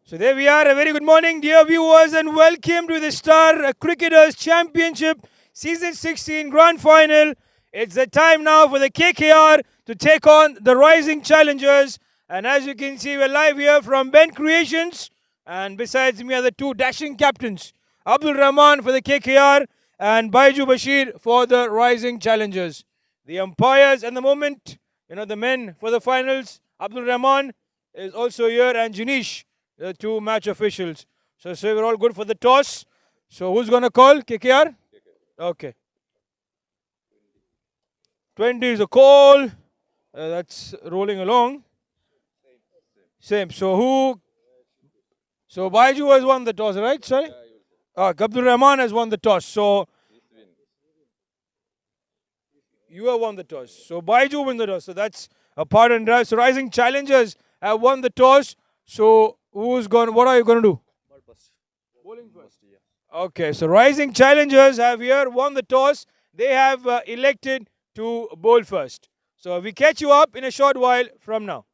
So there we are. A very good morning, dear viewers, and welcome to the Star Cricketers Championship Season 16 Grand Final. It's the time now for the KKR to take on the Rising Challengers. And as you can see, we're live here from BENCREATIONS. And besides me are the two dashing captains, Abdul Rahman for the KKR and Baiju Bashir for the Rising Challengers. The umpires at the moment, the men for the finals, Abdul Rahman is also here, and Janish, the two match officials. So we're all good for the toss. So who's going to call? KKR? Okay. 20 is a call. That's rolling along. Same. So who? So Baiju has won the toss, right? Sorry? Abdul Rahman has won the toss. So you have won the toss. So Baiju win the toss. So that's a part and drive. So Rising Challengers have won the toss. So what are you going to do? Bowling first. Okay, so Rising Challengers have here won the toss. They have elected to bowl first. So we catch you up in a short while from now.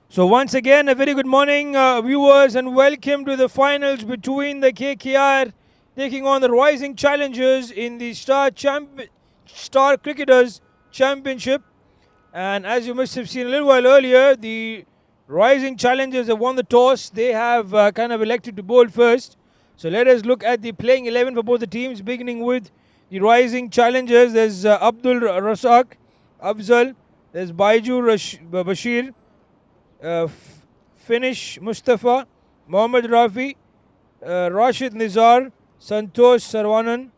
So once again, a very good morning, viewers, and welcome to the finals between the KKR taking on the rising challengers in the Star Cricketers Championship. And as you must have seen a little while earlier, the rising challengers have won the toss. They have kind of elected to bowl first. So let us look at the playing 11 for both the teams, beginning with the rising challengers. There's Abdul Rasak, Afzal, there's Bashir, Finish Mustafa, Mohammad Rafi, Rashid Nizar, Santosh Sarwanan,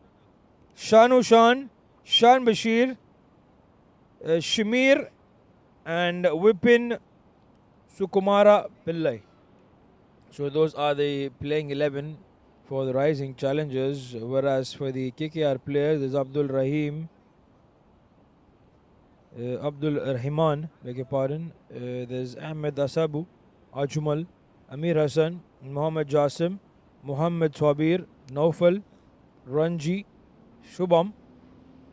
Shanu Shan Bashir, Shamir, and Vipin Sukumara Pillai. So those are the playing 11 for the rising challengers, whereas for the KKR players, there's Abdul Rahman, beg your pardon. There's Ahmed Asabu, Ajumal, Amir Hassan, Muhammad Jasim, Muhammad Swabir, Naufal, Ranji, Shubham,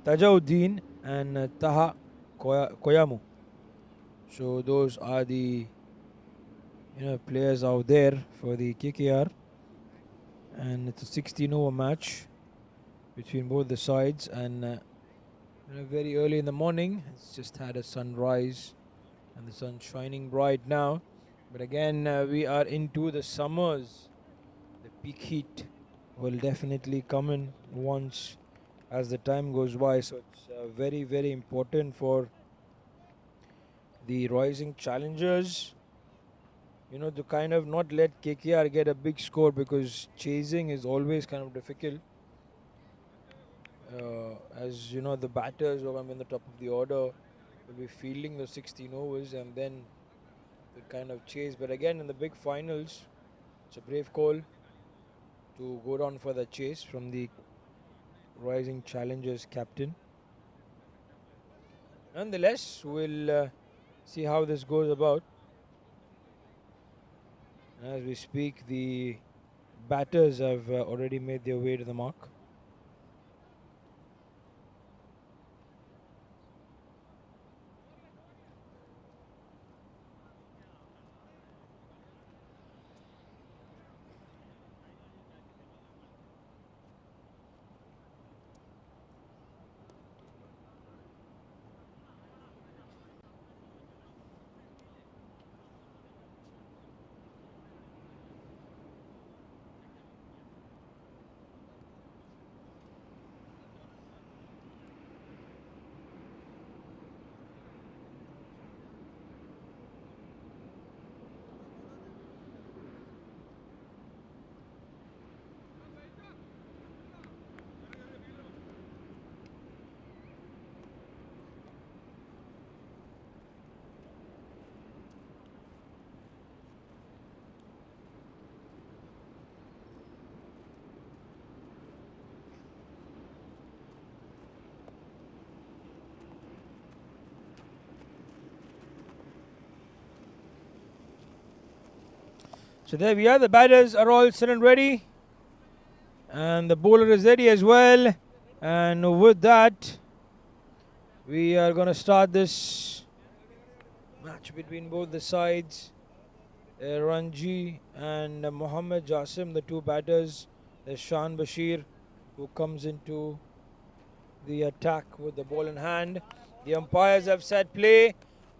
Tajauddin, and Taha Koyamu. So those are the players out there for the KKR, and it's a 16-over match between both the sides, and very early in the morning. It's just had a sunrise and the sun shining bright now, but again we are into the summers. The peak heat will definitely come in once as the time goes by, so it's very, very important for the rising challengers to kind of not let KKR get a big score, because chasing is always kind of difficult. As you know, the batters who are in the top of the order will be fielding the 16 overs and then the kind of chase. But again, in the big finals, it's a brave call to go down for the chase from the rising challengers captain. Nonetheless, we'll see how this goes about. As we speak, the batters have already made their way to the mark. So there we are, the batters are all set and ready, and the bowler is ready as well. And with that, we are going to start this match between both the sides. Ranji and Mohammad Jasim, the two batters. There's Shan Bashir, who comes into the attack with the ball in hand. The umpires have set play.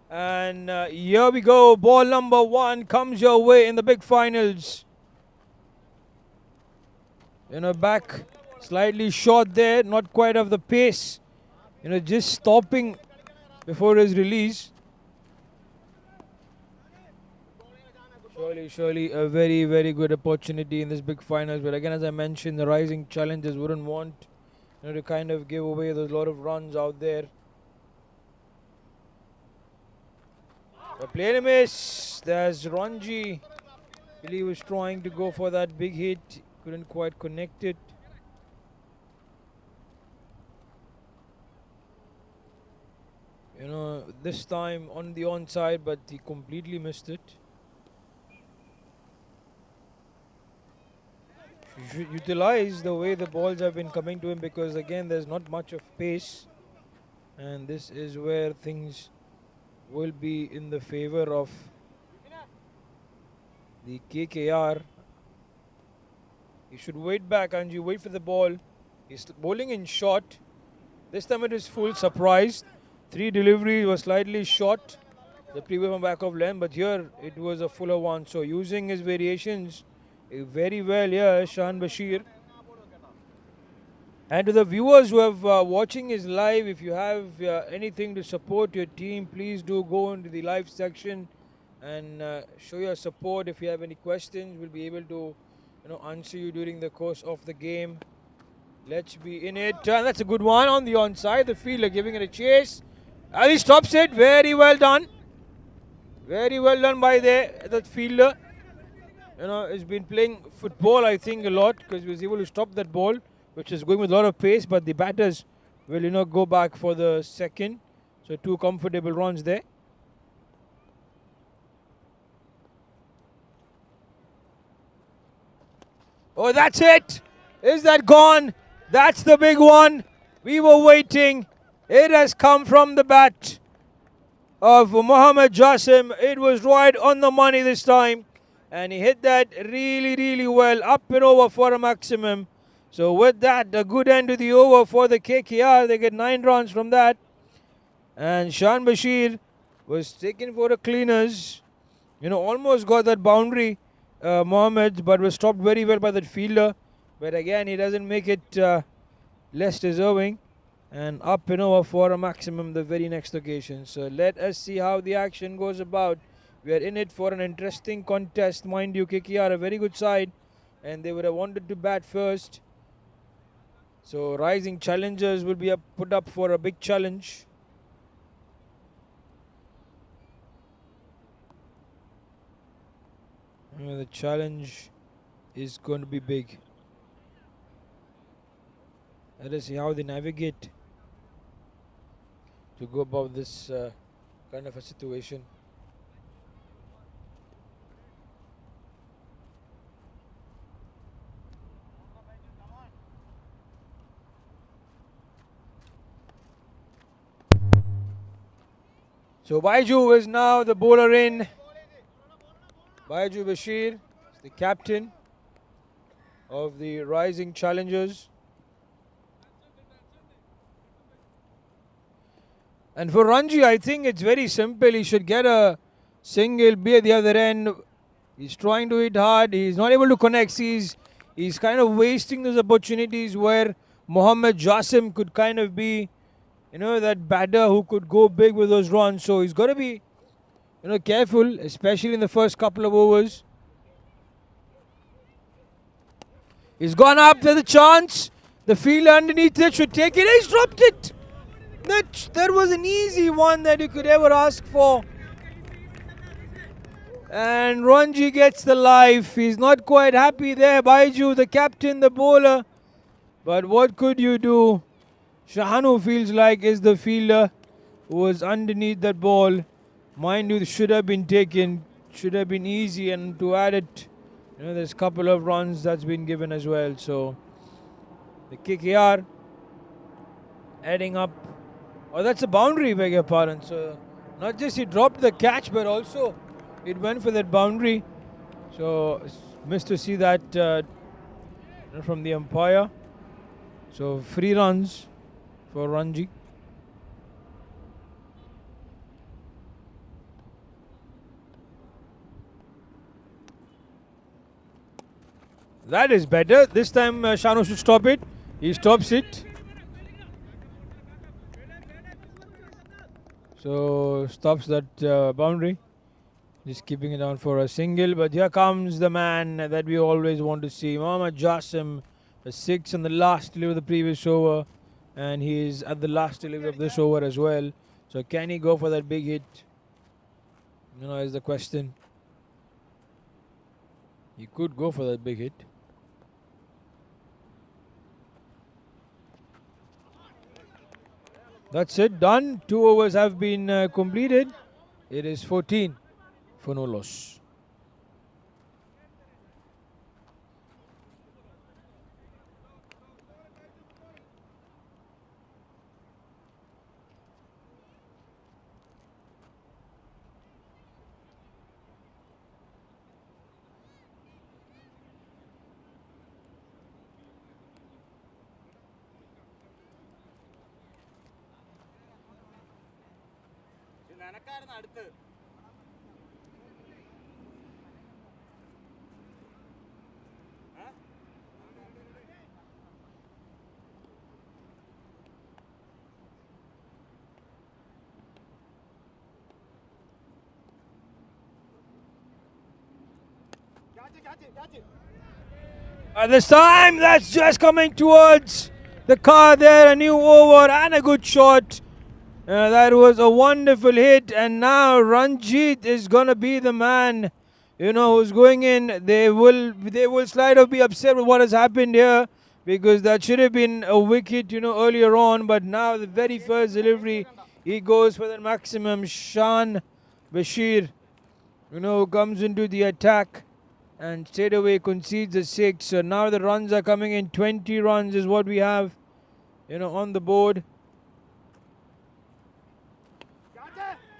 And here we go. Ball number 1 comes your way in the big finals. Back slightly short there, not quite of the pace. Just stopping before his release. Surely a very, very good opportunity in this big finals. But again, as I mentioned, the rising challengers wouldn't want to kind of give away those lot of runs out there. A play and a miss. There's Ranji. Billy was trying to go for that big hit. Couldn't quite connect it. This time on the onside, but he completely missed it. He should utilize the way the balls have been coming to him, because again, there's not much of pace. And this is where things will be in the favor of the KKR. He should wait back, Anju. Wait for the ball. He's bowling in short. This time it is full. Surprise. 3 deliveries was slightly short. The previous one back of length, but here it was a fuller one. So using his variations very well here, Shahan Bashir. And to the viewers who have watching his live, if you have anything to support your team, please do go into the live section and show your support. If you have any questions, we'll be able to answer you during the course of the game. Let's be in it. And that's a good one on the onside. The fielder giving it a chase. And he stops it. Very well done. Very well done by that fielder. He's been playing football, I think, a lot because he was able to stop that ball, which is going with a lot of pace. But the batters will, go back for the second. So 2 comfortable runs there. Oh, that's it. Is that gone? That's the big one. We were waiting. It has come from the bat of Mohammad Jassim. It was right on the money this time. And he hit that really, really well. Up and over for a maximum. So with that, a good end to the over for the KKR. They get 9 runs from that. And Shahan Bashir was taken for a cleaners. Almost got that boundary, Mohammad, but was stopped very well by that fielder. But again, he doesn't make it less deserving. And up and over for a maximum the very next occasion. So let us see how the action goes about. We are in it for an interesting contest. Mind you, KKR a very good side. And they would have wanted to bat first. So rising challengers will be put up for a big challenge. The challenge is going to be big. Let us see how they navigate to go about this kind of a situation. So Baiju is now the bowler in. Baiju Bashir is the captain of the rising challengers. And for Ranji, I think it's very simple. He should get a single, be at the other end. He's trying to hit hard. He's not able to connect. He's kind of wasting those opportunities where Mohammad Jassim could kind of be, that batter who could go big with those runs. So he's got to be, careful, especially in the first couple of overs. He's gone up. There's a chance. The fielder underneath it should take it. He's dropped it. That was an easy one that you could ever ask for. And Ranji gets the life. He's not quite happy there. Baiju, the captain, the bowler. But what could you do? Shahanu feels like is the fielder who was underneath that ball. Mind you, should have been taken. Should have been easy. And to add it, there's a couple of runs that's been given as well. So the KKR adding up. Oh, that's a boundary, beg your pardon. So not just he dropped the catch, but also it went for that boundary. So missed to see that from the umpire. So 3 runs for Ranji. That is better. This time Shanu should stop it. He stops it. So stops that boundary. Just keeping it down for a single. But here comes the man that we always want to see. Mohammad Jassim, a 6 on the last delivery of the previous over. And he is at the last delivery of this over as well. So can he go for that big hit? Is the question. He could go for that big hit. That's it, done. 2 overs have been completed. It is 14 for no loss. At this time, that's just coming towards the car there. A new over and a good shot. That was a wonderful hit. And now Ranjit is going to be the man, who's going in. They will slight of be upset with what has happened here, because that should have been a wicket, earlier on. But now the very first delivery, he goes for the maximum. Shan Bashir, who comes into the attack and straight away concedes a 6. So now the runs are coming in. 20 runs is what we have, on the board.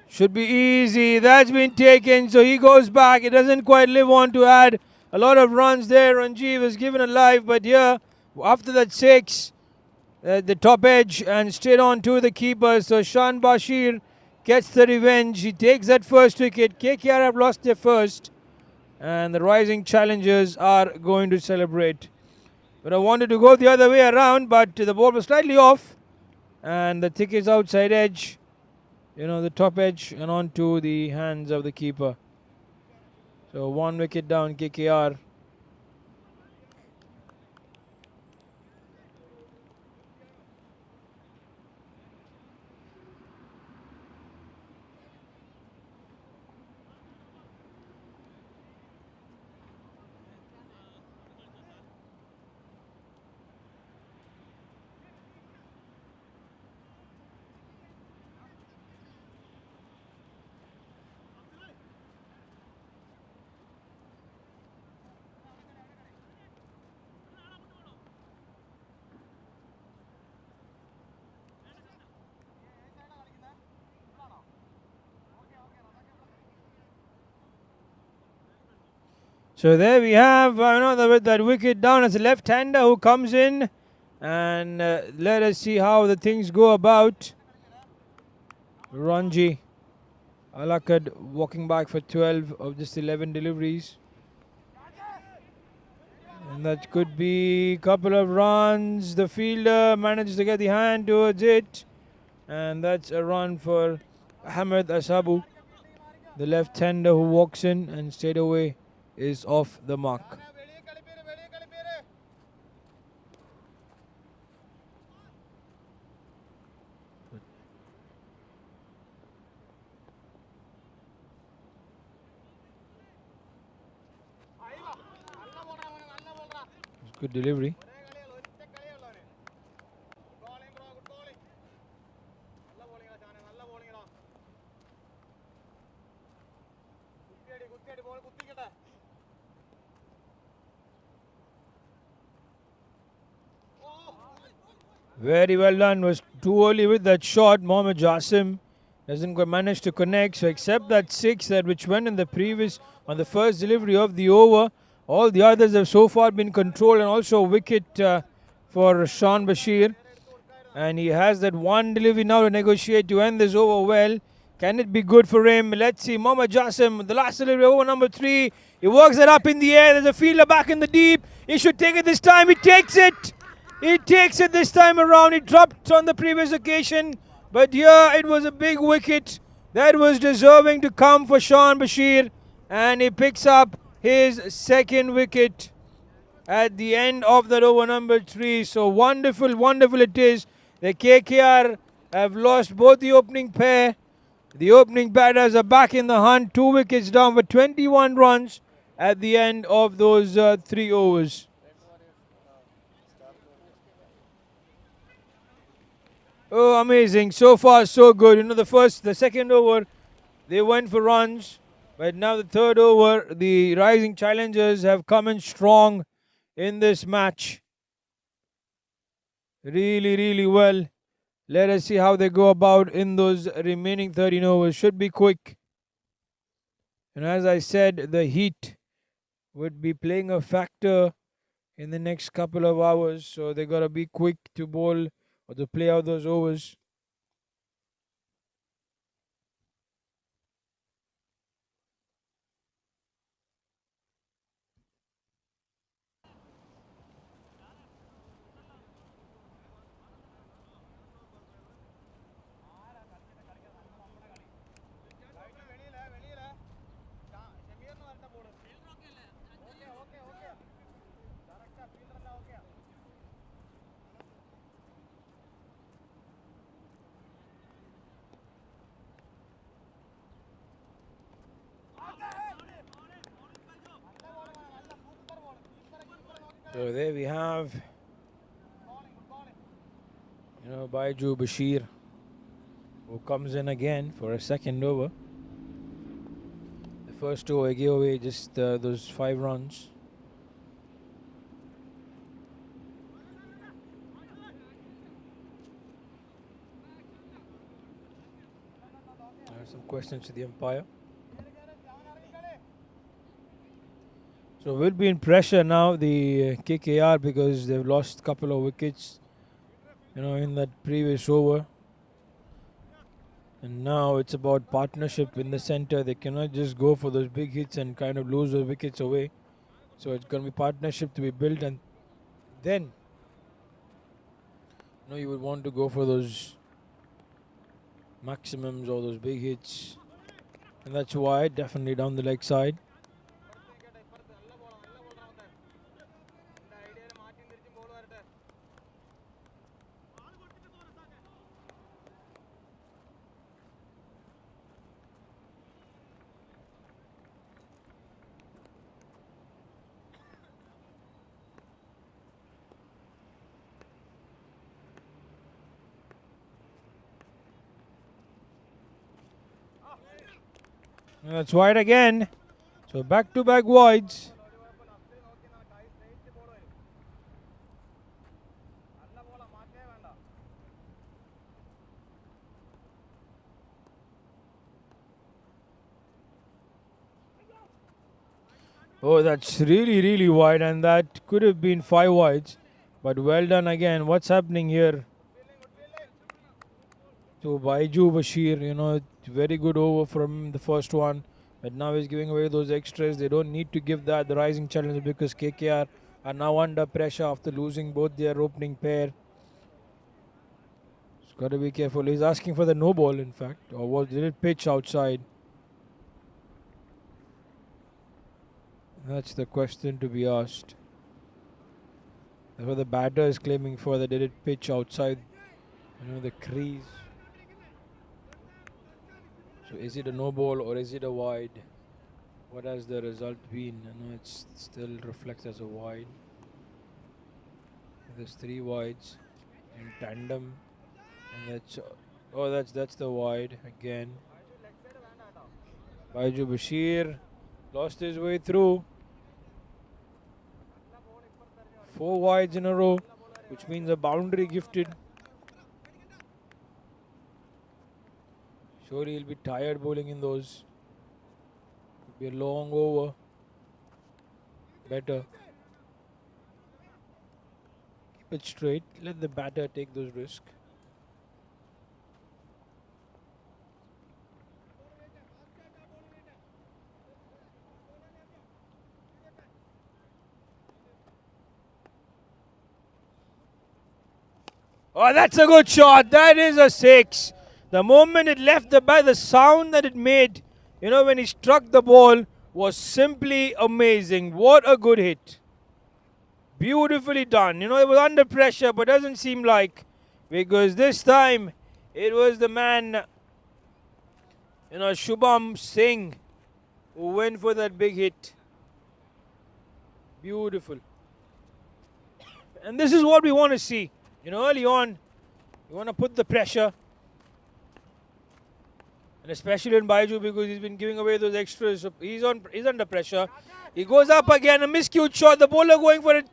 Should be easy. That's been taken. So he goes back. It doesn't quite live on to add a lot of runs there. Ranjiv is given a life. But here, after that 6, the top edge and straight on to the keeper. So Shan Bashir gets the revenge. He takes that first wicket. KKR have lost their first. And the rising challengers are going to celebrate. But I wanted to go the other way around, but the ball was slightly off. And the thick is outside edge, the top edge, and onto the hands of the keeper. So 1 wicket down, KKR. So there we have that wicket down as a left-hander who comes in, and let us see how the things go about. Ranji Alakad walking back for 12 of just 11 deliveries. And that could be a couple of runs. The fielder manages to get the hand towards it. And that's a run for Ahmed Asabu, the left-hander who walks in and straight away is off the mark. Good delivery. Very well done. Was too early with that shot. Mohammad Jasim doesn't manage to connect. So except that 6 which went in on the first delivery of the over, all the others have so far been controlled, and also a wicket for Shan Bashir. And he has that one delivery now to negotiate to end this over well. Can it be good for him? Let's see. Mohammad Jasim, the last delivery, over number 3. He works it up in the air. There's a fielder back in the deep. He should take it this time. He takes it. He takes it this time around. He dropped on the previous occasion. But here it was a big wicket that was deserving to come for Shan Bashir. And he picks up his second wicket at the end of that over number 3. So wonderful, wonderful it is. The KKR have lost both the opening pair. The opening batters are back in the hunt. 2 wickets down for 21 runs at the end of those 3 overs. Oh, amazing. So far, so good. The second over, they went for runs. But now the third over, the rising challengers have come in strong in this match. Really, really well. Let us see how they go about in those remaining 13 overs. Should be quick. And as I said, the heat would be playing a factor in the next couple of hours. So they got to be quick to bowl or to play out those overs. So there we have, Baiju Bashir, who comes in again for a second over. The first over gave away just those 5 runs. There are some questions to the umpire. So we'll be in pressure now, the KKR, because they've lost a couple of wickets, in that previous over. And now it's about partnership in the center. They cannot just go for those big hits and kind of lose those wickets away. So it's going to be partnership to be built, and then you would want to go for those maximums or those big hits. And that's wide, definitely down the leg side. And that's wide again. So back-to-back wides. Oh, that's really, really wide, and that could have been 5 wides. But well done again. What's happening here? To Baiju Bashir, very good over from the first one. But now he's giving away those extras. They don't need to give that, the rising challenge, because KKR are now under pressure after losing both their opening pair. He's got to be careful. He's asking for the no ball, in fact. Or did it pitch outside? That's the question to be asked. That's what the batter is claiming for. That did it pitch outside, the crease. So is it a no ball or is it a wide? What has the result been? It still reflects as a wide. There's 3 wides in tandem, and that's the wide again. Baiju Bashir lost his way through. 4 wides in a row, which means a boundary gifted. Surely he'll be tired bowling in those. Could be a long over. Better. Keep it straight. Let the batter take those risks. Oh, that's a good shot. That is a 6. The moment it left the bat, the sound that it made, when he struck the ball was simply amazing. What a good hit. Beautifully done. It was under pressure, but doesn't seem like, because this time it was the man, Shubham Singh, who went for that big hit. Beautiful. And this is what we want to see. Early on, you want to put the pressure. And especially in Baiju, because he's been giving away those extras. So he's under pressure. He goes up again, a miscued shot. The bowler going for it.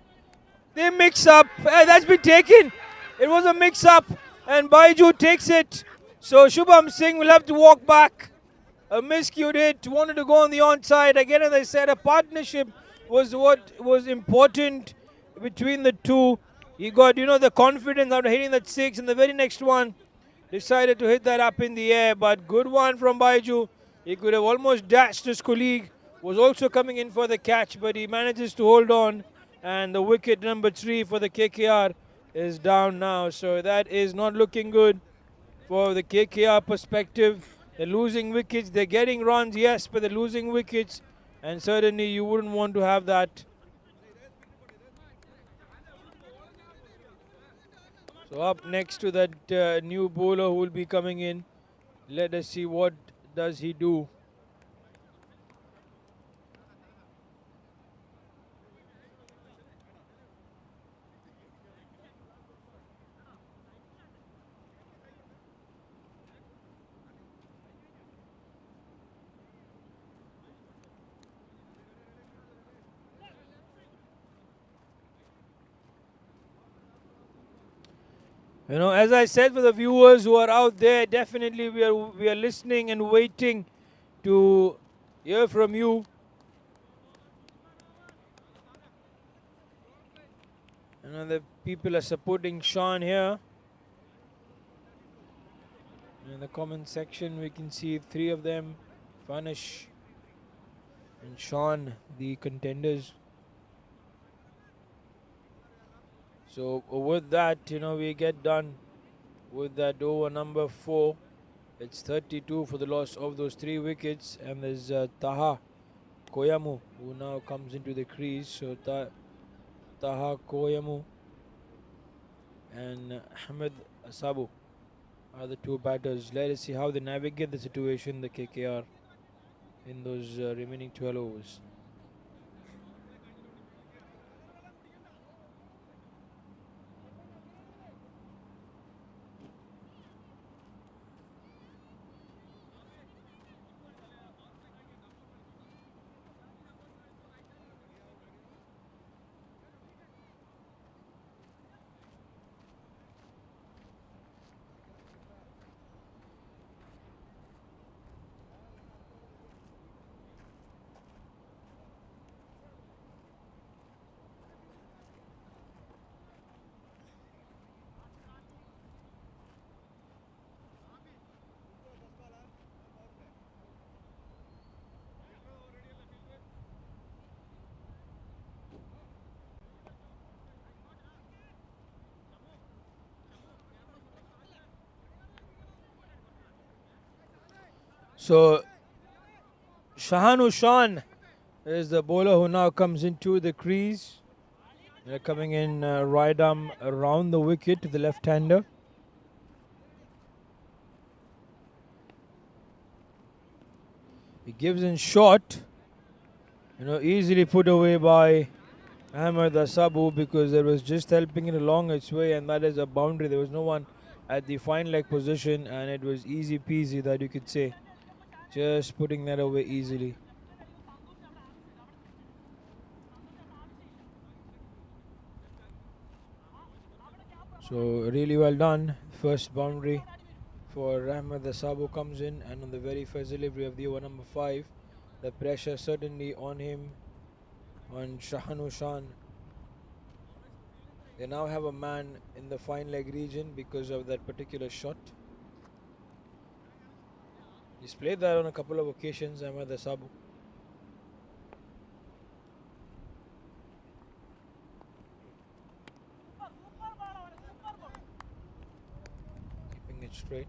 They mix up. That's been taken. It was a mix-up, and Baiju takes it. So Shubham Singh will have to walk back. A miscued hit. Wanted to go on the onside. Again, as I said, a partnership was what was important between the two. He got, the confidence after hitting that 6, and the very next one decided to hit that up in the air. But good one from Baiju. He could have almost dashed his colleague. Was also coming in for the catch, but he manages to hold on. And the wicket number 3 for the KKR is down now. So that is not looking good for the KKR perspective. They're losing wickets. They're getting runs, yes, but they're losing wickets. And certainly you wouldn't want to have that. So up next to that new bowler who will be coming in. Let us see what does he do. You know, as I said, for the viewers who are out there, definitely we are listening and waiting to hear from you. You know, the people are supporting Sean here. In the comment section, we can see three of them, Vanish and Sean, the contenders. So with that, you know, we get done with that over number 4. It's 32 for the loss of those 3 wickets, and there's Taha Koyamu who now comes into the crease. So Taha Koyamu and Ahmed Asabu are the 2 batters. Let us see how they navigate the situation, the KKR, in those remaining 12 overs. So Shahanu Shan is the bowler who now comes into the crease. They're coming in right arm around the wicket to the left-hander. He gives in short, you know, easily put away by Ahmed Asabu because there was just helping it along its way, and that is a boundary. There was no one at the fine leg position, and it was easy peasy, that you could say. Just putting that away easily. So really well done. First boundary for Ahmed Asabu comes in, and on the very first delivery of the over number 5, the pressure certainly on him, on Shahanu Shan. They now have a man in the fine leg region because of that particular shot. He's played that on a couple of occasions, Ahmed Asabu. Keeping it straight.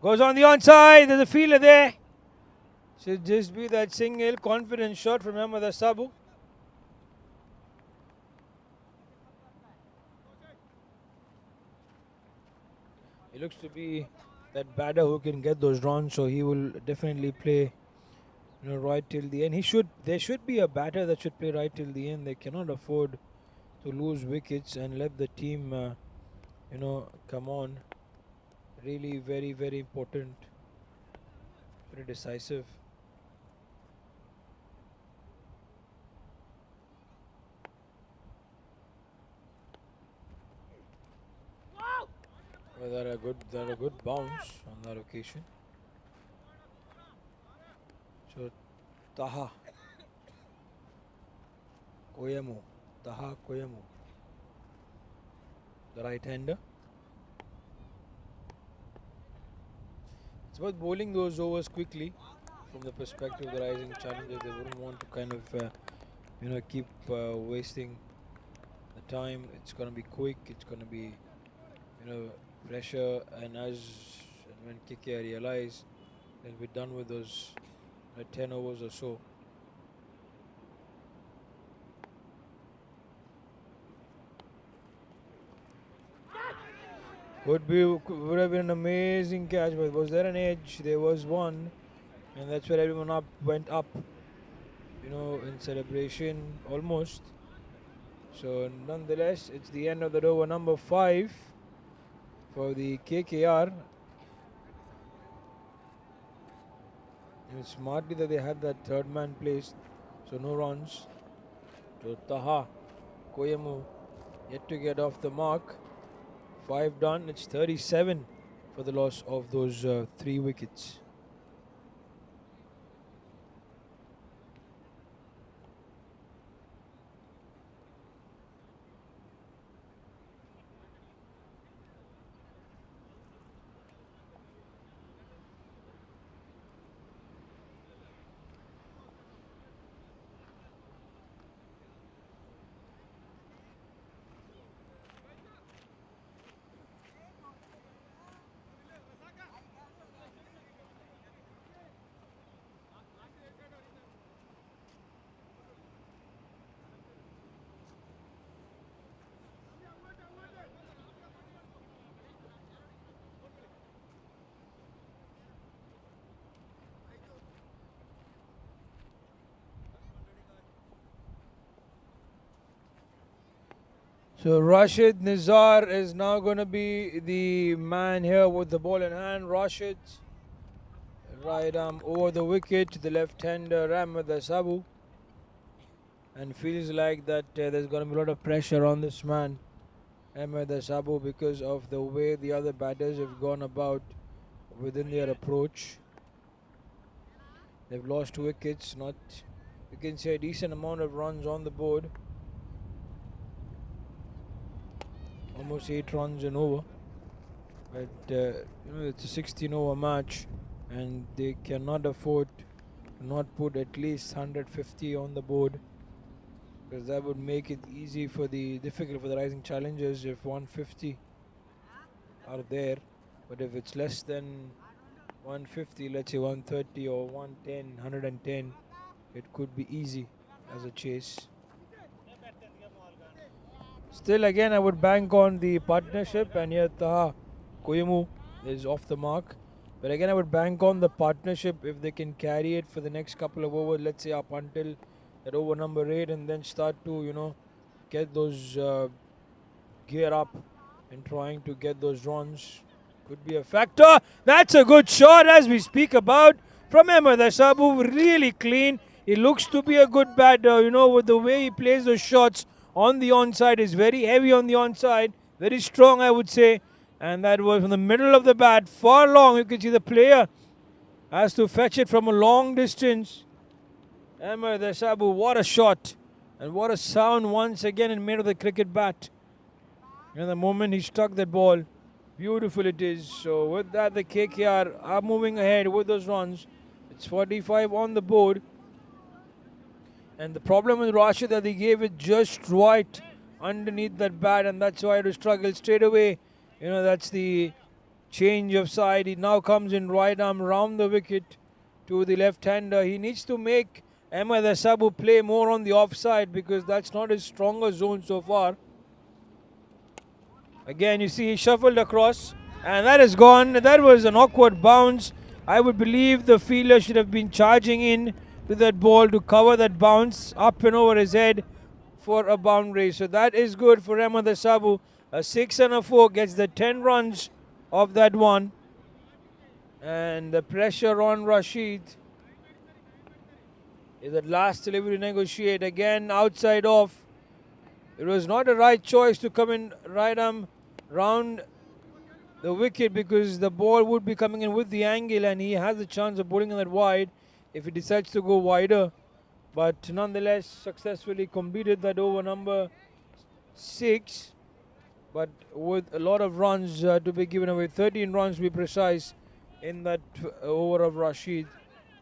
Goes on the onside. There's a fielder there. Should just be that single confident shot from Ahmed Asabu. He looks to be that batter who can get those runs, so he will definitely play, you know, right till the end. There should be a batter that should play right till the end. They cannot afford to lose wickets and let the team, you know, come on. Really very, very important. Very decisive. Well, that a good bounce on that occasion. So Taha Koyamu, the right-hander. It's about bowling those overs quickly from the perspective of the rising challengers. They wouldn't want to kind of, you know, keep wasting the time. It's going to be quick. It's going to be, you know, pressure. And when KKR realize they'll be done with those 10 overs or so. Would have been an amazing catch, but was there an edge? There was one, and that's where everyone went up, in celebration almost. So nonetheless, it's the end of that over number 5 for the KKR. And it's smartly that they had that third man placed, so no runs. So Taha, Koyemu yet to get off the mark. 5 done, it's 37 for the loss of those 3 wickets. So Rashid Nizar is now going to be the man here with the ball in hand. Rashid, right arm over the wicket to the left-hander Ahmed Sabu. And feels like that there's going to be a lot of pressure on this man, Ahmed Sabu, because of the way the other batters have gone about within their approach. They've lost 2 wickets, you can say a decent amount of runs on the board. Almost 8 runs and over. But it's a 16-over match, and they cannot afford to not put at least 150 on the board, because that would make it difficult for the rising challengers if 150 are there. But if it's less than 150, let's say 130 or 110, 110, it could be easy as a chase. Still, again, I would bank on the partnership, and here Taha Koyemu is off the mark. But again, I would bank on the partnership if they can carry it for the next couple of overs, let's say up until that over number 8, and then start to, get those gear up and trying to get those runs. Could be a factor. That's a good shot as we speak about from Ahmed Sabu. Really clean. He looks to be a good batter, with the way he plays those shots on the onside. Is very heavy on the onside. Very strong, I would say. And that was from the middle of the bat. Far long. You can see the player has to fetch it from a long distance. Ahmed Sabu, what a shot. And what a sound once again in made of the cricket bat. And the moment he struck that ball, beautiful it is. So with that, the KKR are moving ahead with those runs. It's 45 on the board. And the problem with Rashid that he gave it just right underneath that bat, and that's why it struggled straight away. That's the change of side. He now comes in right arm round the wicket to the left-hander. He needs to make Ahmed Sabu play more on the offside, because that's not his stronger zone so far. Again, you see he shuffled across, and that is gone. That was an awkward bounce. I would believe the fielder should have been charging in to that ball to cover that bounce up and over his head for a boundary. So that is good for Ahmed Sabu. A 6 and a 4 gets the 10 runs of that one. And the pressure on Rashid is at last delivery negotiate. Again, outside off. It was not a right choice to come in right arm round the wicket, because the ball would be coming in with the angle, and he has a chance of putting it wide if he decides to go wider. But nonetheless, successfully completed that over number 6, but with a lot of runs to be given away. 13 runs to be precise in that over of Rashid.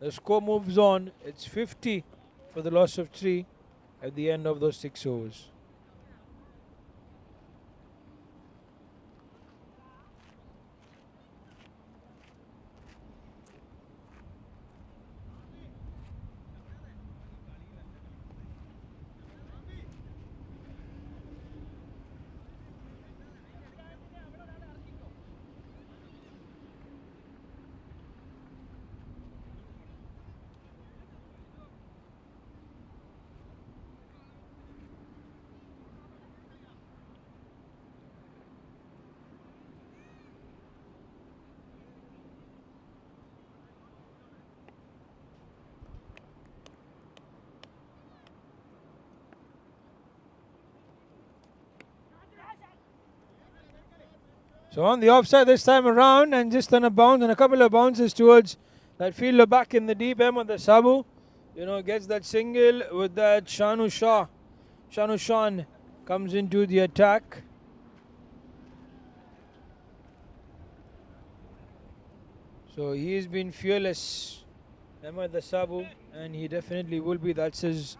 The score moves on. It's 50 for the loss of 3 at the end of those 6 overs. So on the offside this time around, and just on a bounce and a couple of bounces towards that fielder back in the deep end of the Sabu. Gets that single with that Shanu Shan comes into the attack. So he's been fearless, Ahmed the Sabu, and he definitely will be. That's his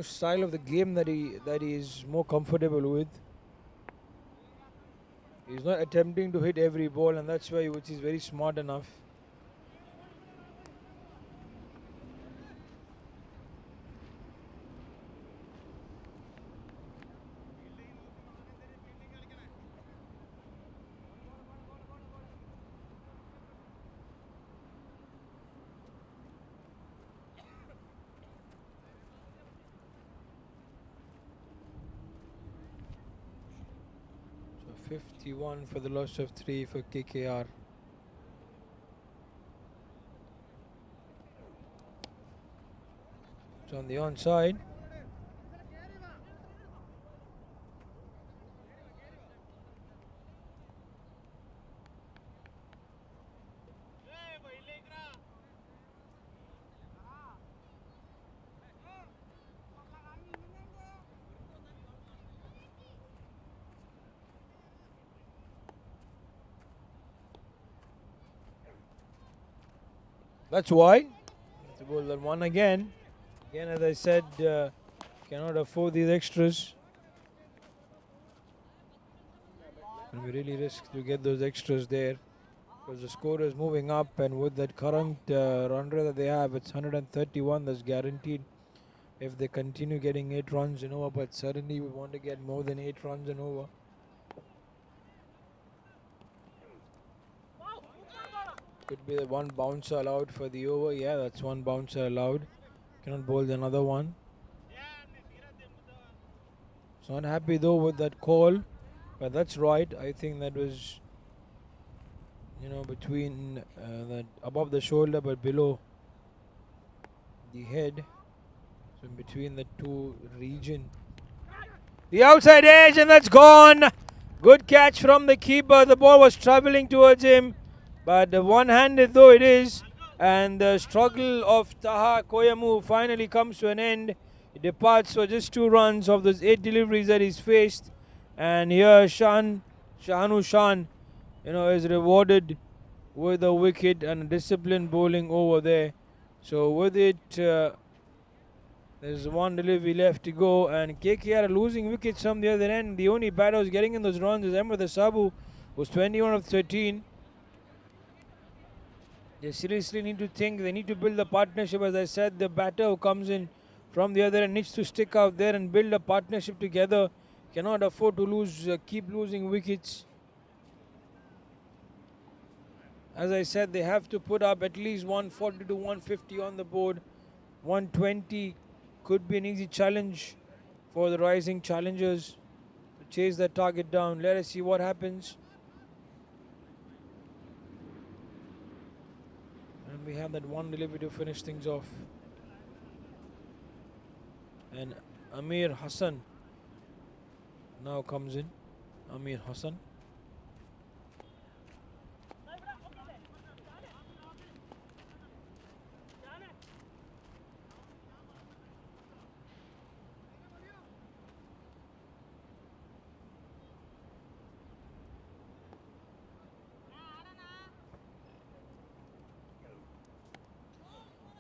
style of the game that he is more comfortable with. He's not attempting to hit every ball, and that's why which is very smart enough. So 51 for the loss of 3 for KKR. It's on the onside. That's wide. To ball that one again. Again, as I said, cannot afford these extras. And we really risk to get those extras there, because the score is moving up, and with that current run rate that they have, it's 131. That's guaranteed if they continue getting 8 runs and over. But certainly we want to get more than 8 runs and over. Could be the one bouncer allowed for the over. Yeah, that's one bouncer allowed. Cannot bowl another one. It's not happy though with that call, but that's right. I think that was, between that above the shoulder but below the head. So in between the two region. The outside edge, and that's gone. Good catch from the keeper. The ball was travelling towards him, but one-handed though it is, and the struggle of Taha Koyamu finally comes to an end. He departs for just 2 runs of those 8 deliveries that he's faced, and here Shahanu Shan, is rewarded with a wicket and a disciplined bowling over there. So with it, there's one delivery left to go, and KKR are losing wickets from the other end. The only batter who's getting in those runs is Ahmed the Sabu, who's 21 of 13. They seriously need to think, they need to build a partnership. As I said, the batter who comes in from the other end needs to stick out there and build a partnership together. Cannot afford to keep losing wickets. As I said, they have to put up at least 140 to 150 on the board. 120 could be an easy challenge for the rising challengers to chase that target down. Let us see what happens. And we have that one delivery to finish things off. And Amir Hassan now comes in. Amir Hassan.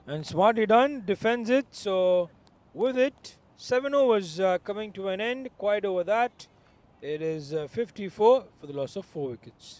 And smartly done, defends it. So with it, 7 overs coming to an end. Quite over that. It is 54 for the loss of 4 wickets.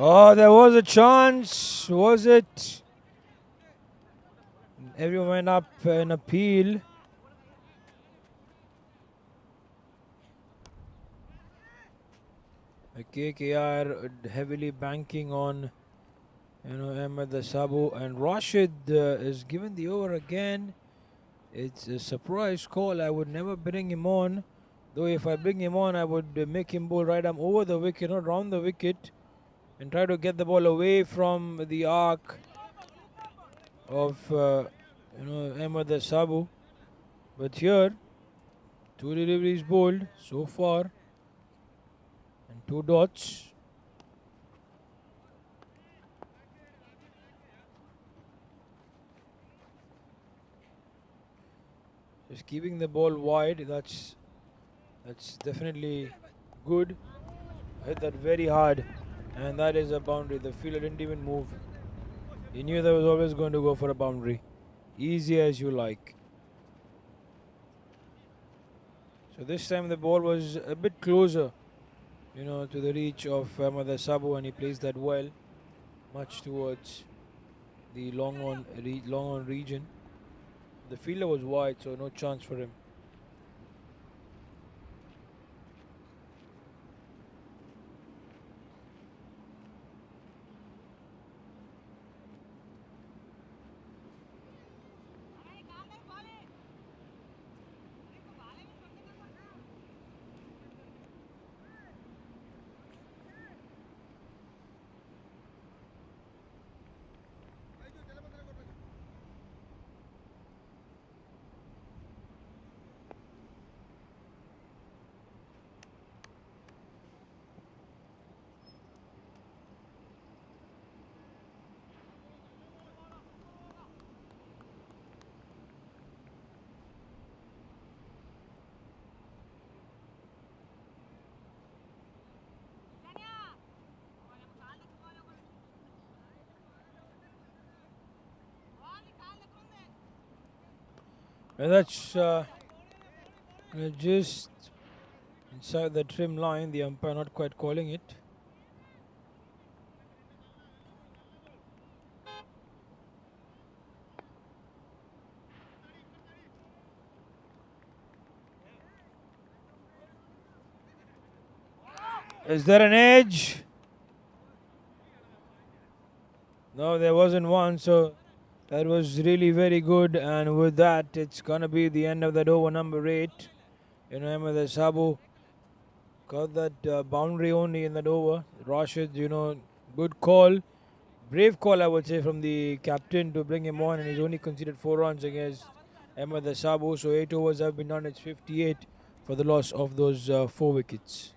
Oh, there was a chance. Was it? Everyone went up in appeal. The KKR heavily banking on, Ahmed Sabu, and Rashid is given the over again. It's a surprise call. I would never bring him on. Though if I bring him on, I would make him bowl right arm over the wicket, not round the wicket, and try to get the ball away from the arc of, Ahmed Sabu. But here, 2 deliveries bowled so far, and 2 dots. Just keeping the ball wide. That's definitely good. Hit that very hard, and that is a boundary. The fielder didn't even move. He knew that was always going to go for a boundary. Easy as you like. So this time the ball was a bit closer, to the reach of Ahmed Sabu, and he placed that well, much towards the long on region. The fielder was wide, so no chance for him. And that's just inside the trim line. The umpire not quite calling it. Is there an edge? No, there wasn't one. So that was really very good. And with that, it's going to be the end of that over, number 8. Ahmed Sabu got that boundary only in that over. Rashid, good call. Brave call, I would say, from the captain to bring him on. And he's only conceded 4 runs against Ahmed Sabu. So 8 overs have been done. It's 58 for the loss of those 4 wickets.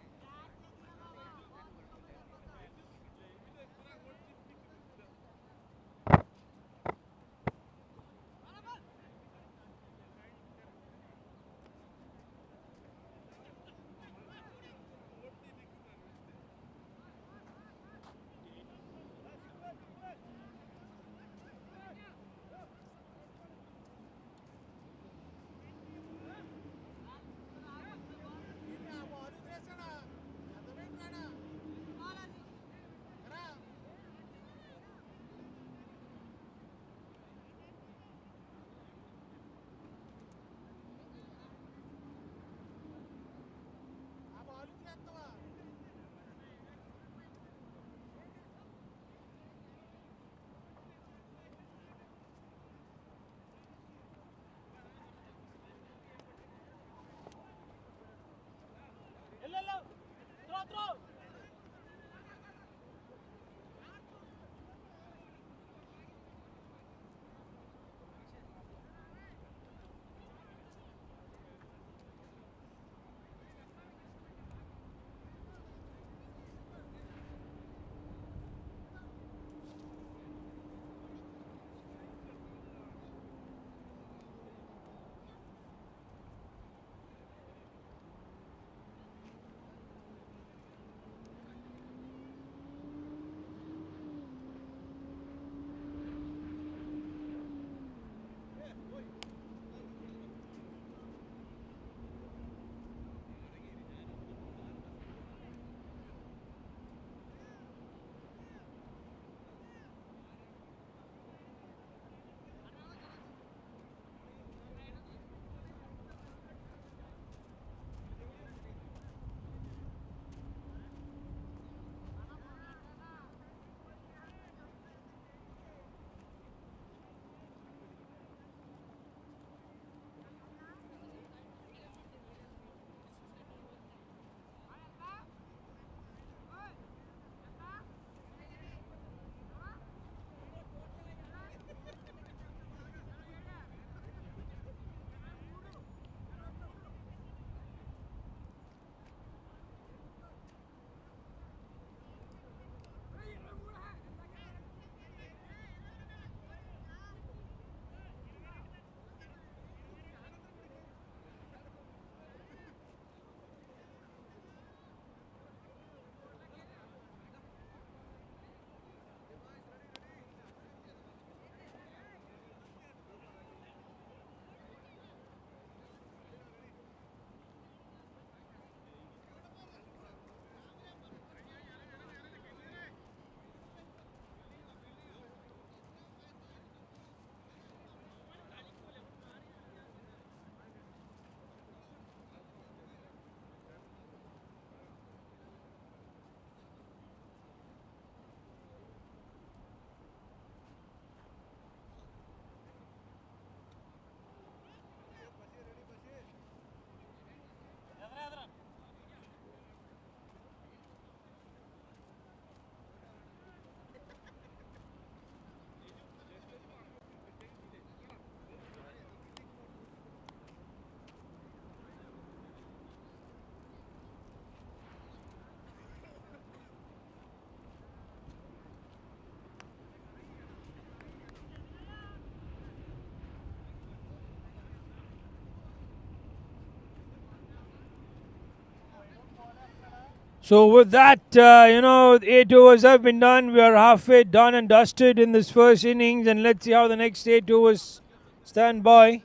So with that, 8 overs have been done. We are halfway done and dusted in this first innings, and let's see how the next 8 overs stand by.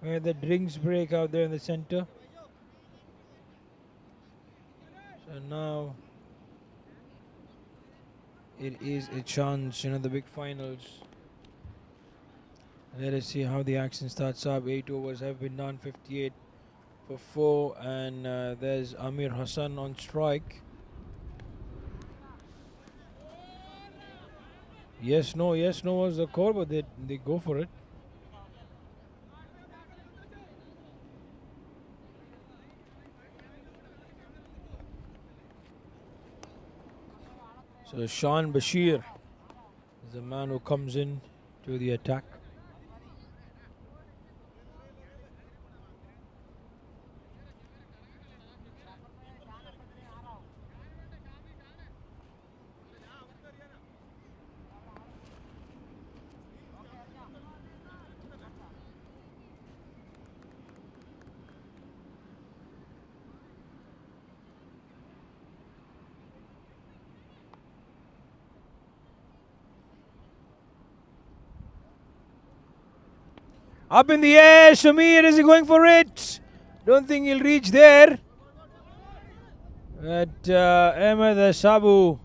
Where the drinks break out there in the center. So now it is a chance, the big finals. Let us see how the action starts up. 8 overs have been done, 58 for 4, and there's Amir Hassan on strike. Yes, no was the call, but they go for it. So Shan Bashir is the man who comes in to the attack. Up in the air, Shamir, is he going for it? Don't think he'll reach there. But Ahmed Sabu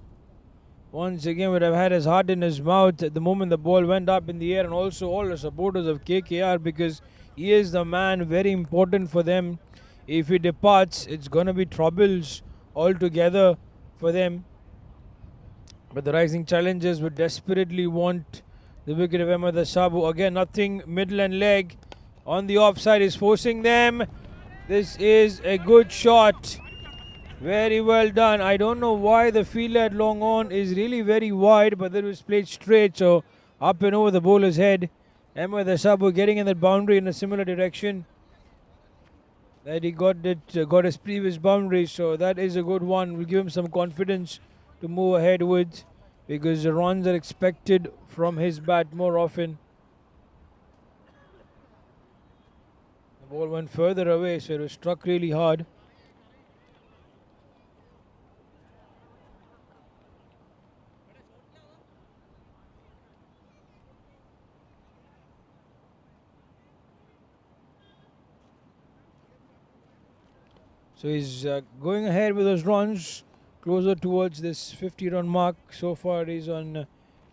once again would have had his heart in his mouth at the moment the ball went up in the air, and also all the supporters of KKR, because he is the man, very important for them. If he departs, it's going to be troubles altogether for them. But the rising challengers would desperately want the wicket of Ahmed Sabu. Again, nothing, middle and leg on the offside is forcing them. This is a good shot. Very well done. I don't know why the fielder at long on is really very wide, but that was played straight, so up and over the bowler's head. Ahmed Sabu getting in that boundary in a similar direction that he got his previous boundary, so that is a good one. Will give him some confidence to move ahead with, because the runs are expected from his bat more often. The ball went further away, so it was struck really hard. So he's going ahead with those runs, closer towards this 50-run mark. So far he's on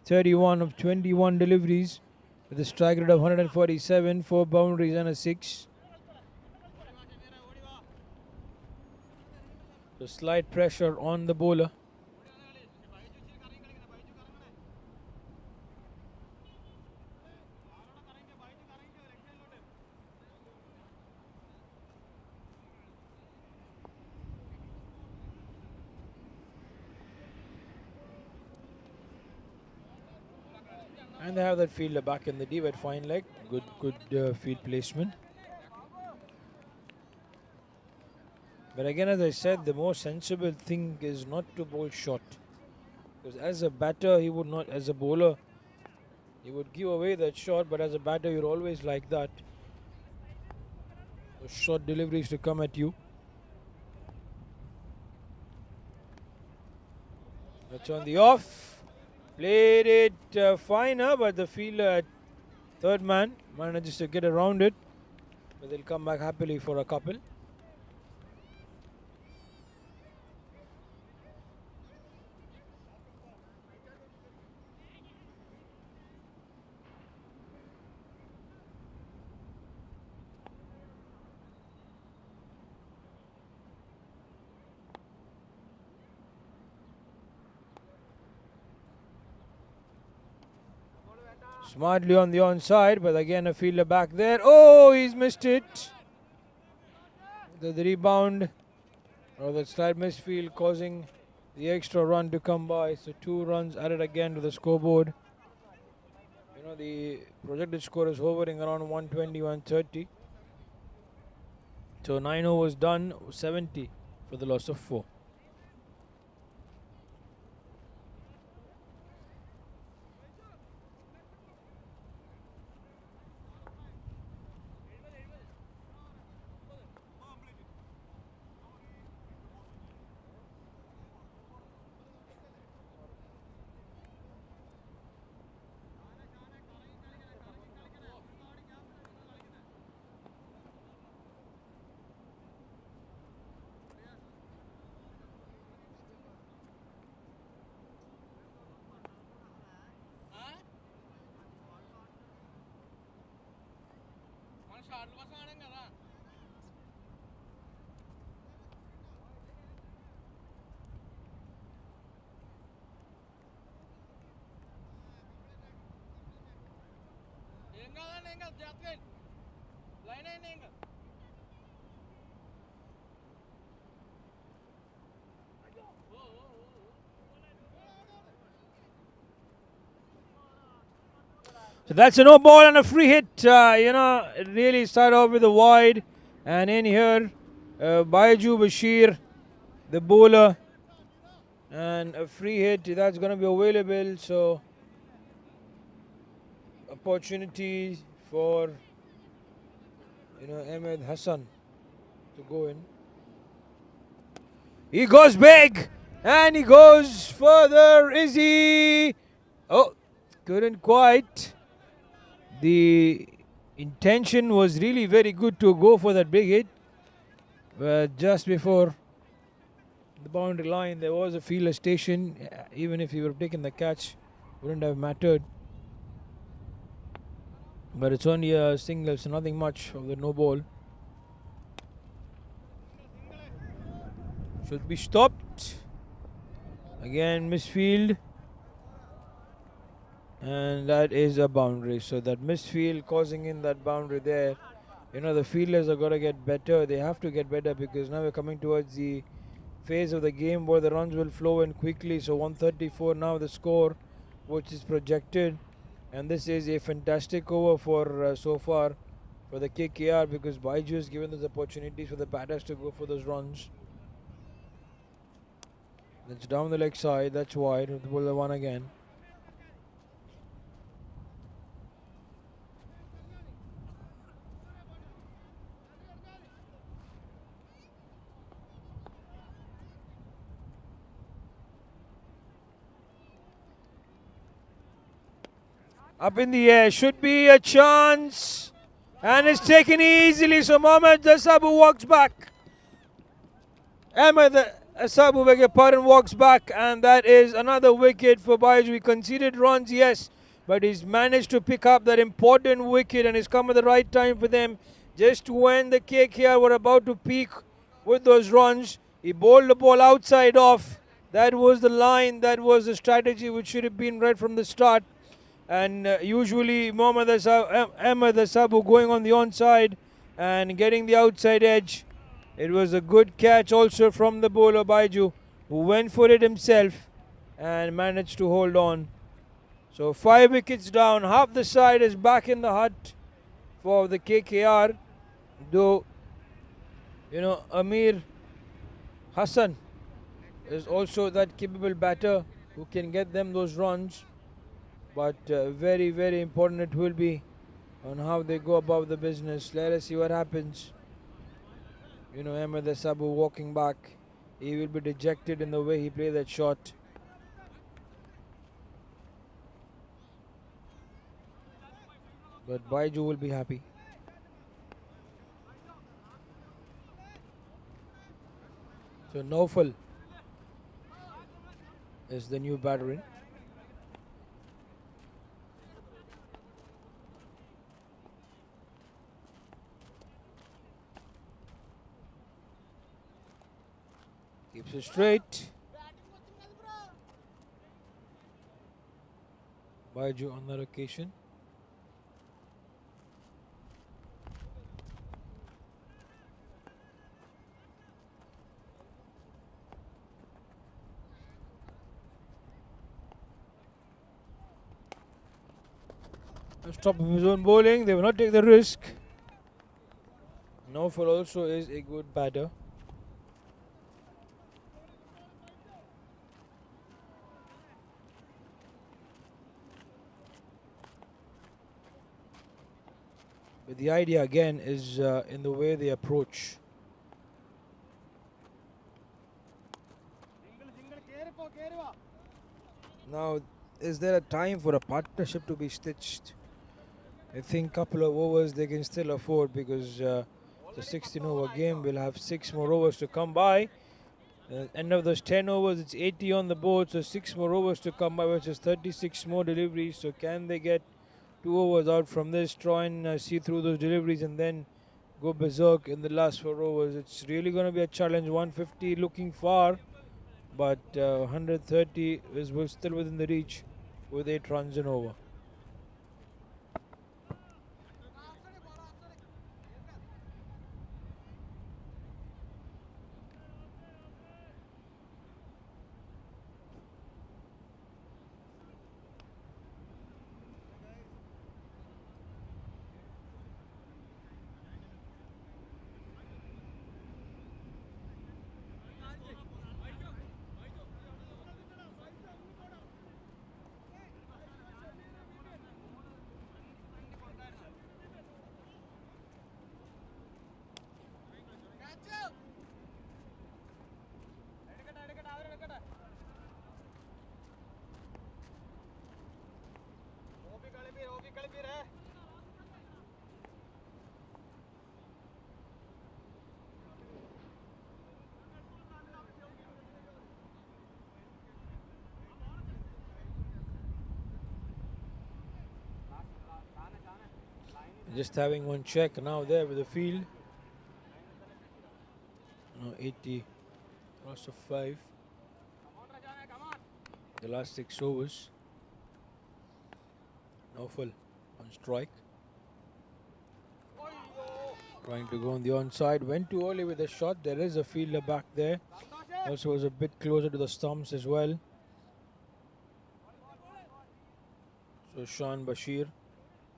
31 of 21 deliveries with a strike rate of 147, 4 boundaries and a 6. So slight pressure on the bowler. And they have that fielder back in the deep at fine leg. Good field placement. But again, as I said, the more sensible thing is not to bowl short. Because as a batter, he would not, as a bowler, he would give away that shot, but as a batter, you're always like that. Those short deliveries to come at you. That's on the off. Played it finer, but the fielder, third man, manages to get around it. But they'll come back happily for a couple. Smartly on the onside, but again a fielder back there. Oh, he's missed it. The rebound or the slight misfield causing the extra run to come by. So 2 runs added again to the scoreboard. The projected score is hovering around 120, 130. So 9 overs done, 70 for the loss of 4. So that's a no ball and a free hit. It really started off with a wide. And in here, Baiju Bashir, the bowler. And a free hit that's going to be available. So, opportunity for, Ahmed Hassan to go in. He goes big. And he goes further. Is he? Oh, couldn't quite. The intention was really very good to go for that big hit, but just before the boundary line there was a fielder station. Even if he would have taken the catch, wouldn't have mattered. But it's only a single, so nothing much of the no ball. Should be stopped. Again misfield. And that is a boundary. So that misfield causing in that boundary there. The fielders are going to get better. They have to get better because now we're coming towards the phase of the game where the runs will flow in quickly. So 134 now the score which is projected. And this is a fantastic over for so far for the KKR because Baiju has given those opportunities for the batters to go for those runs. That's down the leg side. That's wide. The bowler one again. Up in the air, should be a chance. And it's taken easily, so Mohammad Asabu walks back. Ahmed Asabu, beg your pardon, walks back. And that is another wicket for Baiju. He conceded runs, yes. But he's managed to pick up that important wicket and he's come at the right time for them. Just when the KKR were about to peak with those runs, he bowled the ball outside off. That was the line, that was the strategy which should have been right from the start. And usually Ahmed Asabu going on the onside and getting the outside edge. It was a good catch also from the bowler Baiju, who went for it himself and managed to hold on. So 5 wickets down, half the side is back in the hut for the KKR. Though, Amir Hassan is also that capable batter who can get them those runs. But very, very important it will be on how they go about the business. Let us see what happens. Ahmed Asabu walking back. He will be dejected in the way he played that shot. But Baiju will be happy. So Naufal is the new batter in. Keeps it straight. Baiju on that occasion. Stop his own bowling. They will not take the risk. Naufal also is a good batter. But the idea again is in the way they approach. Now, is there a time for a partnership to be stitched? I think couple of overs they can still afford because the 16 over game will have 6 more overs to come by. End of those 10 overs, it's 80 on the board, so 6 more overs to come by, which is 36 more deliveries. So can they get 2 overs out from this, try and see through those deliveries and then go berserk in the last 4 overs. It's really going to be a challenge. 150 looking far, but 130 is still within the reach with 8 runs and over. Just having one check now there with the field. Now 80, loss of 5. The last 6 overs. Naufal on strike. Trying to go on the onside. Went too early with the shot. There is a fielder back there. Also was a bit closer to the stumps as well. So Shan Bashir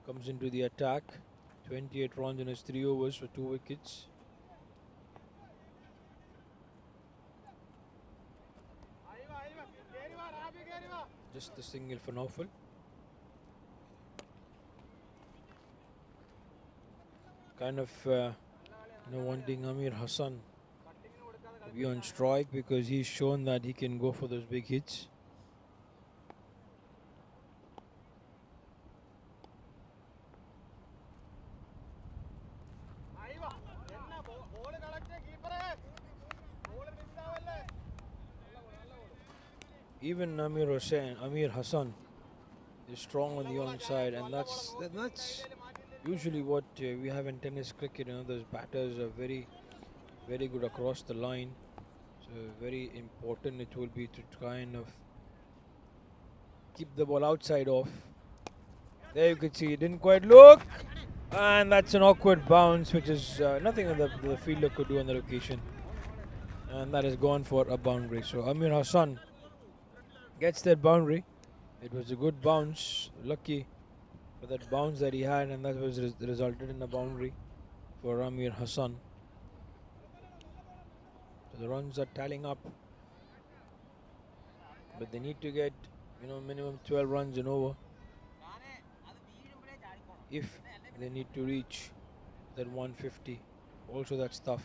comes into the attack. 28 runs in his 3 overs for 2 wickets. Just the single for Naufal. Kind of wanting Amir Hassan to be on strike because he's shown that he can go for those big hits. Even Amir Hassan is strong on the onside, and that's usually what we have in tennis cricket. Those batters are very, very good across the line. So very important it will be to kind of keep the ball outside off. There you could see it didn't quite look, and that's an awkward bounce, which is nothing that the fielder could do on the location, and that is gone for a boundary. So Amir Hassan gets that boundary. It was a good bounce, lucky for that bounce that he had, and that was resulted in a boundary for Amir Hassan. So the runs are tallying up, but they need to get minimum 12 runs and over if they need to reach that 150. Also that's tough.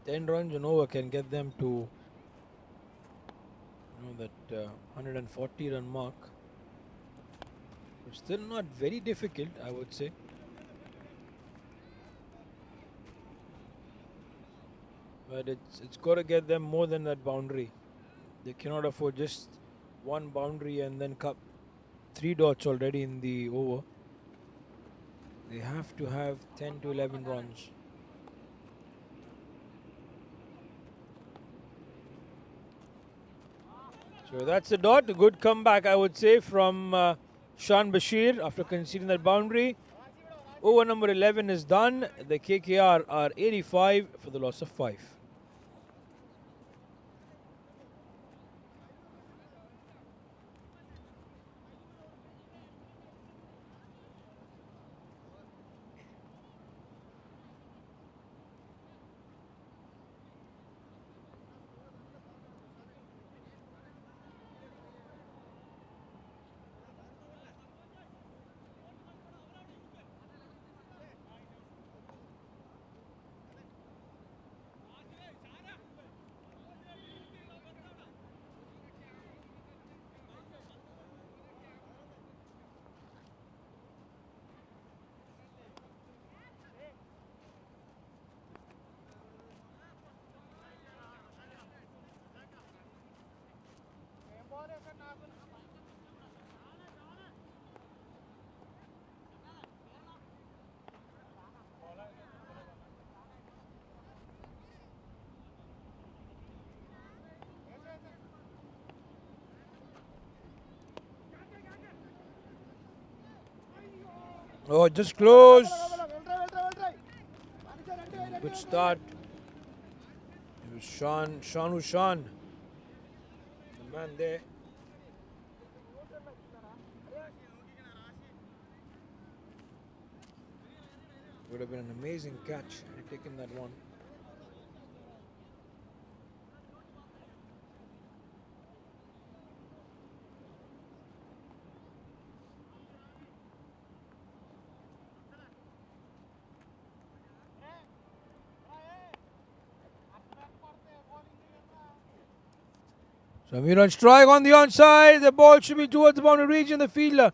Ten runs and over can get them to that 140 run mark. It's still not very difficult, I would say. But it's got to get them more than that boundary. They cannot afford just one boundary and then 3 dots already in the over. They have to have 10 to 11 runs. So that's a dot. A good comeback, I would say, from Shan Bashir after conceding that boundary. Over number 11 is done. The KKR are 85 for the loss of 5. Oh, just close. Good start. It was Shan, the man there. Would have been an amazing catch had he taken that one. Shamiyana strike on the onside. The ball should be towards the boundary region. The fielder,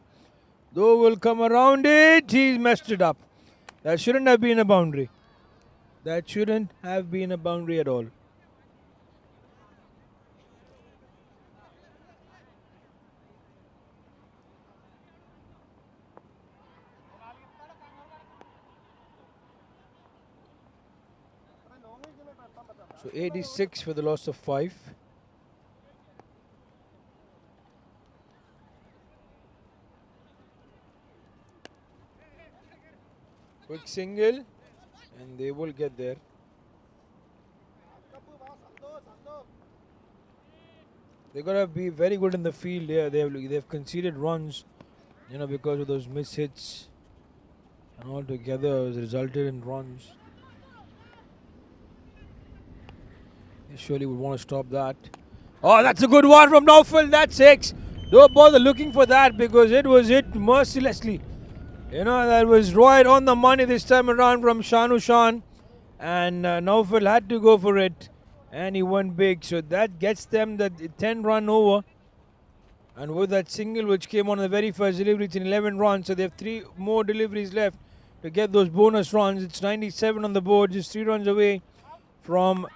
though, will come around it. He's messed it up. That shouldn't have been a boundary. That shouldn't have been a boundary at all. So 86 for the loss of 5. Quick single, and they will get there. They gotta be very good in the field here. They've conceded runs, because of those miss hits, and all together has resulted in runs. They surely would want to stop that. Oh, that's a good one from Naufal. That's 6. Don't bother looking for that because it was hit mercilessly. That was right on the money this time around from Shan. And Naufal had to go for it. And he went big. So that gets them the 10 run over. And with that single which came on the very first delivery, it's in 11 runs. So they have 3 more deliveries left to get those bonus runs. It's 97 on the board, just 3 runs away from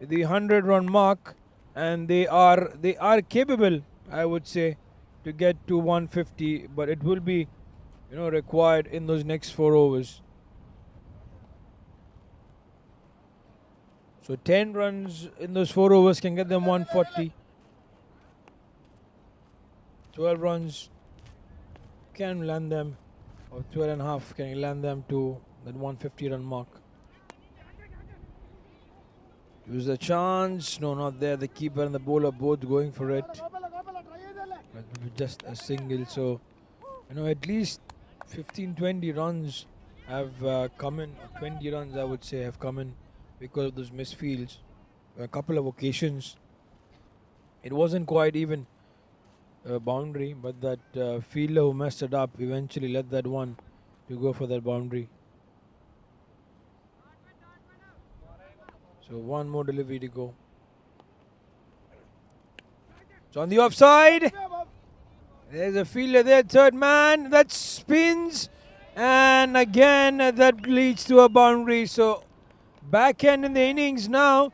the 100 run mark. And they are capable, I would say, to get to 150. But it will be required in those next 4 overs. So 10 runs in those 4 overs can get them 140. 12 runs can land them, or 12 and a half can land them to that 150 run mark. Use the chance. No, not there. The keeper and the bowler both going for it. Just a single. So, at least 15-20 runs have come in. 20 runs, I would say, have come in because of those misfields. A couple of occasions, it wasn't quite even a boundary, but that fielder who messed it up eventually led that one to go for that boundary. So one more delivery to go. It's on the offside. There's a fielder there, third man, that spins, and again that leads to a boundary. So back end in the innings now,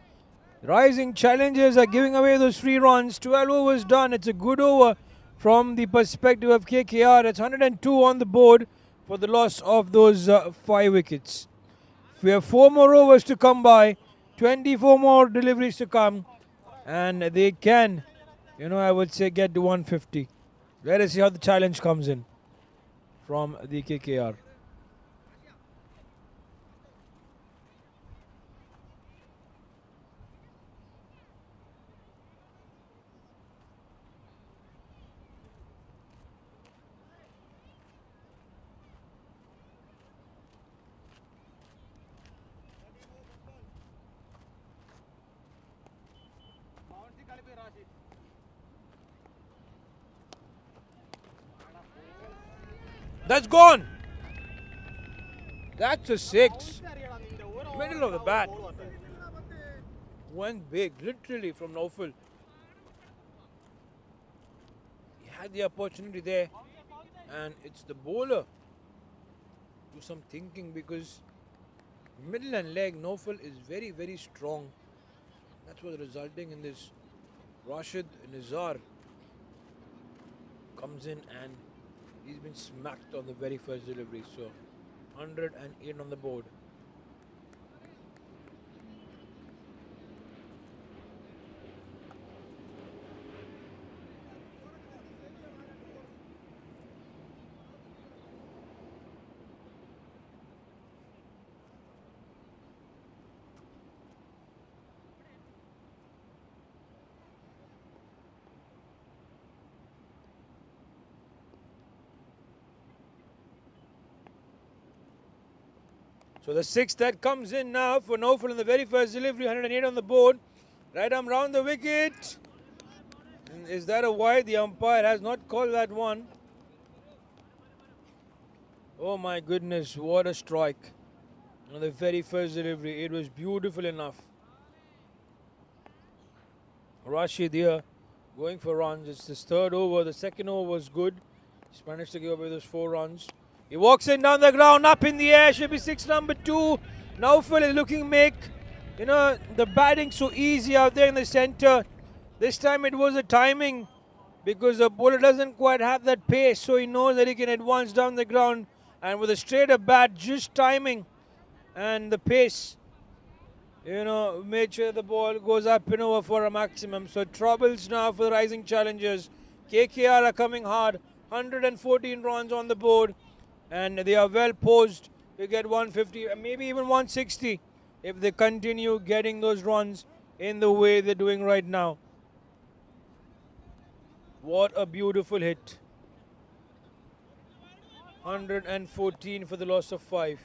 rising challengers are giving away those 3 runs. 12 overs done. It's a good over from the perspective of KKR. It's 102 on the board for the loss of those 5 wickets. We have 4 more overs to come by, 24 more deliveries to come, and they can, I would say, get to 150. Let us see how the challenge comes in from the KKR. That's gone. That's a 6. Middle of the bat. Went big, literally, from Naufal. He had the opportunity there. And it's the bowler. Do some thinking because middle and leg, Naufal is very, very strong. That's what's resulting in this. Rashid Nizar comes in and he's been smacked on the very first delivery. So 108 on the board. So the 6th that comes in now for Naufal in the very first delivery, 108 on the board. Right arm round the wicket. Is that a wide? The umpire has not called that one. Oh my goodness, what a strike. On the very first delivery, it was beautiful enough. Rashid here going for runs. It's his 3rd over. The 2nd over was good. He's managed to give away those 4 runs. He walks in down the ground, up in the air. Should be 6 number 2. Naufal is looking to make, the batting so easy out there in the centre. This time it was the timing because the bowler doesn't quite have that pace. So he knows that he can advance down the ground. And with a straighter bat, just timing and the pace, made sure the ball goes up and over for a maximum. So troubles now for the rising challengers. KKR are coming hard. 114 runs on the board. And they are well posed to get 150, maybe even 160 if they continue getting those runs in the way they're doing right now. What a beautiful hit. 114 for the loss of 5.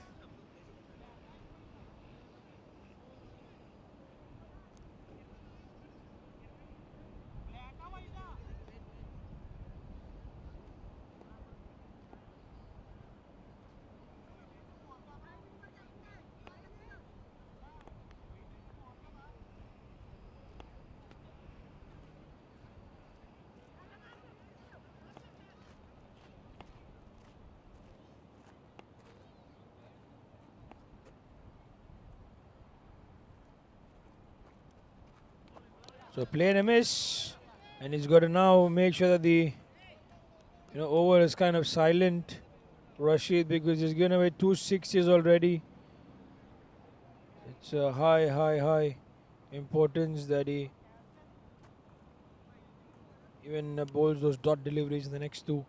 So playing a miss, and he's got to now make sure that the over is kind of silent, Rashid, because he's given away 2 sixes already. It's a high importance that he even bowls those dot deliveries in the next 2.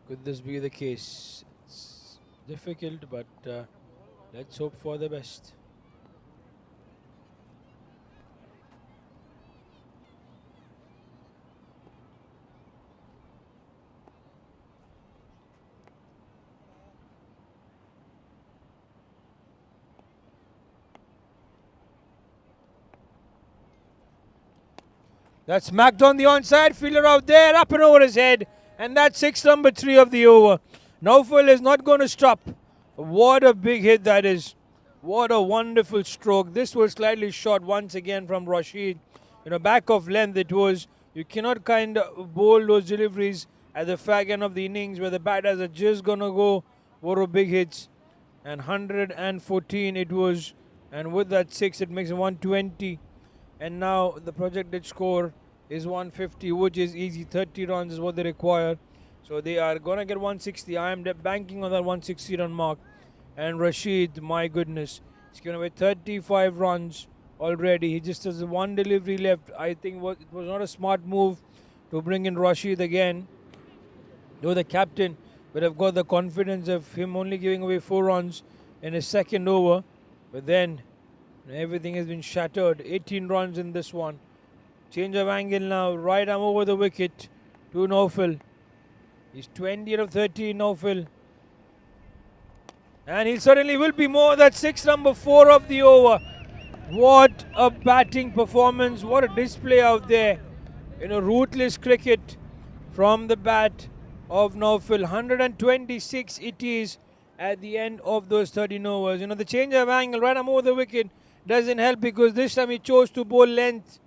Could this be the case? It's difficult, but let's hope for the best. That's smacked on the onside, fielder out there, up and over his head. And that's 6 number 3 of the over. Naufal is not going to stop. What a big hit that is. What a wonderful stroke. This was slightly short once again from Rashid. Back of length it was. You cannot kind of bowl those deliveries at the fag end of the innings where the batters are just going to go for big hits. And 114 it was. And with that 6, it makes it 120. And now the projected score is 150, which is easy. 30 runs is what they require. So they are going to get 160. I am banking on that 160 run mark. And Rashid, my goodness, he's given away 35 runs already. He just has 1 delivery left. I think it was not a smart move to bring in Rashid again. Though the captain would have got the confidence of him only giving away 4 runs in his 2nd over. But then everything has been shattered. 18 runs in this one. Change of angle now. Right arm over the wicket to Naufal. He's 20 out of 13, Naufal. And he certainly will be more. That's 6 number 4 of the over. What a batting performance. What a display out there. Ruthless cricket from the bat of Naufal. 126 it is at the end of those 13 overs. The change of angle right arm over the wicket doesn't help because this time he chose to bowl length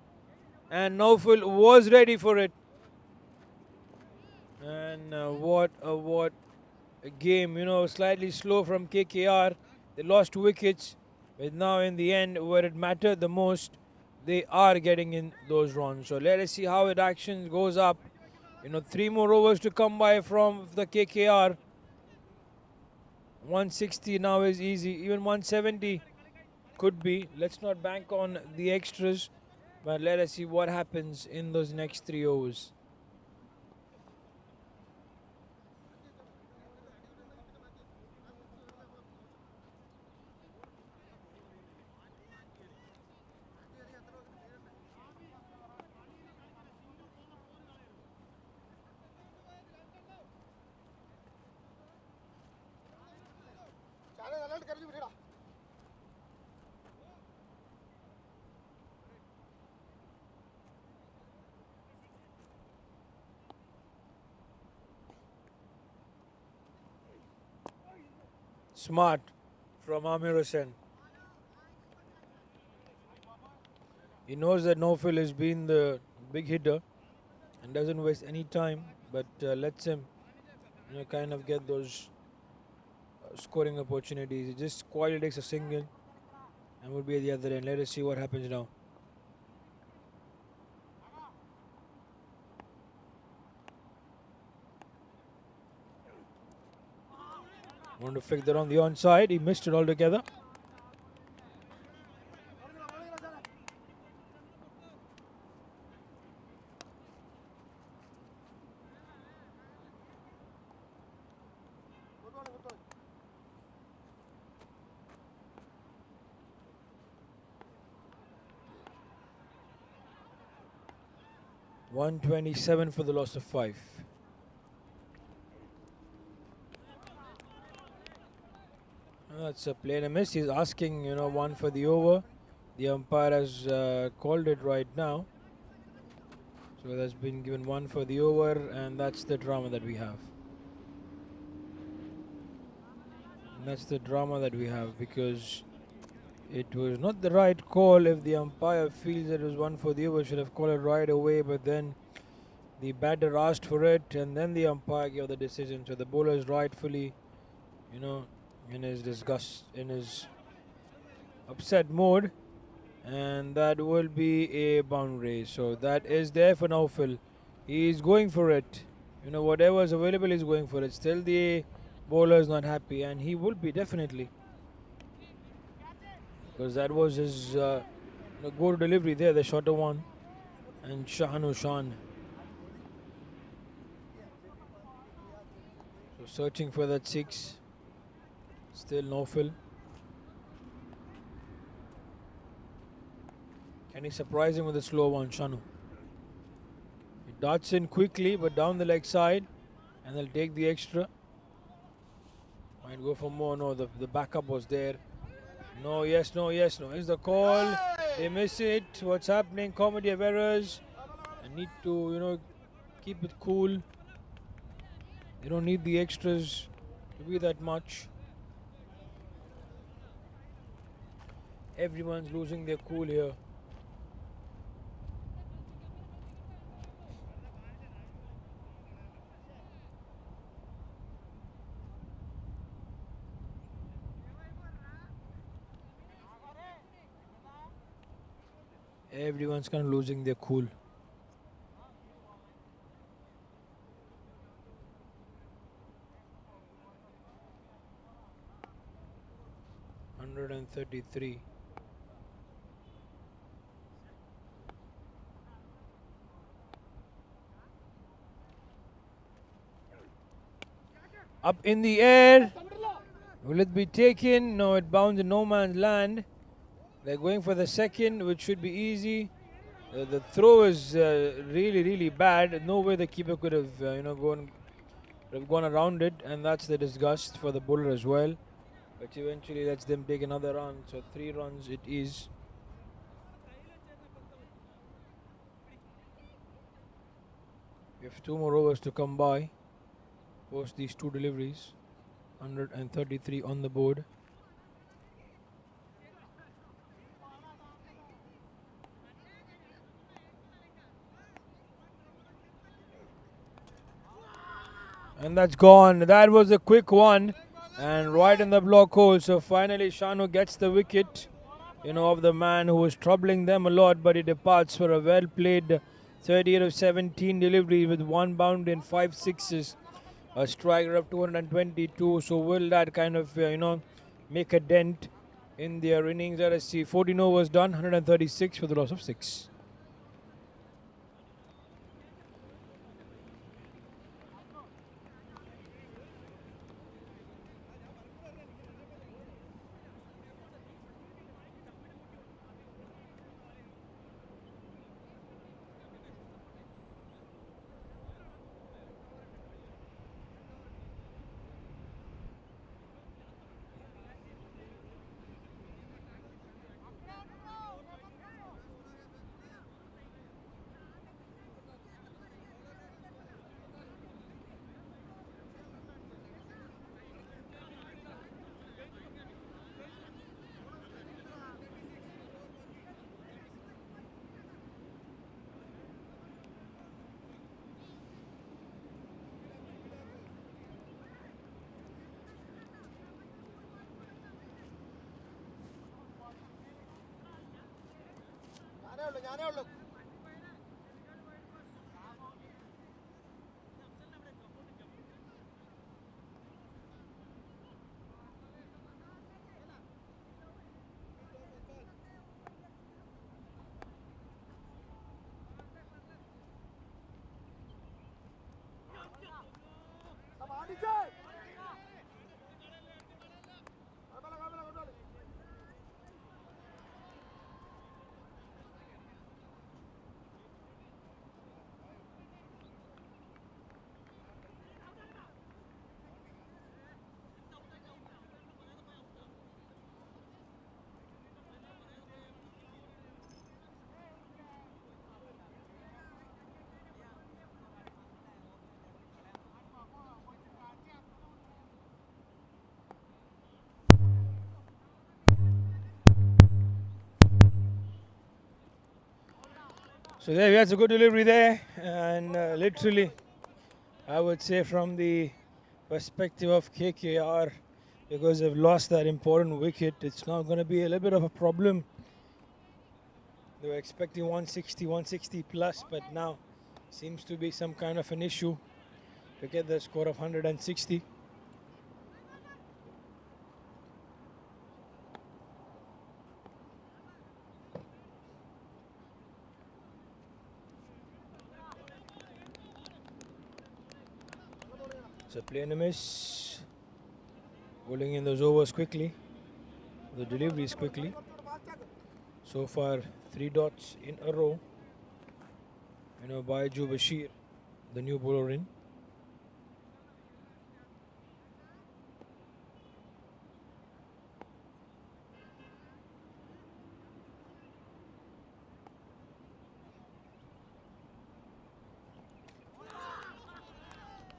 and Naufal was ready for it. And what a game, slightly slow from KKR. They lost wickets, but now in the end where it mattered the most, they are getting in those runs. So let us see how it action goes up. 3 more overs to come by from the KKR. 160 now is easy, even 170 could be. Let's not bank on the extras, but let us see what happens in those next 3 overs. Smart from Amir Hussain. He knows that Naufal has been the big hitter and doesn't waste any time, but lets him kind of get those scoring opportunities. He just quietly takes a single and will be at the other end. Let us see what happens now. Want to flick that on the onside. He missed it altogether. .127 for the loss of 5. That's a plain a miss. He's asking, one for the over. The umpire has called it right now. So that's been given one for the over, and that's the drama that we have. And that's the drama that we have, because it was not the right call. If the umpire feels that it was one for the over, should have called it right away, but then the batter asked for it, and then the umpire gave the decision. So the bowler is rightfully, in his disgust, in his upset mode, and that will be a boundary. So that is there for Naufal. He is going for it. Whatever is available, he's going for it. Still the bowler is not happy, and he will be definitely, because that was his go delivery there, the shorter one, and Shan. So searching for that 6. Still Naufal. Can he surprise him with a slow one, Shanu? He darts in quickly, but down the leg side, and they'll take the extra. Might go for more. No, the backup was there. No, yes, no, yes, no. Is the call. They miss it. What's happening? Comedy of errors. I need to, keep it cool. They don't need the extras to be that much. Everyone's losing their cool here. Everyone's kind of losing their cool. .133. Up in the air. Will it be taken? No, it bounds in no man's land. They're going for the second, which should be easy. The throw is really, really bad. No way the keeper could have, gone around it, and that's the disgust for the bowler as well. But eventually lets them take another run. So 3 runs it is. We have 2 more overs to come by post these 2 deliveries. 133 on the board. And that's gone. That was a quick one, and right in the block hole. So finally Shanu gets the wicket, of the man who was troubling them a lot, but he departs for a well played 38 of 17 delivery with 1 bound and 5 sixes. A striker of 222. So will that kind of, make a dent in their innings? Let us see. 14 overs done, 136 for the loss of 6. So there, we had a good delivery there, and literally, I would say from the perspective of KKR, because they've lost that important wicket, it's now going to be a little bit of a problem. They were expecting 160, 160 plus, but now seems to be some kind of an issue to get the score of 160. So playing a miss, bowling in those overs quickly, the deliveries quickly. So far, 3 dots in a row. Baiju Bashir, the new bowler in.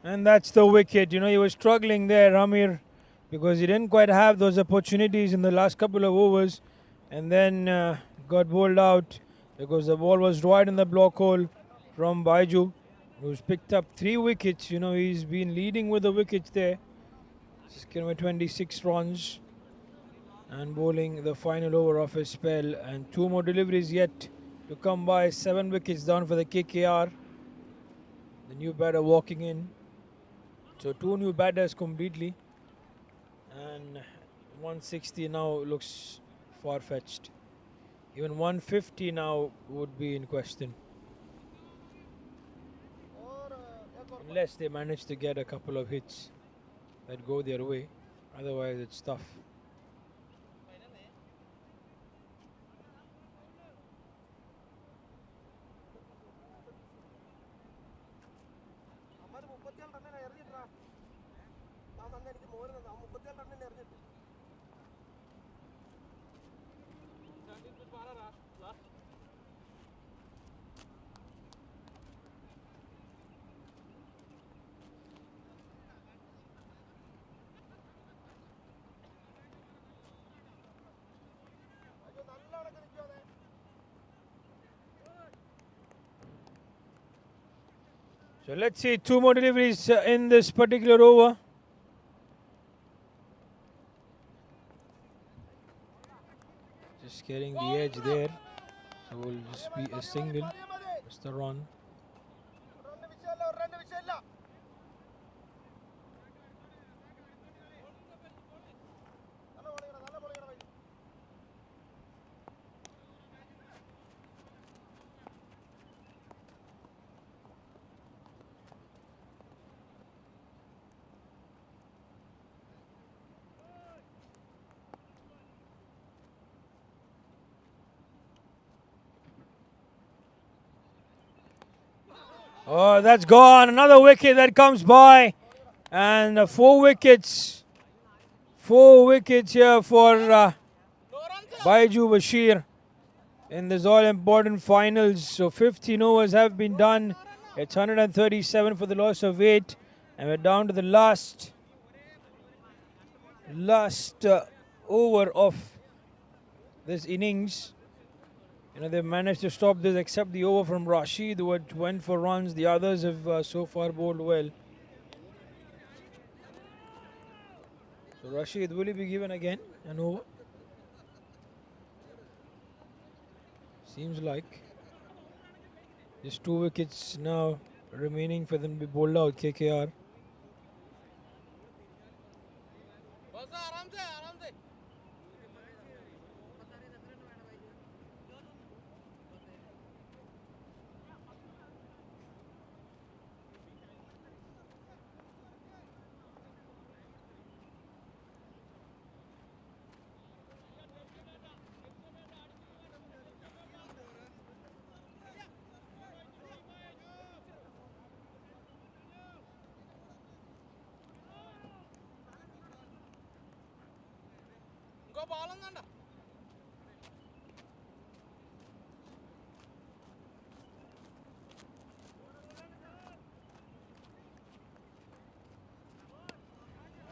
And that's the wicket. He was struggling there, Ramir, because he didn't quite have those opportunities in the last couple of overs. And then got bowled out because the ball was right in the block hole from Baiju, who's picked up 3 wickets. He's been leading with the wickets there. Just with 26 runs and bowling the final over of his spell. And 2 more deliveries yet to come by. 7 wickets down for the KKR. The new batter walking in. So 2 new batters completely. And 160 now looks far-fetched. Even 150 now would be in question. Unless they manage to get a couple of hits that go their way. Otherwise, it's tough. So let's see 2 more deliveries in this particular over. Just getting the edge there. So will just be a single. It's the run. Oh, that's gone. Another wicket that comes by. And 4 wickets. 4 wickets here for Baiju Bashir in this all-important finals. So 15 overs have been done. It's 137 for the loss of 8. And we're down to the last over of this innings. They've managed to stop this except the over from Rashid, who went for runs. The others have so far bowled well. So Rashid, will he be given again an over? Seems like just 2 wickets now remaining for them to be bowled out, KKR.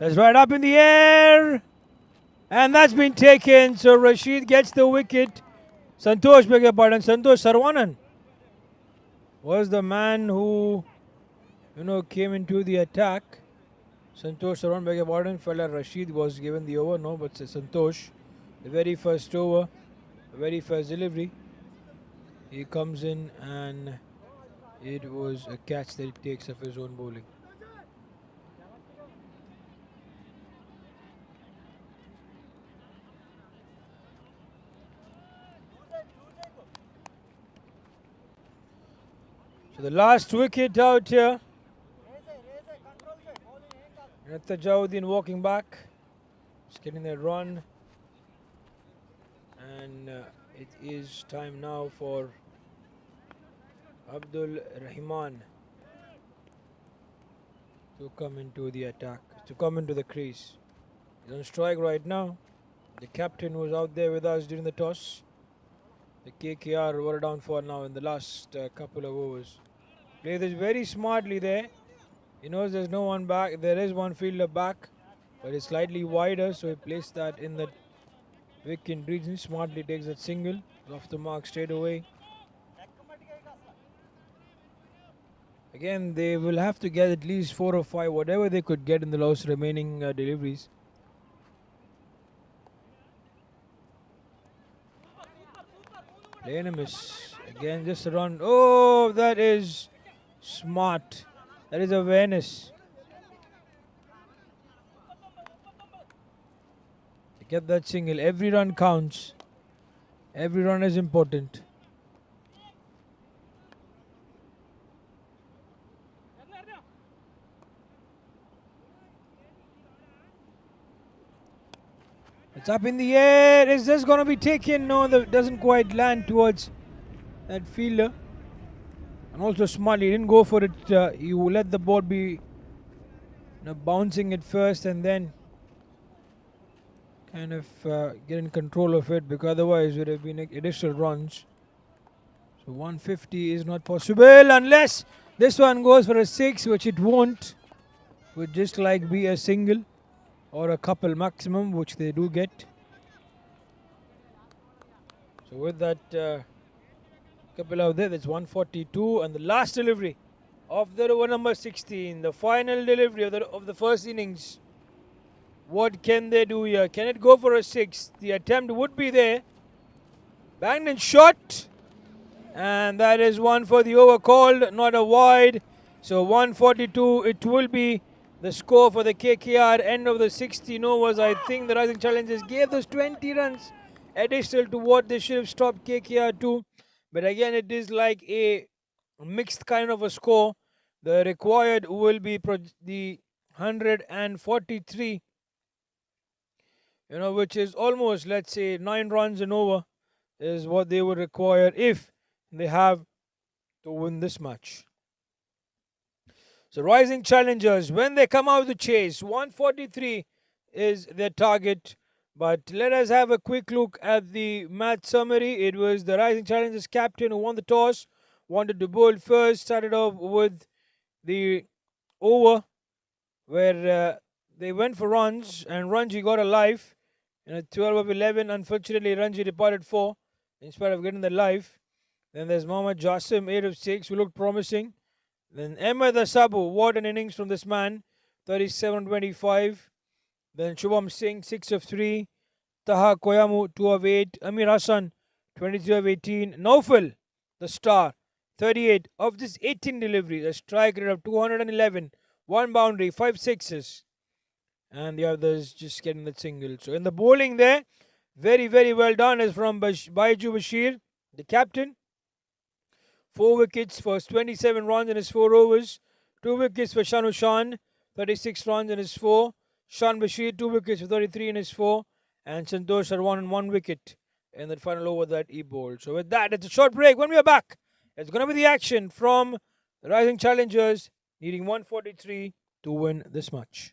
That's right up in the air. And that's been taken. So Rashid gets the wicket. Santosh, beg your pardon. Santosh Sarwanan was the man who, came into the attack. Santosh Sarwan, beg your pardon. Felt like Rashid was given the over. No, but Santosh, the very first over, the very first delivery. He comes in and it was a catch that he takes of his own bowling. So the last wicket out here. Tajaudin walking back. Just getting that run. And it is time now for Abdul Rahman to come into the attack, to come into the crease. He's on strike right now. The captain was out there with us during the toss. The KKR were down for now in the last couple of overs. Played this very smartly there. He knows there's no one back. There is one fielder back, but it's slightly wider, so he placed that in the wicket region. Smartly takes that single. Off the mark straight away. Again, they will have to get at least 4 or 5, whatever they could get in the last remaining deliveries. Lane a miss. Again, just a run. Oh, that is smart. That is awareness. To get that single, every run counts. Every run is important. It's up in the air. Is this going to be taken? No, that doesn't quite land towards that fielder. And also smartly, he didn't go for it. You let the ball be bouncing it first and then kind of get in control of it, because otherwise it would have been additional runs. So 150 is not possible unless this one goes for a 6, which it won't. Would just like be a single or a couple maximum, which they do get. So with that couple out there, that's 142, and the last delivery of the over number 16, the final delivery of the first innings. What can they do here? Can it go for a 6? The attempt would be there. Banged and shot. And that is one for the over called, not a wide. So 142, it will be the score for the KKR. End of the 16 overs. I think the Rising Challengers gave those 20 runs additional to what they should have stopped KKR to. But again, it is like a mixed kind of a score. The required will be the 143. Which is almost, let's say, 9 runs and over is what they would require if they have to win this match. So Rising Challengers, when they come out of the chase, 143 is their target. But let us have a quick look at the match summary. It was the Rising Challengers captain who won the toss, wanted to bowl first, started off with the over where they went for runs, and Ranji got a life. 12 of 11, unfortunately Ranji departed 4 in spite of getting the life. Then there's Mohammad Jasim, 8 of 6, who looked promising. Then Ahmed Asabu, what an innings from this man, 37-25. Then Shubham Singh, 6 of 3. Taha Koyamu, 2 of 8. Amir Hassan, 23 of 18. Naufal, the star, 38 of this 18 deliveries, a strike rate of 211, one boundary, 5 sixes, and the others just getting the single. So in the bowling there, very well done is from Baiju Bashir, the captain. 4 wickets for 27 runs in his 4 overs. 2 wickets for Shanu Shan, 36 runs in his 4. Shan Bashir, 2 wickets for 33 in his 4. And Santosh Sarwan on 1 wicket in that final over that he bowled. So with that, it's a short break. When we are back, it's going to be the action from the rising challengers needing 143 to win this match.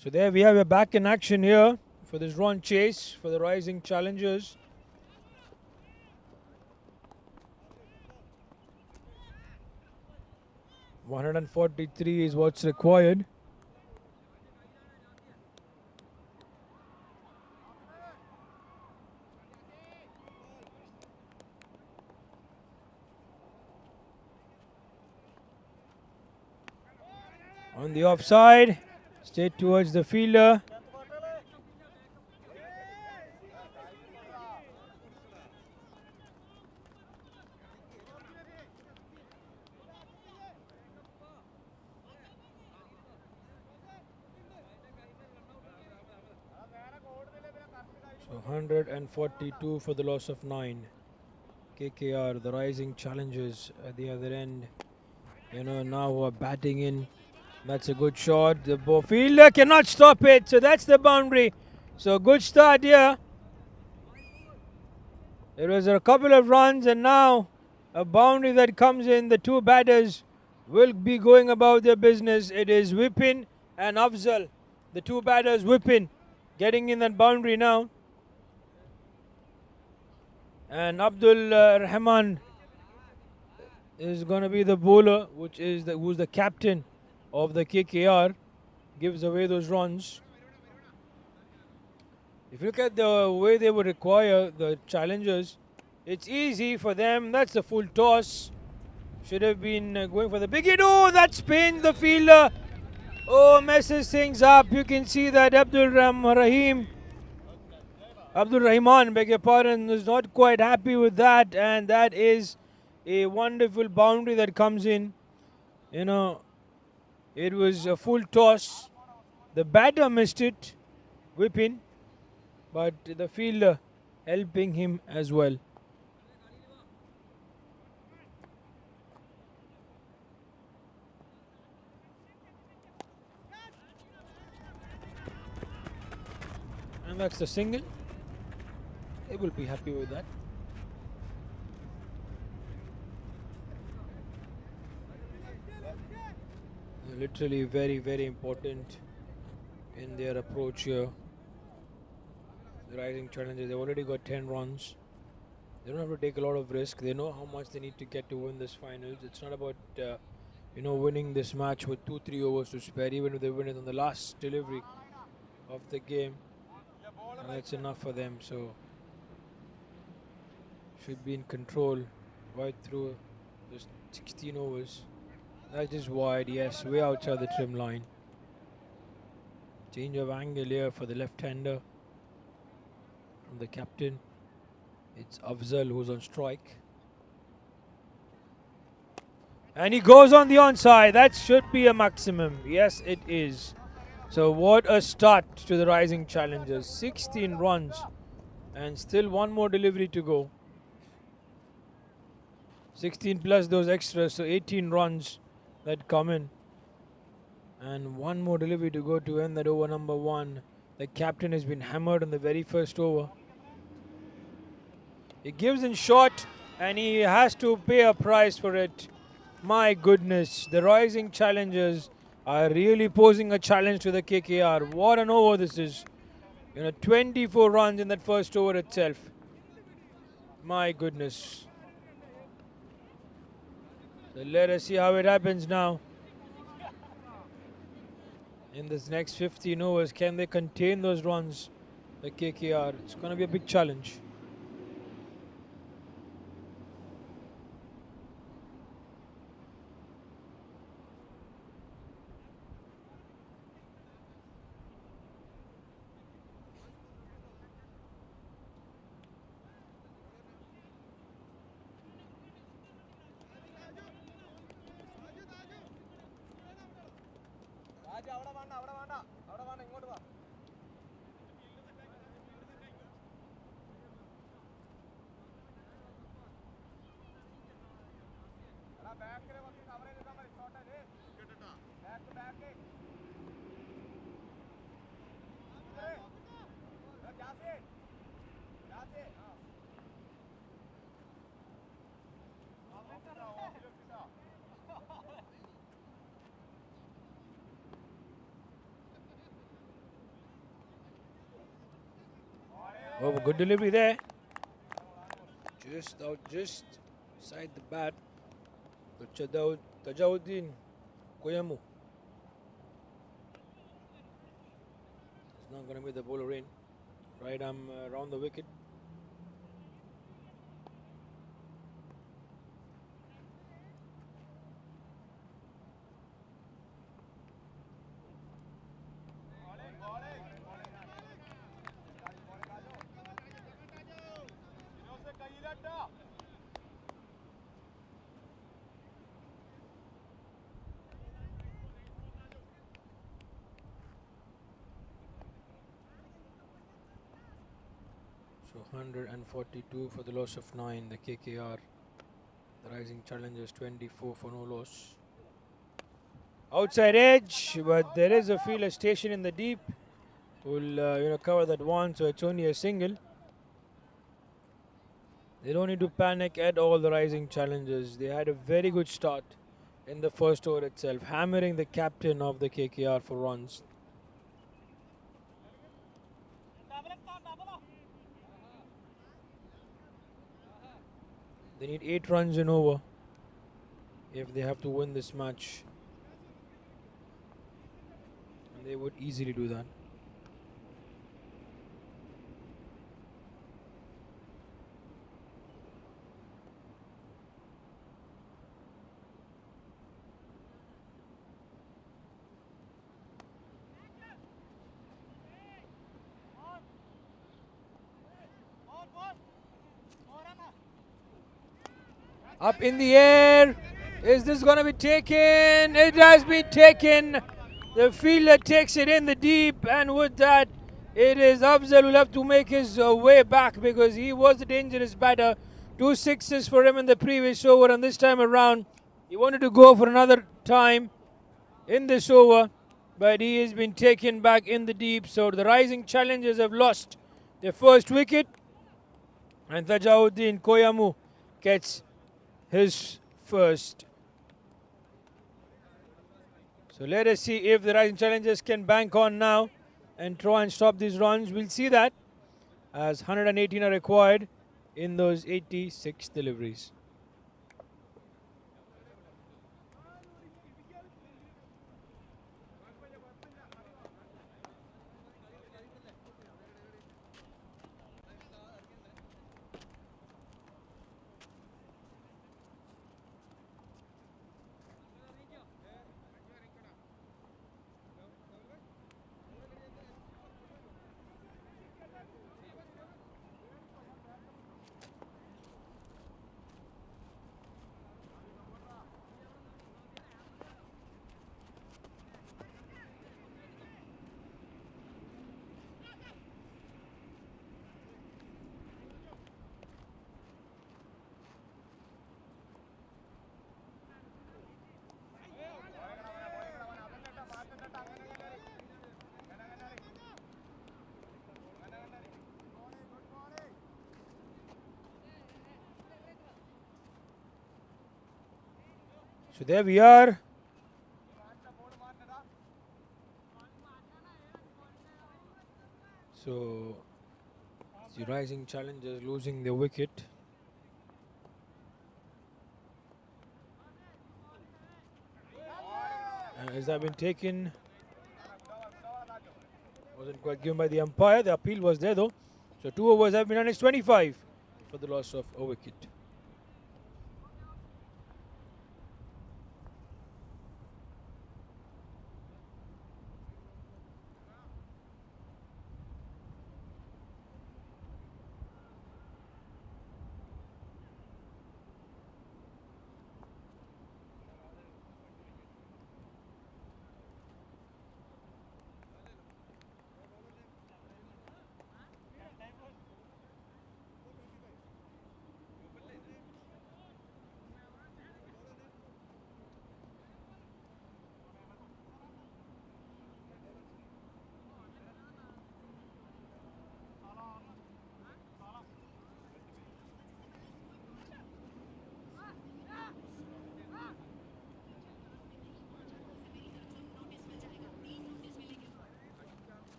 So there we have a back in action here for this run chase for the rising challengers. .143 is what's required. On the offside, straight towards the fielder. So 142 for the loss of 9. KKR, the rising challengers at the other end. You know, now who are batting in. That's a good shot. The fielder cannot stop it. So that's the boundary. So good start here. There was a couple of runs and now a boundary that comes in. The two batters will be going about their business. It is Vipin and Afzal. The two batters, Vipin, getting in that boundary now. And Abdul Rahman is going to be the bowler, who's the captain of the KKR, gives away those runs. If you look at the way they would require the challengers, it's easy for them. That's a full toss. Should have been going for the big hit. Oh, that spins the fielder. Oh, messes things up. You can see that Abdul Rahman, beg your pardon, is not quite happy with that, and that is a wonderful boundary that comes in. You know, it was a full toss. The batter missed it, Vipin, but the fielder helping him as well. And that's the single. They will be happy with that. Literally very, very important in their approach here. The rising challengers, they've already got 10 runs. They don't have to take a lot of risk. They know how much they need to get to win this finals. It's not about winning this match with 2-3 overs to spare. Even if they win it on the last delivery of the game, that's enough for them. So should be in control right through just 16 overs. That is wide, yes, way outside the trim line. Change of angle here for the left-hander from the captain. It's Afzal who's on strike. And he goes on the onside. That should be a maximum. Yes, it is. So what a start to the rising challengers. 16 runs and still one more delivery to go. 16 plus those extras, so 18 runs that come in. And one more delivery to go to end that over number 1. The captain has been hammered on the very first over. He gives in short and he has to pay a price for it. My goodness, the rising challengers are really posing a challenge to the KKR. What an over this is. 24 runs in that first over itself. My goodness. So let us see how it happens now. In this next 15 overs, can they contain those runs, the KKR? It's going to be a big challenge. Oh, good delivery there. Just out, just side the bat. Tajauddin Koyamu. It's not going to be the bowler in. Right arm around the wicket. So 142 for the loss of 9, the KKR. The Rising Challengers 24 for no loss. Outside edge, but there is a fielder station in the deep. Will cover that one, so it's only a single. They don't need to panic at all, the Rising Challengers. They had a very good start in the first over itself, hammering the captain of the KKR for runs. They need 8 runs in over if they have to win this match. And they would easily do that. Up in the air. Is this going to be taken? It has been taken. The fielder takes it in the deep, and with that, it is Afzal will have to make his way back because he was a dangerous batter. 2 sixes for him in the previous over, and this time around, he wanted to go for another time in this over, but he has been taken back in the deep. So the Rising Challengers have lost their first wicket, and Tajauddin Koyamu gets his first. So let us see if the Rising Challengers can bank on now and try and stop these runs. We'll see that as 118 are required in those 86 deliveries. So there we are. So the Rising Challengers losing their wicket. Has that been taken? Wasn't quite given by the umpire. The appeal was there though. So 2 overs have been run. It's 25 for the loss of a wicket.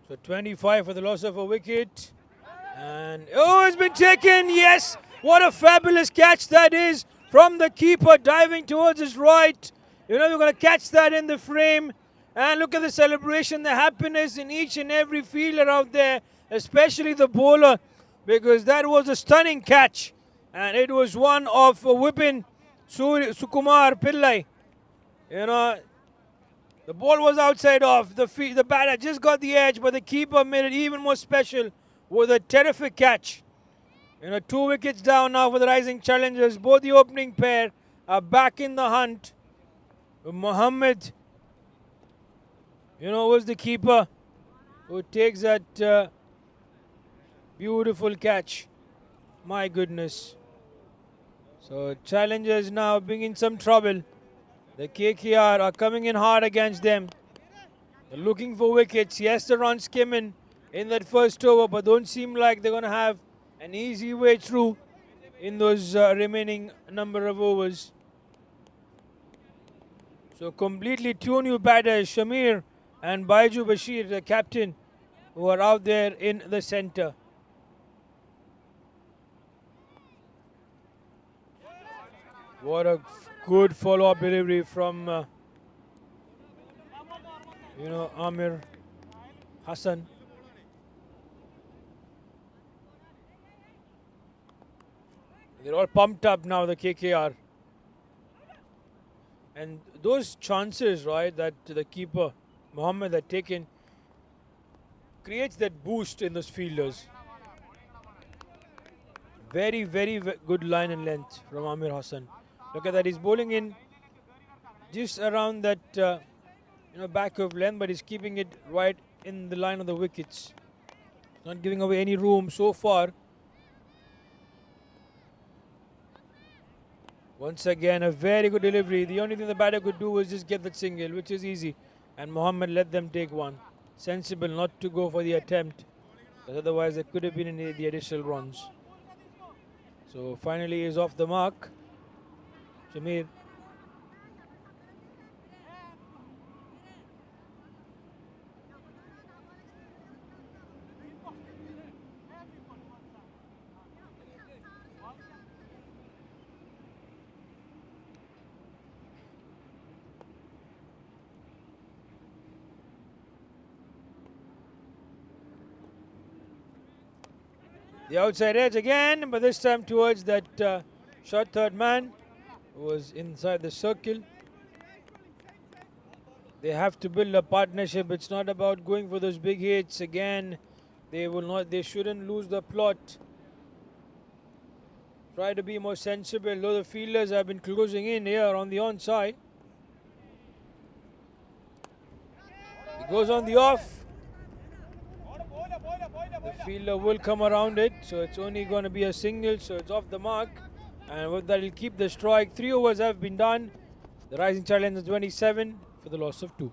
So 25 for the loss of a wicket. And oh, it's been taken. Yes, what a fabulous catch that is from the keeper, diving towards his right. You know, we're going to catch that in the frame. And look at the celebration, the happiness in each and every fielder out there, especially the bowler, because that was a stunning catch. And it was one of Vipin Sukumar Pillai. You know, the ball was outside off. The batter just got the edge, but the keeper made it even more special with a terrific catch. You know, 2 wickets down now for the rising challengers. Both the opening pair are back in the hunt. Mohammed, you know, was the keeper who takes that beautiful catch. My goodness. So challengers now being in some trouble. The KKR are coming in hard against them. They're looking for wickets. Yes, the runs came in that first over, but don't seem like they're going to have an easy way through in those remaining number of overs. So completely 2 new batters, Shamir and Baiju Bashir, the captain, who are out there in the centre. What a good follow-up delivery from, you know, Amir Hassan. They're all pumped up now, the KKR. And those chances, right, that the keeper, Mohammed, had taken, creates that boost in those fielders. Very, very good line and length from Amir Hassan. Look at that, he's bowling in just around that you know, back of length, but he's keeping it right in the line of the wickets. Not giving away any room so far. Once again, a very good delivery. The only thing the batter could do was just get that single, which is easy. And Mohammed let them take one. Sensible not to go for the attempt, because otherwise there could have been the additional runs. So finally he's off the mark. Shamir. The outside edge again, but this time towards that short third man who was inside the circle. They have to build a partnership. It's not about going for those big hits again. They shouldn't lose the plot. Try to be more sensible, though the fielders have been closing in here on the onside. It goes on the off. The fielder will come around it, so it's only going to be a single, so it's off the mark. And with that, he'll keep the strike. 3 overs have been done. The rising challenge is 27 for the loss of 2.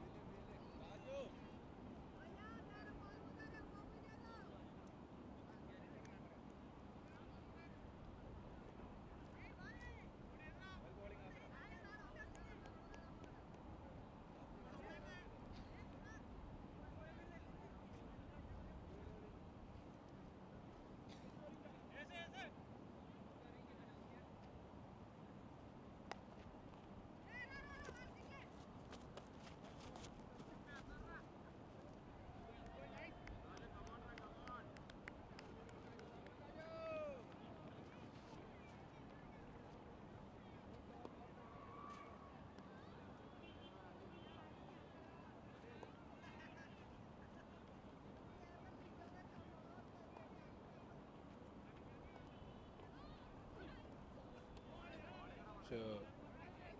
So,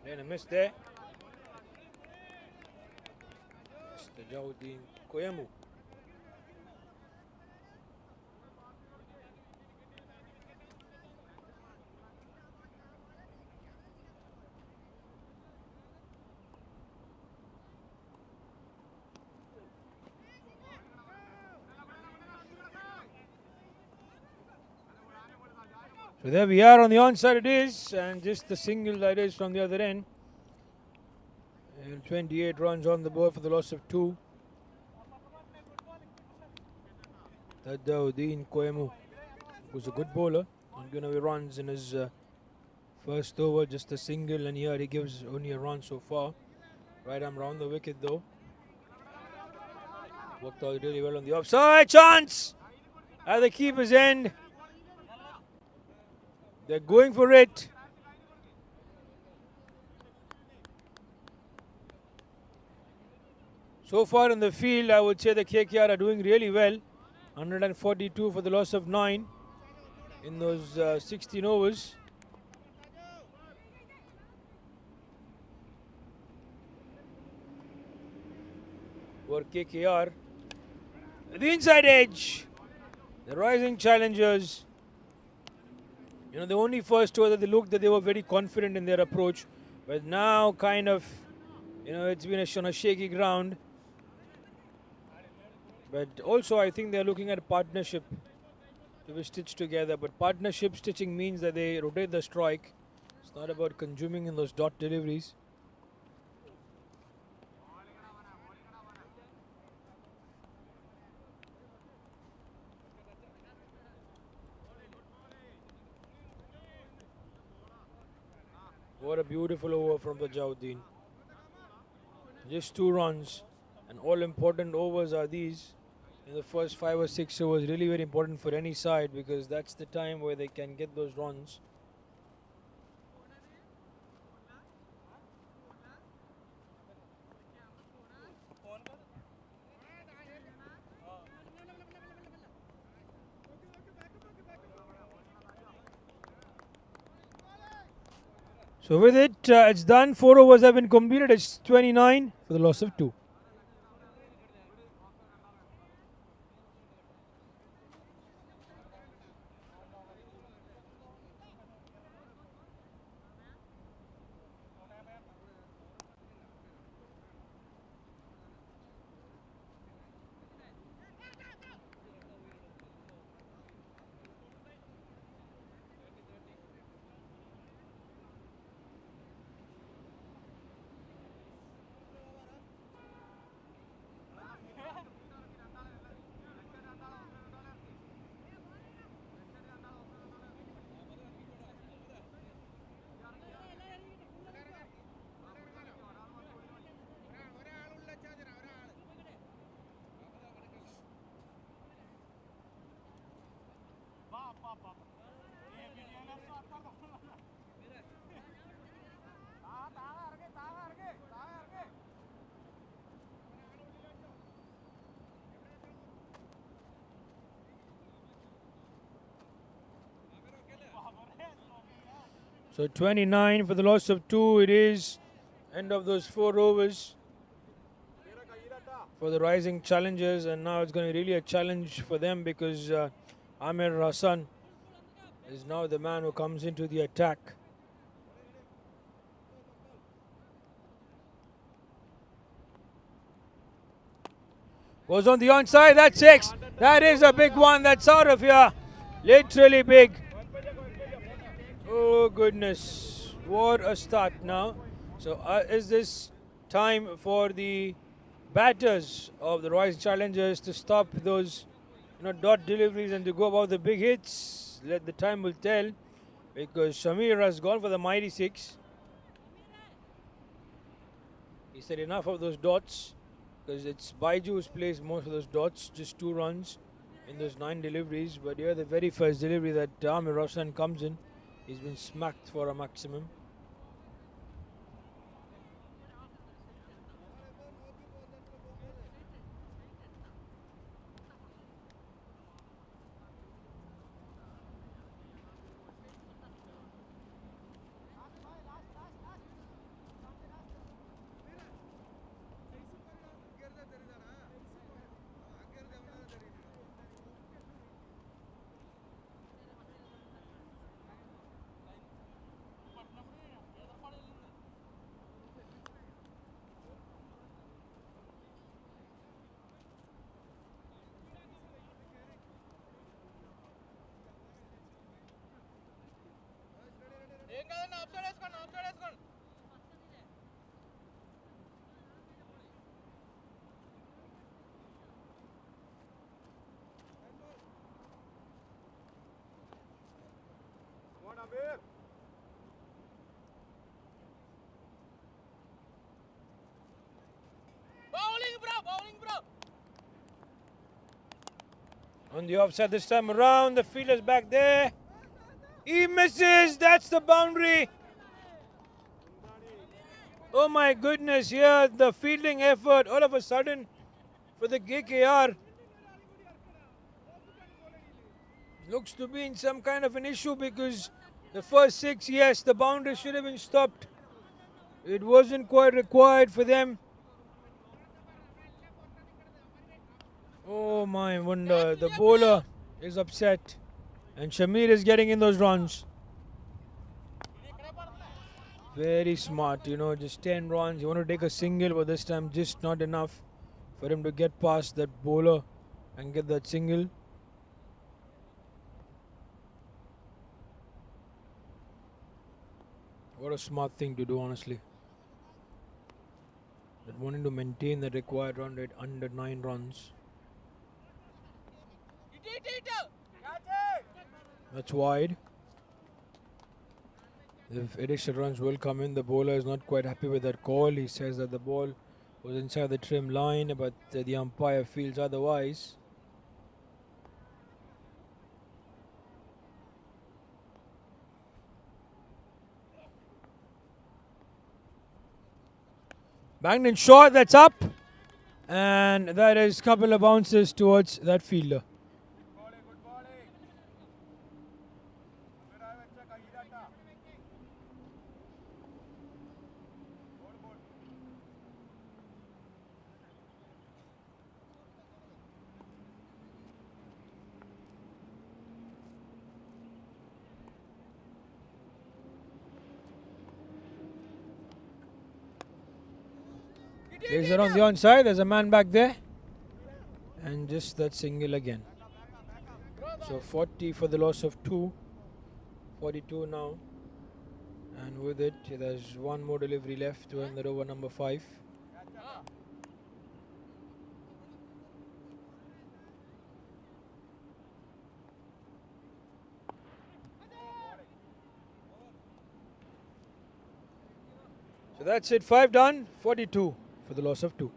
then a miss there. Mr. Jawuddin Koyamu. So there we are on the onside it is, and just the single that is from the other end. And 28 runs on the board for the loss of 2. Tadauddin Koemu, who's a good bowler. And going to be runs in his first over, just a single, and here he gives only a run so far. Right arm round the wicket though. Worked out really well on the offside. Chance at the keeper's end. They're going for it. So far in the field, I would say the KKR are doing really well. 142 for the loss of 9 in those 16 overs. For KKR, the inside edge, the rising challengers. You know, the only first over that they looked that they were very confident in their approach, but now kind of, you know, it's been on a shaky ground. But also I think they're looking at a partnership to be stitched together. But partnership stitching means that they rotate the strike. It's not about consuming in those dot deliveries. What a beautiful over from the Tadauddin. Just 2 runs, and all important overs are these. In the first 5 or 6 overs, really very important for any side because that's the time where they can get those runs. So with it, it's done. 4 overs have been completed. It's 29 for the loss of 2. So 29 for the loss of 2. It is end of those 4 overs for the rising challengers, and now it's going to be really a challenge for them because Amir Hassan is now the man who comes into the attack. Goes on the onside, that's 6. That is a big one, that's out of here. Literally big. Oh goodness, what a start now. So is this time for the batters of the rising challengers to stop those dot deliveries and to go about the big hits? Let the time will tell, because Shamir has gone for the mighty 6. He said enough of those dots, because it's Baiju who's plays most of those dots, just 2 runs in those 9 deliveries. But here the very first delivery that Amir Hassan comes in, he's been smacked for a maximum. On the offside this time around, the fielder's back there. He misses, that's the boundary. Oh my goodness, here the fielding effort all of a sudden for the KKR looks to be in some kind of an issue, because the first 6, yes, the boundary should have been stopped. It wasn't quite required for them. Oh my wonder, the bowler is upset and Shamir is getting in those runs. Very smart, you know, just 10 runs. You want to take a single, but this time just not enough for him to get past that bowler and get that single. What a smart thing to do, honestly. That wanting to maintain the required run rate under 9 runs. That's wide. If additional runs will come in, the bowler is not quite happy with that call. He says that the ball was inside the trim line, but the umpire feels otherwise. Banged in short, that's up. And that is a couple of bounces towards that fielder. Dsouza on the onside, there's a man back there. And just that single again. So 40 for the loss of 2. 42 now. And with it, there's one more delivery left to end the over number 5. So that's it, 5 done, 42 for the loss of 2.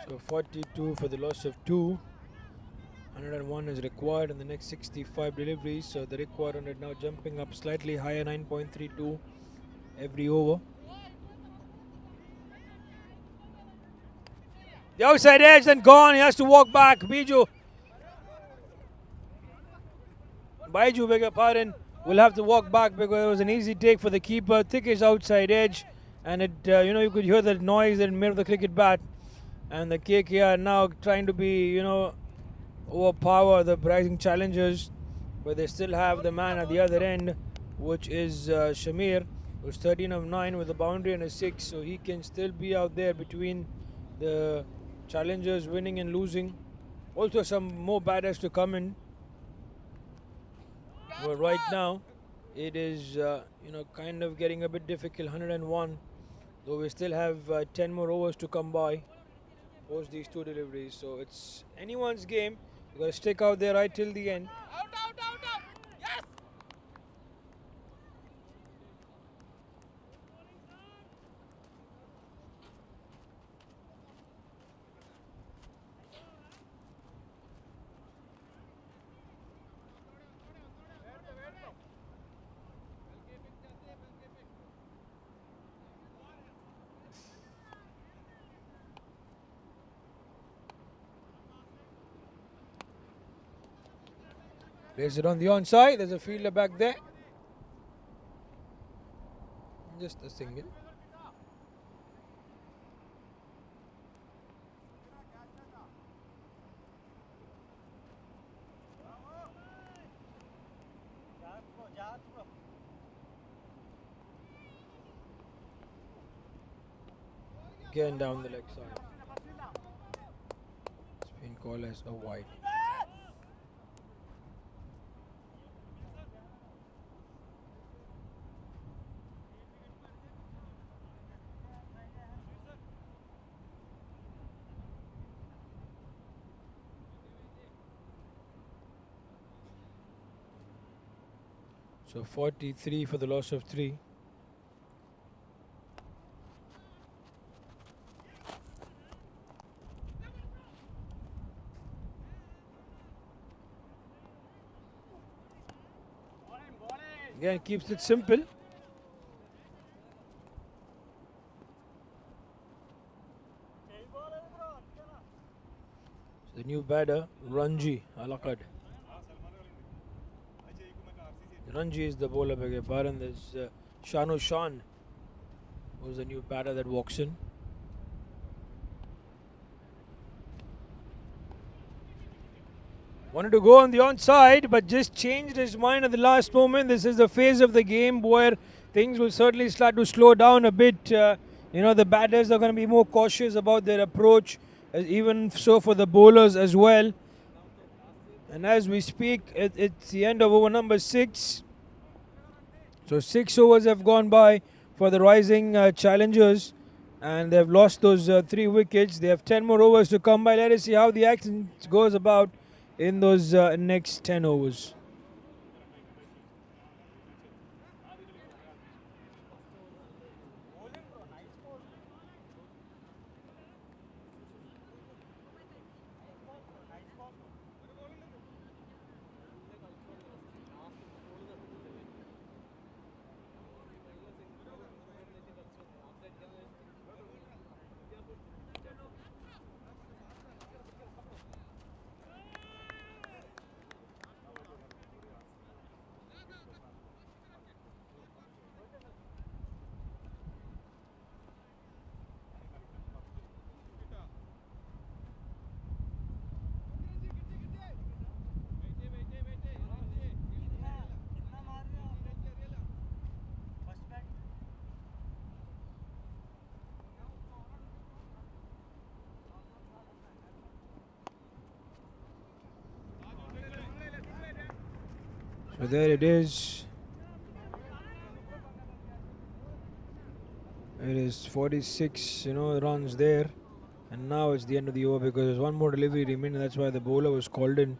So 42 for the loss of 2. 101 is required in the next 65 deliveries. So the required 100 now jumping up slightly higher, 9.32 every over. The outside edge then gone. He has to walk back. Baiju, beg your pardon, will have to walk back because it was an easy take for the keeper. Thickish outside edge. And it, you could hear the noise in the middle of the cricket bat. And the KKR now trying to be, overpower the rising challengers, but they still have the man at the other end, which is Shamir, who's 13 of 9 with a boundary and a 6, so he can still be out there between the challengers winning and losing. Also some more batters to come in, but right now it is kind of getting a bit difficult. 101, though we still have 10 more overs to come by post these 2 deliveries, so it's anyone's game. You got to stick out there right till the end. Out, out, out, out. Yes. Plays it on the onside. There's a fielder back there. Just a single. Again down the leg side. It's been called as a wide. So 43 for the loss of 3. Again, keeps it simple. So the new batter, Ranji Alakad. Ranji is the bowler, beg your pardon. There's Shanu Shan, who's the new batter that walks in. Wanted to go on the onside, but just changed his mind at the last moment. This is the phase of the game where things will certainly start to slow down a bit. The batters are going to be more cautious about their approach, even so for the bowlers as well. And as we speak, it's the end of over number 6. So 6 overs have gone by for the rising challengers, and they've lost those 3 wickets. They have 10 more overs to come by. Let us see how the action goes about in those next 10 overs. So there it is. It is 46, runs there. And now it's the end of the over because there's one more delivery remaining. That's why the bowler was called in.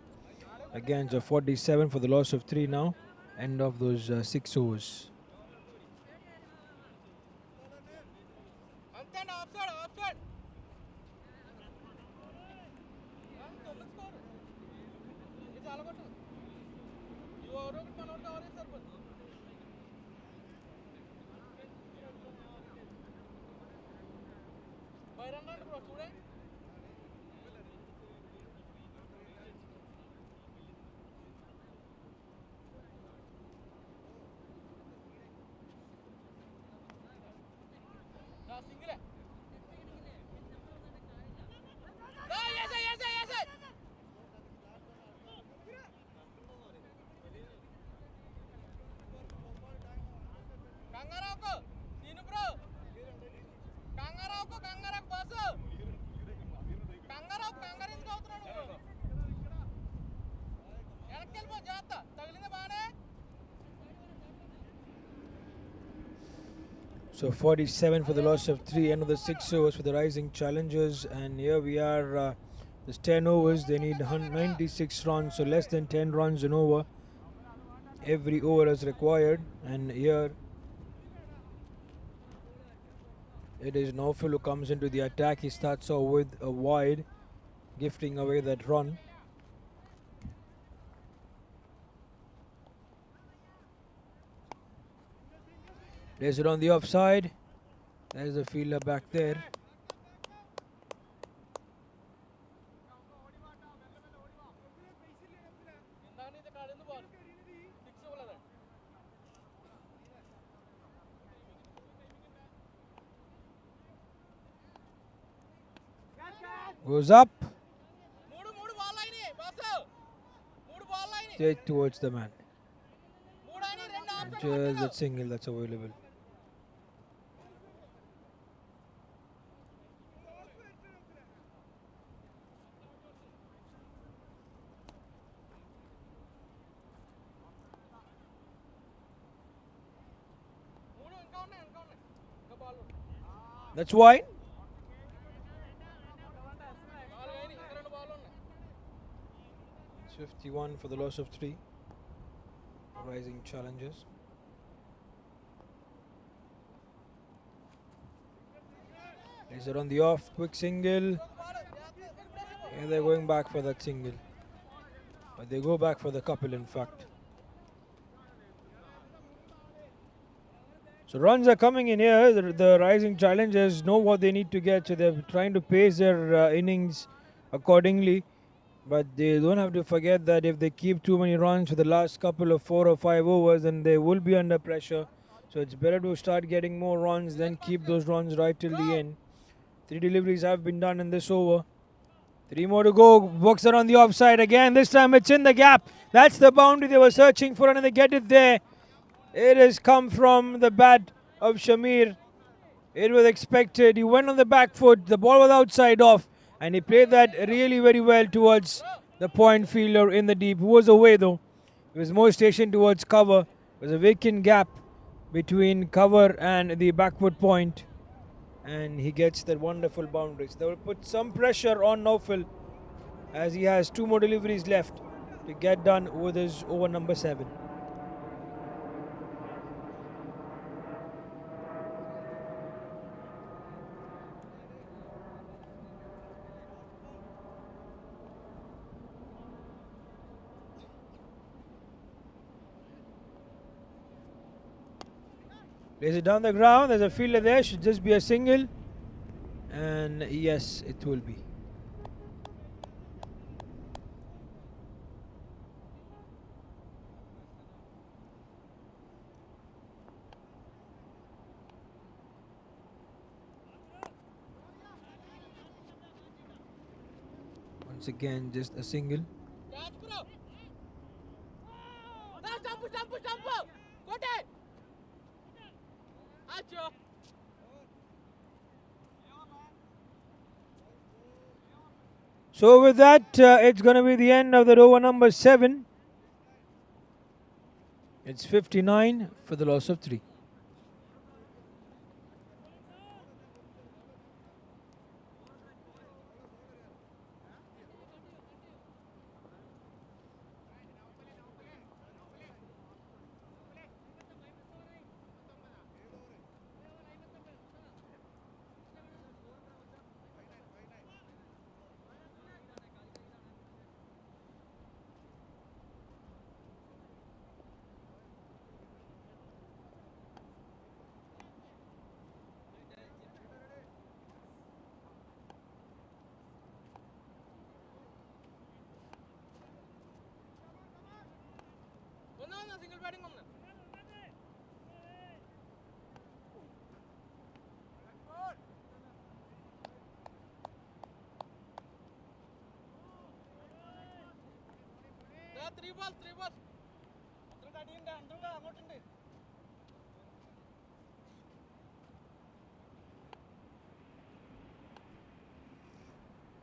Again, so 47 for the loss of 3 now. End of those 6 overs. So 47 for the loss of 3, end of the 6 overs for the rising challengers. And here we are, there's 10 overs, they need 96 runs, so less than 10 runs an over. Every over is required, and here it is Naufal who comes into the attack. He starts off with a wide, gifting away that run. There's it on the offside. There's the fielder back there. Goes up. Straight towards the man. Just that single that's available. That's why. 51 for the loss of 3. Rising challenges. Is it on the off? Quick single. Yeah, they're going back for that single. But they go back for the couple, in fact. So runs are coming in here. The rising challengers know what they need to get. So they're trying to pace their innings accordingly. But they don't have to forget that if they keep too many runs for the last couple of 4 or 5 overs, then they will be under pressure. So it's better to start getting more runs than keep those runs right till the end. 3 deliveries have been done in this over. 3 more to go. Books are on the offside again. This time it's in the gap. That's the boundary they were searching for, and they get it there. It has come from the bat of Shamir. It was expected. He went on the back foot. The ball was outside off. And he played that really very well towards the point fielder in the deep, who was away though. He was more stationed towards cover. There was a vacant gap between cover and the backward point. And he gets that wonderful boundary. So they will put some pressure on Naufal as he has 2 more deliveries left to get done with his over number 7. Plays it down the ground. There's a fielder there. Should just be a single. And yes, it will be. Once again, just a single. So with that, it's going to be the end of that over number 7. It's 59 for the loss of 3.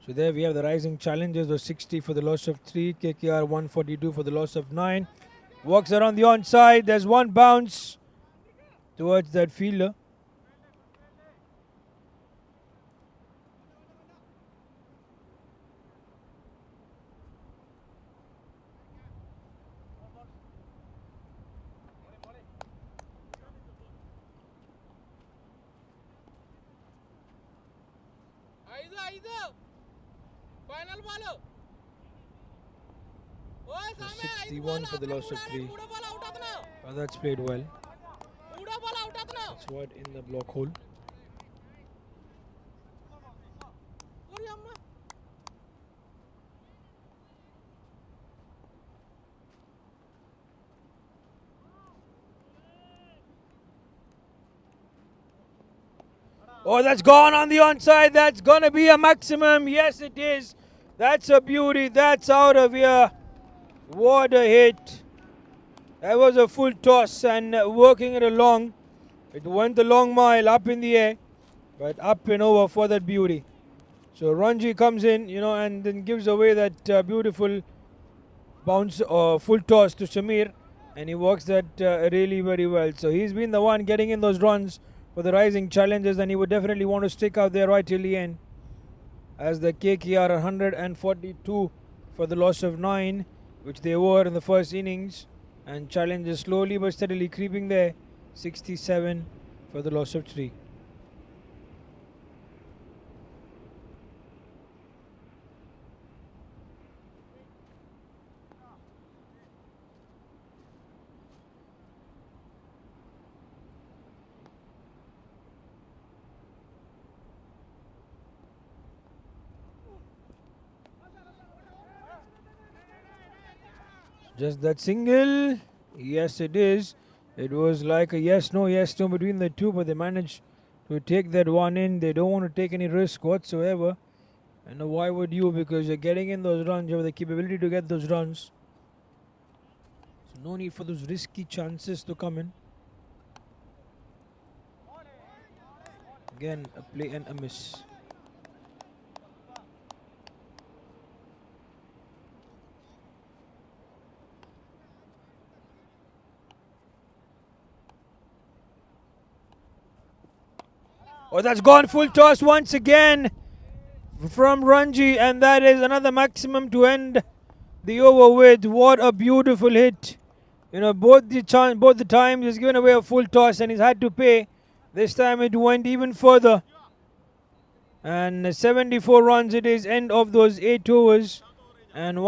So there we have the rising challenges of 60 for the loss of 3, KKR 142 for the loss of 9. Walks around the onside. There's one bounce towards that fielder. So 61 for the loss of 3. Well, that's played well. That's what in the block hole. Oh, that's gone on the onside. That's going to be a maximum. Yes, it is. That's a beauty. That's out of here. What a hit. That was a full toss and working it along. It went a long mile up in the air, but up and over for that beauty. So Ranji comes in, and then gives away that beautiful bounce or full toss to Shamir, and he works that really very well. So he's been the one getting in those runs for the rising challenges, and he would definitely want to stick out there right till the end. As the KKR 142 for the loss of 9, which they were in the first innings, and challenges slowly but steadily creeping there, 67 for the loss of 3. Just that single. Yes, it is. It was like a yes, no between the two, but they managed to take that one in. They don't want to take any risk whatsoever. And why would you? Because you're getting in those runs. You have the capability to get those runs. So no need for those risky chances to come in. Again, a play and a miss. Oh, that's gone full toss once again from Ranji, and that is another maximum to end the over with. What a beautiful hit. Both the times he's given away a full toss and he's had to pay. This time it went even further. And 74 runs it is, end of those 8 overs. And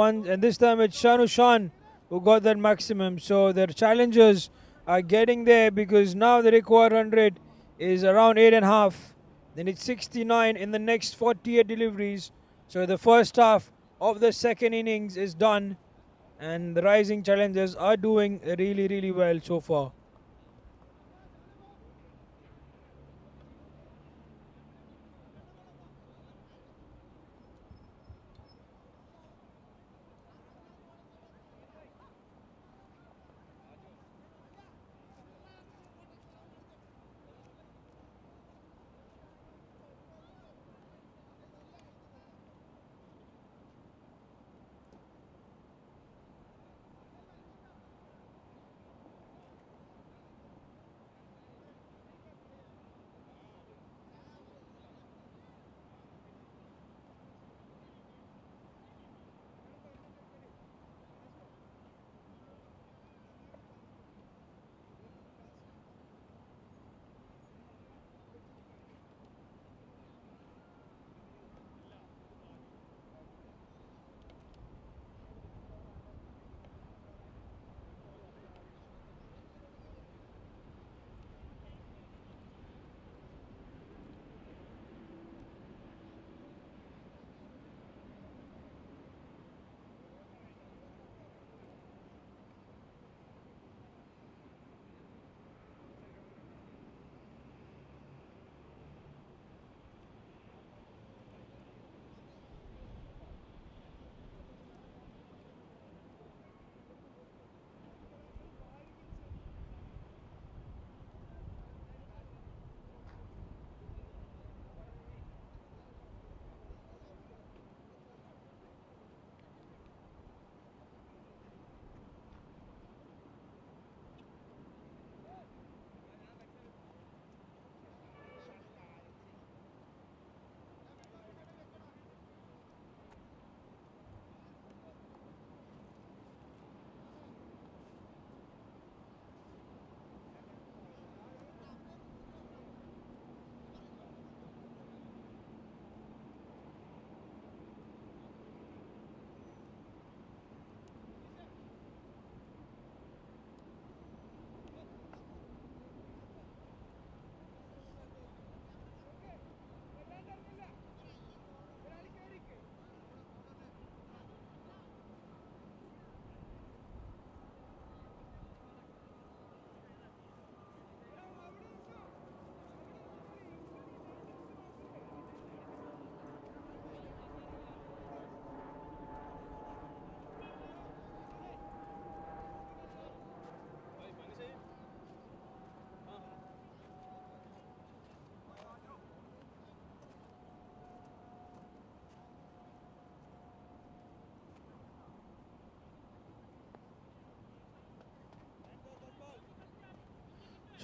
this time it's Shan who got that maximum. So their challengers are getting there, because now the required run rate is around 8.5. Then it's 69 in the next 48 deliveries. So the first half of the second innings is done, and the rising challengers are doing really, really well so far.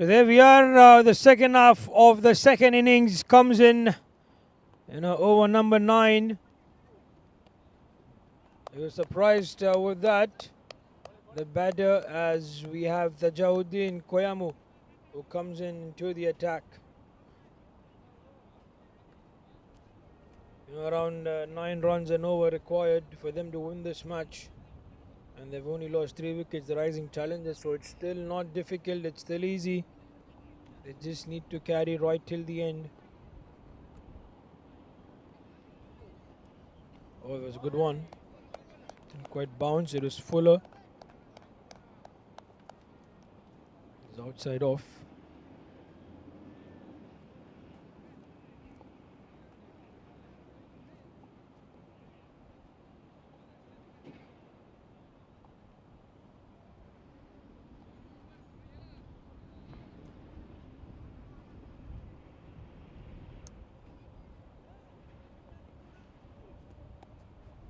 So there we are. The second half of the second innings comes in. Over number 9. I was surprised with that. The batter, as we have the Tajuddin Koyamu, who comes into the attack. Around 9 runs and over required for them to win this match. And they've only lost 3 wickets, the rising challengers, so it's still not difficult, it's still easy. They just need to carry right till the end. Oh, it was a good one. Didn't quite bounce, it was Fuller. It's outside off.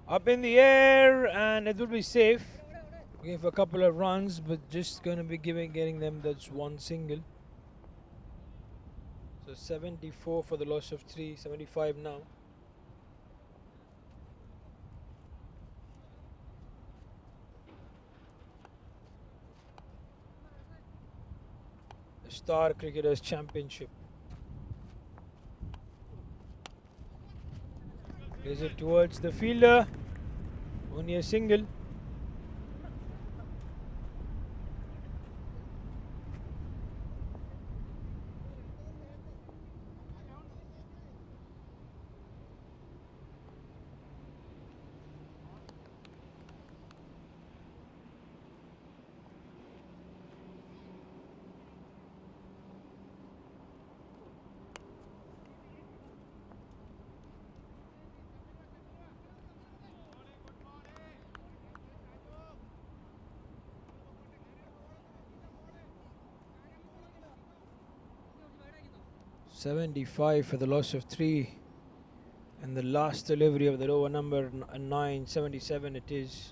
Up in the air, and it will be safe. Looking for a couple of runs, but just going to be getting them that's one single. So 74 for the loss of 3, 75 now. The Star Cricketers Championship. Plays it towards the fielder. Only a single. .75 for the loss of 3, and the last delivery of the over number 9, 77 it is.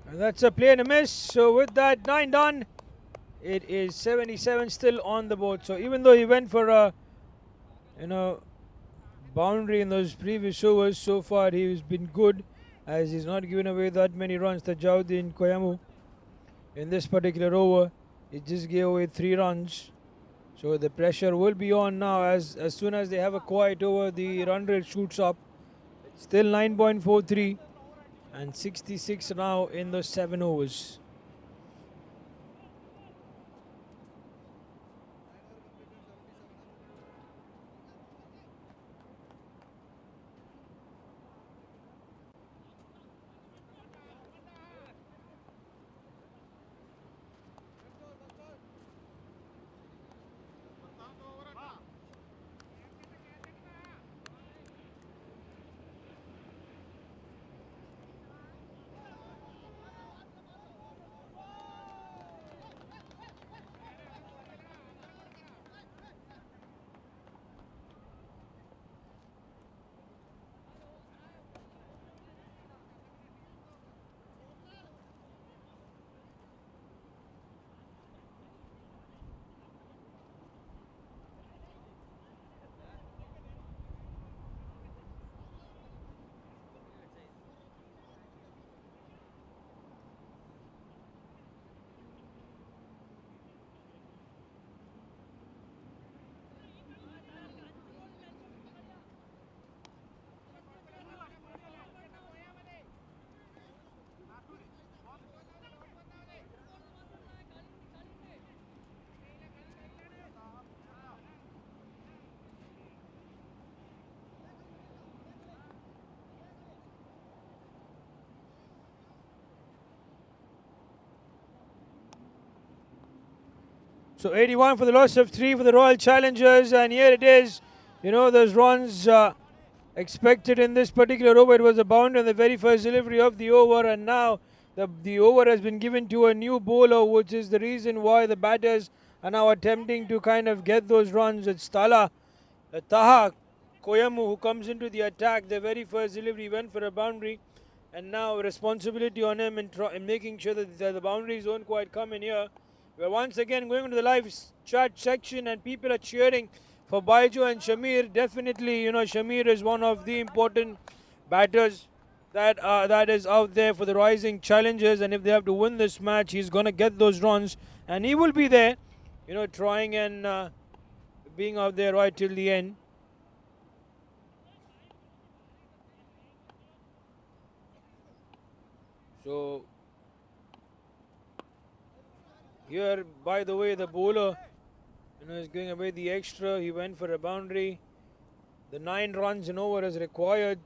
And that's a play and a miss. So with that 9 done, it is 77 still on the board. So even though he went for a boundary in those previous overs, so far he has been good, as he's not given away that many runs. The Tajuddin Koyamu in this particular over, he just gave away 3 runs. So the pressure will be on now. As soon as they have a quiet over, the run rate shoots up. It's still 9.43 and 66 now in those 7 overs. So 81 for the loss of 3 for the Royal Challengers, and here it is. Those runs expected in this particular over. It was a bound on the very first delivery of the over, and now the over has been given to a new bowler, which is the reason why the batters are now attempting to kind of get those runs. It's Taha Koyamu, who comes into the attack. The very first delivery went for a boundary, and now responsibility on him in making sure that the boundaries don't quite come in here. We're once again going into the live chat section, and people are cheering for Baijo and Shamir. Definitely, Shamir is one of the important batters that is out there for the rising challengers, and if they have to win this match, he's going to get those runs, and he will be there, trying and being out there right till the end. So here, by the way, the bowler is going away the extra. He went for a boundary. The 9 runs in over is required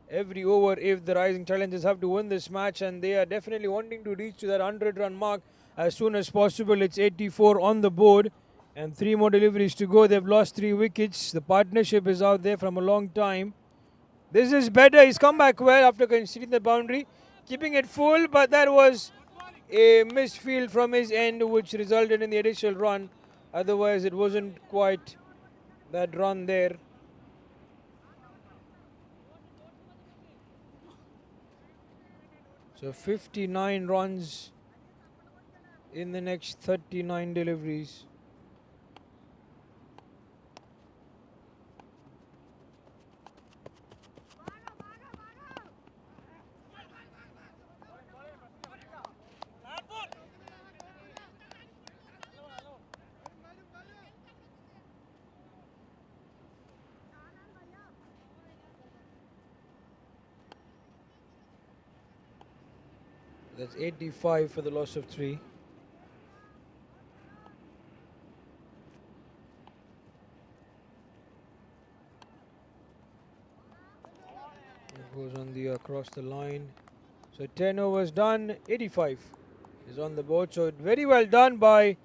every over if the rising challengers have to win this match, and they are definitely wanting to reach to that 100-run mark as soon as possible. It's 84 on the board and 3 more deliveries to go. They've lost 3 wickets. The partnership is out there from a long time. This is better. He's come back well after conceding the boundary, keeping it full, but that was a misfield from his end which resulted in the additional run. Otherwise, it wasn't quite that run there. So 59 runs in the next 39 deliveries. That's 85 for the loss of 3. It goes on the across the line. So 10 overs done. 85 is on the board. So very well done by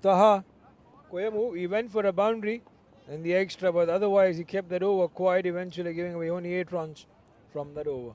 Taha Koyamu. He went for a boundary and the extra, but otherwise he kept that over quiet, eventually giving away only 8 runs from that over.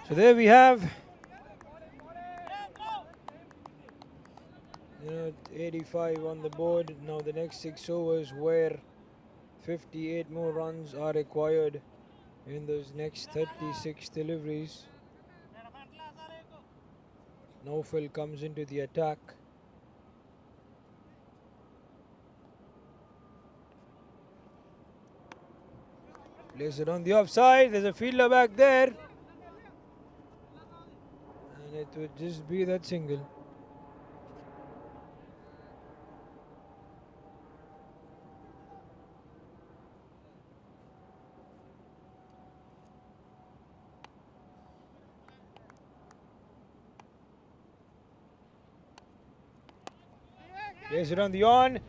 So there we have 85 on the board. Now the next 6 overs where 58 more runs are required in those next 36 deliveries. Naufal comes into the attack. Plays it on the offside. There's a fielder back there. And it would just be that single. Plays it on the on.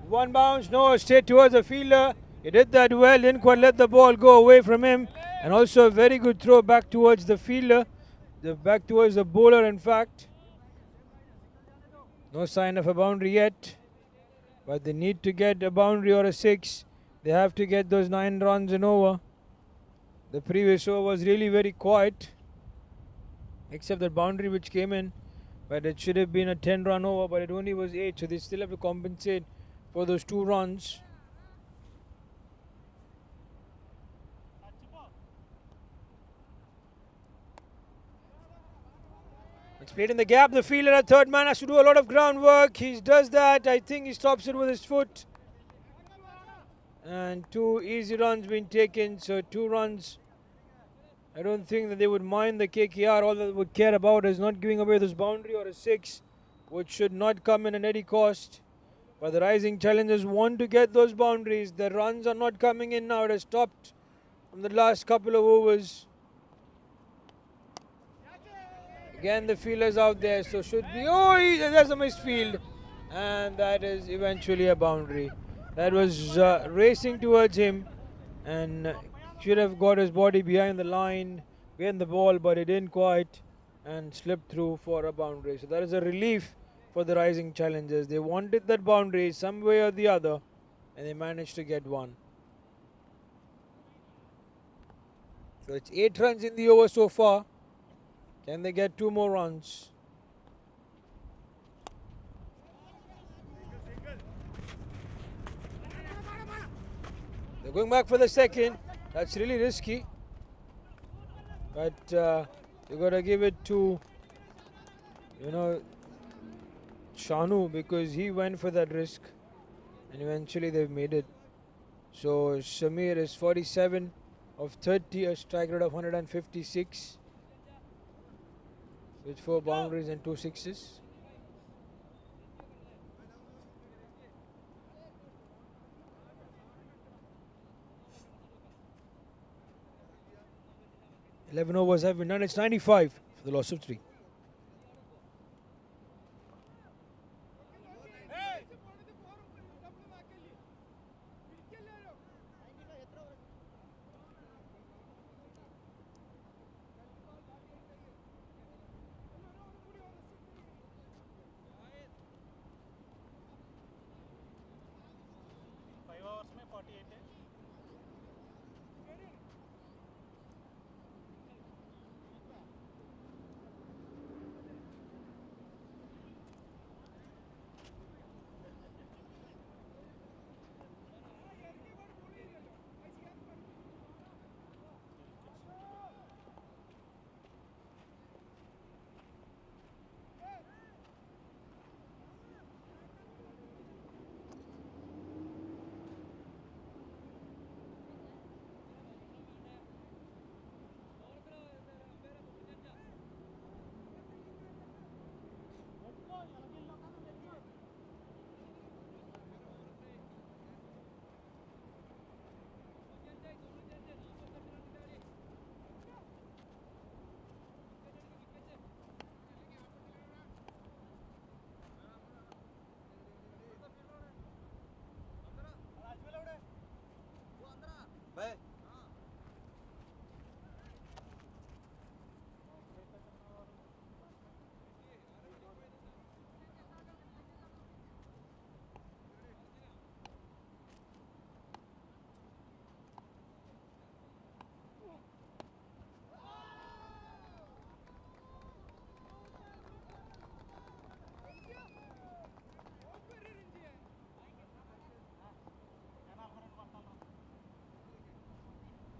One bounce, no, straight towards the fielder. He did that well, didn't quite let the ball go away from him. And also a very good throw back towards the fielder. Back towards the bowler, in fact. No sign of a boundary yet. But they need to get a boundary or a 6. They have to get those 9 runs and over. The previous over was really very quiet. Except that boundary which came in. But it should have been a 10-run over, but it only was 8. So they still have to compensate for those 2 runs. It's played in the gap. The fielder at third man has to do a lot of groundwork. He does that. I think he stops it with his foot. And 2 easy runs being taken. So 2 runs. I don't think that they would mind the KKR. All they would care about is not giving away this boundary or a 6, which should not come in at any cost. But the Rising Challengers want to get those boundaries. The runs are not coming in now. It has stopped from the last couple of overs. Again, the fielder's out there, so should be. Oh, there's a missed field. And that is eventually a boundary. That was racing towards him and should have got his body behind the line, behind the ball, but it didn't quite and slipped through for a boundary. So that is a relief for the Rising Challengers. They wanted that boundary some way or the other, and they managed to get one. So it's 8 runs in the over so far. Can they get 2 more runs? They're going back for the second. That's really risky. But you got to give it to, Shanu, because he went for that risk. And eventually they've made it. So Shamir is 47 of 30, a strike rate of 156. With 4 boundaries and 2 sixes. Eleven overs have been done. It's 95 for the loss of 3.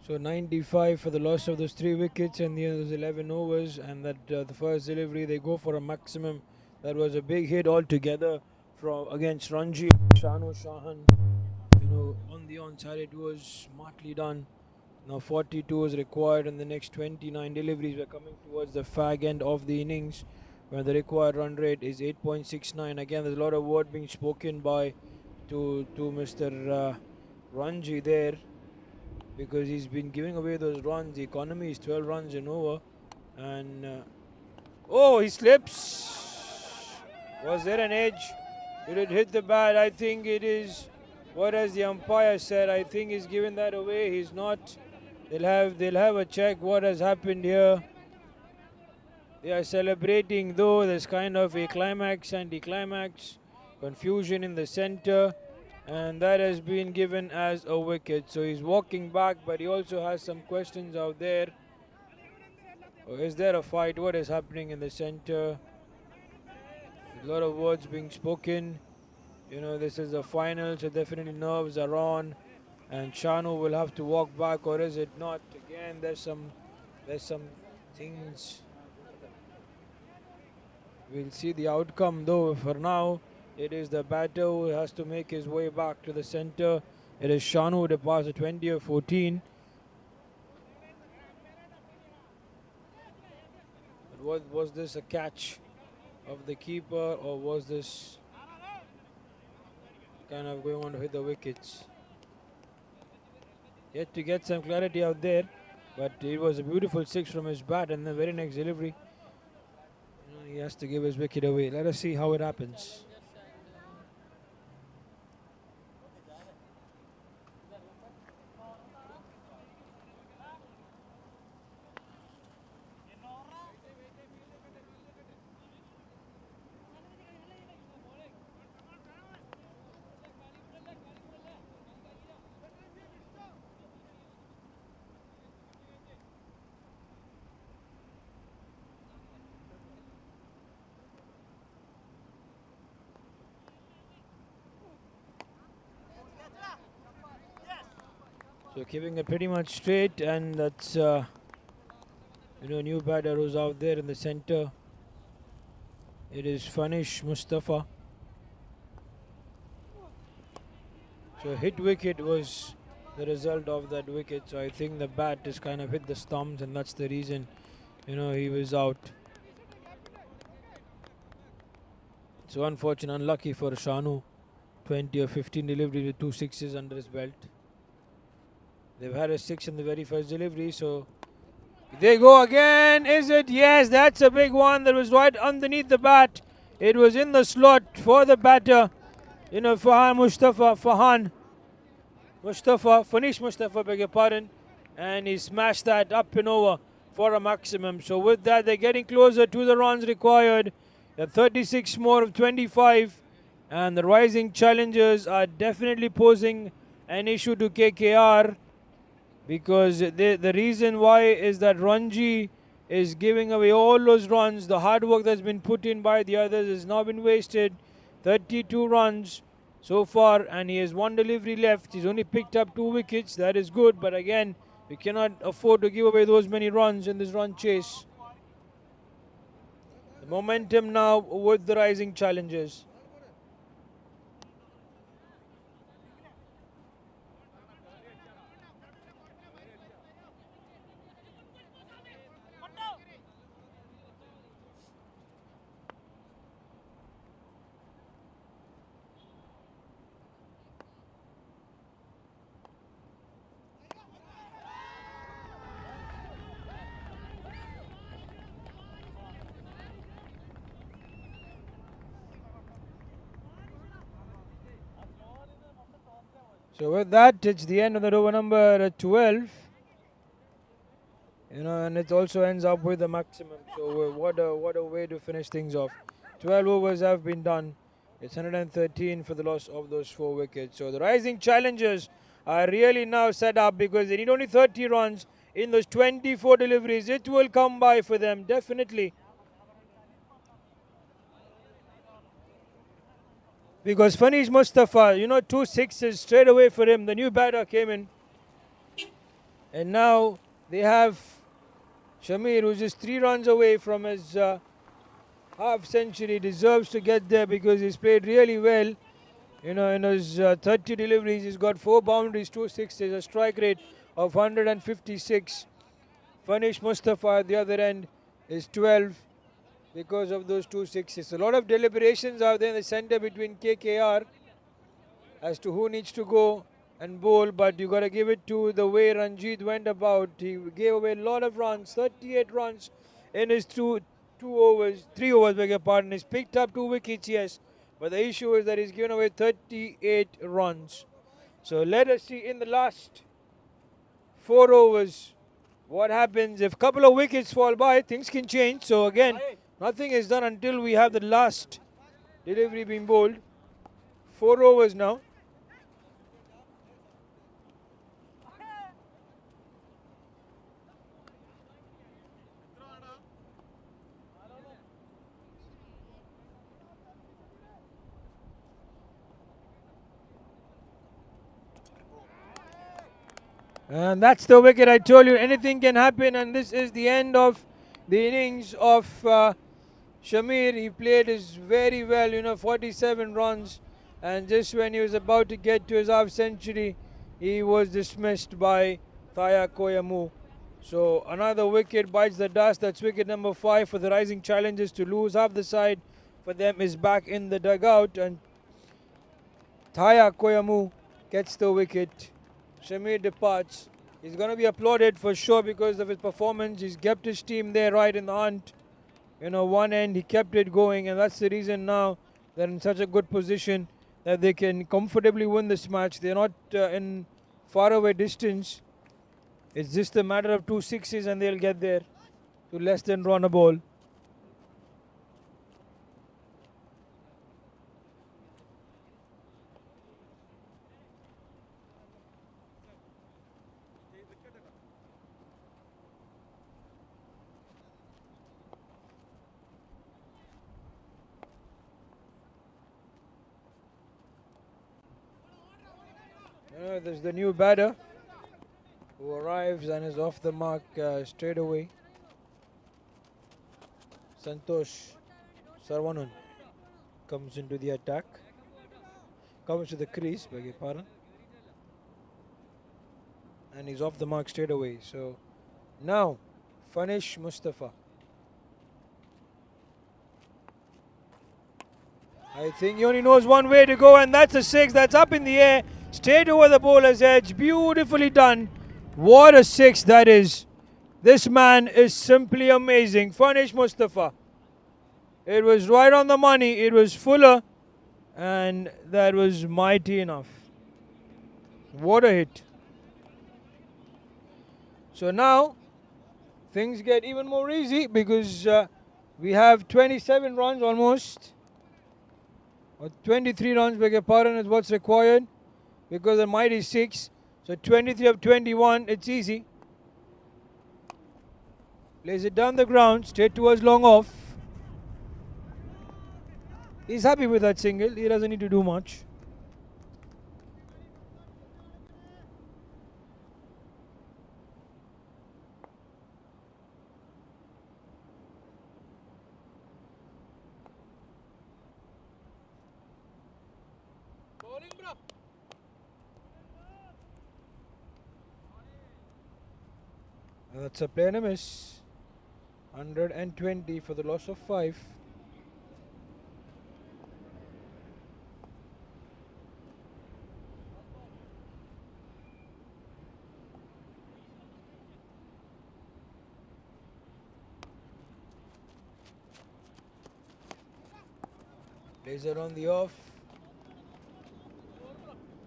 So 95 for the loss of those 3 wickets and those 11 overs, and that the first delivery they go for a maximum. That was a big hit altogether against Ranji, Shanu Shahan. On the onside it was smartly done. Now 42 is required, and the next 29 deliveries were coming towards the fag end of the innings, where the required run rate is 8.69. Again, there's a lot of word being spoken by to Mr. Ranji there, because he's been giving away those runs. The economy is 12 runs and over. And he slips. Was there an edge? Did it hit the bat? I think it is. What has the umpire said? I think he's given that away. He's not. They'll have a check what has happened here. They are celebrating though. There's kind of a climax, anti-climax, confusion in the center, and that has been given as a wicket. So he's walking back, but he also has some questions out there. Or is there a fight? What is happening in the center? A lot of words being spoken. You know, this is the final, so definitely nerves are on. And Shanu will have to walk back, or is it not? Again, there's some things. We'll see the outcome though. For now, it is the batter who has to make his way back to the center. It is Shanu to pass a 20 or 14. But was this a catch of the keeper, or was this kind of going on to hit the wickets? Yet to get some clarity out there, but it was a beautiful six from his bat, and the very next delivery, he has to give his wicket away. Let us see how it happens. So keeping it pretty much straight, and that's new batter who's out there in the center. It is Fanish Mustafa. So hit wicket was the result of that wicket. So I think the bat has kind of hit the stumps, and that's the reason, he was out. So unfortunate, unlucky for Shanu. 20 or 15 deliveries with 2 sixes under his belt. They've had a 6 in the very first delivery, so they go again. Is it? Yes, that's a big one. That was right underneath the bat. It was in the slot for the batter. Fanish Mustafa, beg your pardon. And he smashed that up and over for a maximum. So with that, they're getting closer to the runs required. The 36 more of 25. And the rising challengers are definitely posing an issue to KKR. Because the reason why is that Ranji is giving away all those runs. The hard work that's been put in by the others has now been wasted. 32 runs so far, and he has 1 delivery left. He's only picked up 2 wickets. That is good, but again, we cannot afford to give away those many runs in this run chase. The momentum now with the rising challengers. So with that, it's the end of the over number 12. And it also ends up with the maximum. So what a way to finish things off. 12 overs have been done. It's 113 for the loss of those 4 wickets. So the rising challengers are really now set up because they need only 30 runs in those 24 deliveries. It will come by for them, definitely. Because Fanish Mustafa, 2 sixes straight away for him. The new batter came in. And now they have Shamir, who's just 3 runs away from his half century. Deserves to get there because he's played really well. In his 30 deliveries, he's got 4 boundaries, 2 sixes, a strike rate of 156. Fanish Mustafa at the other end is 12. Because of those 2 sixes. A lot of deliberations out there in the center between KKR as to who needs to go and bowl, but you got to give it to the way Ranjit went about. He gave away a lot of runs, 38 runs in his 3 overs, beg your pardon. He's picked up 2 wickets, yes, But the issue is that he's given away 38 runs. So let us see in the last 4 overs what happens. If a couple of wickets fall by, things can change. So again, nothing is done until we have the last delivery being bowled. 4 overs now. And that's the wicket. I told you anything can happen, and this is the end of the innings of Shamir. He played his very well, 47 runs, and just when he was about to get to his half century, he was dismissed by Thaya Koyamu. So another wicket bites the dust. That's wicket number 5 for the rising challengers to lose. Half the side for them is back in the dugout, and Thaya Koyamu gets the wicket. Shamir departs. He's going to be applauded for sure because of his performance. He's kept his team there right in the hunt. One end he kept it going, and that's the reason now they're in such a good position that they can comfortably win this match. They're not in far away distance. It's just a matter of 2 sixes and they'll get there to less than run a ball. There's the new batter who arrives and is off the mark straight away. Santosh Sarvanan comes into the attack. Comes to the crease, beg your pardon. And he's off the mark straight away. So now, Fanish Mustafa. I think he only knows one way to go, and that's a 6. That's up in the air, straight over the bowler's edge. Beautifully done. What a 6 that is. This man is simply amazing. Fanish Mustafa. It was right on the money. It was fuller, and that was mighty enough. What a hit. So now, things get even more easy because we have 27 runs almost. Or 23 runs, beg your pardon, is what's required because the mighty 6. So 23 of 21, it's easy. Plays it down the ground, straight towards long off. He's happy with that single. He doesn't need to do much. That's a play and a miss. 120 for the loss of 5. Plays it on the off.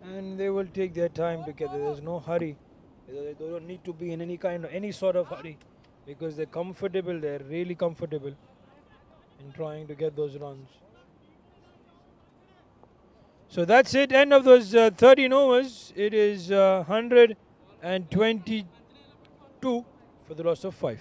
And they will take their time to get there. There's no hurry. They don't need to be in any sort of hurry because they're comfortable. They're really comfortable in trying to get those runs. So that's it. End of those 13 overs. It is 122 for the loss of 5.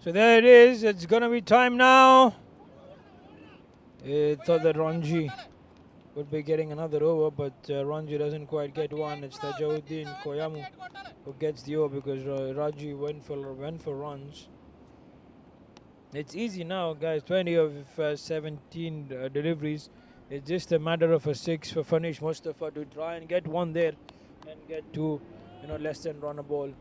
So there it is. It's going to be time now. I thought that Ranji would be getting another over, but Ranji doesn't quite get one. It's Tajauddin Koyamu who gets the over because Raji went for runs. It's easy now, guys. 20 of 17 deliveries. It's just a matter of a 6 for Fanish Mustafa to try and get one there and get two, less than run a ball.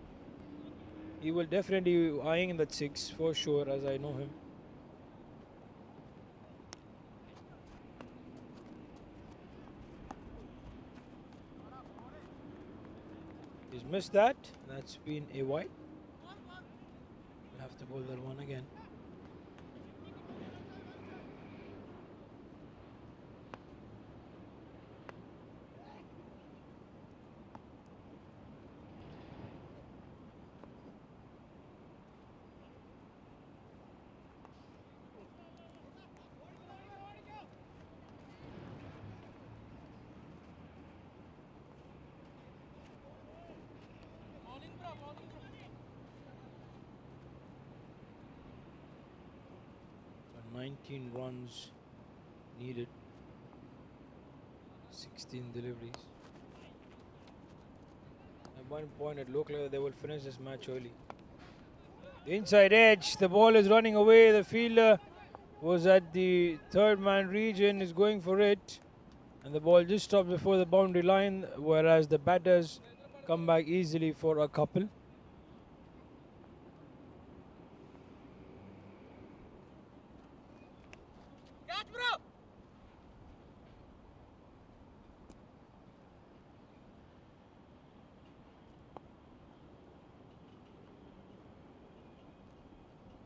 He will definitely be eyeing that 6 for sure, as I know him. He's missed that. That's been a wide. We'll have to bowl that one again. So 19 runs needed, 16 deliveries. At one point it looked like they will finish this match early. The inside edge, the ball is running away. The fielder was at the third man region, is going for it. And the ball just stops before the boundary line, whereas the batters come back easily for a couple.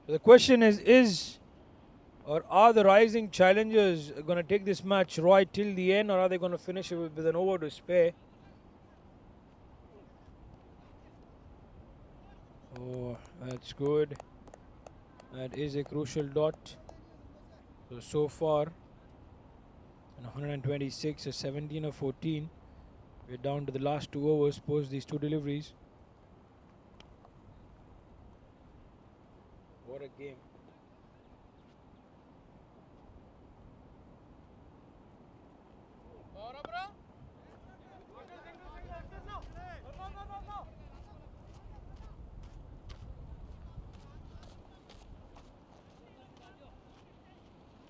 The question is or are the rising challengers going to take this match right till the end, or are they going to finish it with an over to spare? Oh, that's good. That is a crucial dot. So far, 126, a 17 or 14. We're down to the last 2 overs post these 2 deliveries. What a game.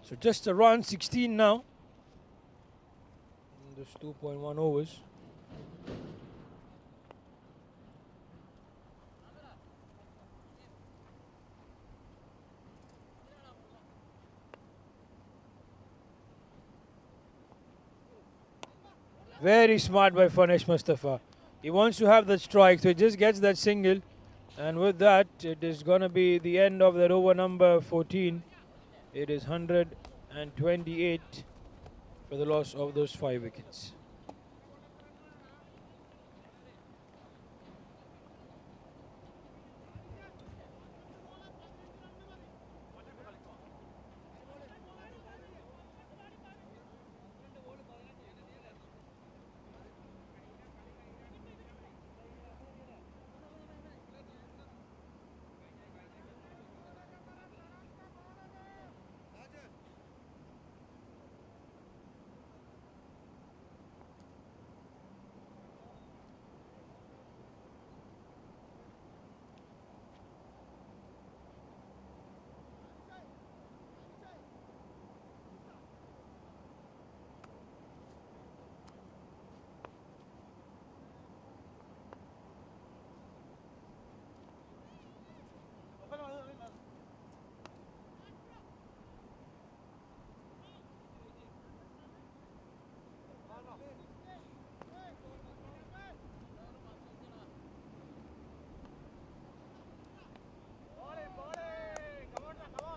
So just around 16 now. In this 2.1 overs. Very smart by Fanish Mustafa. He wants to have that strike, so he just gets that single. And with that, it is going to be the end of that over number 14. It is 128 for the loss of those 5 wickets.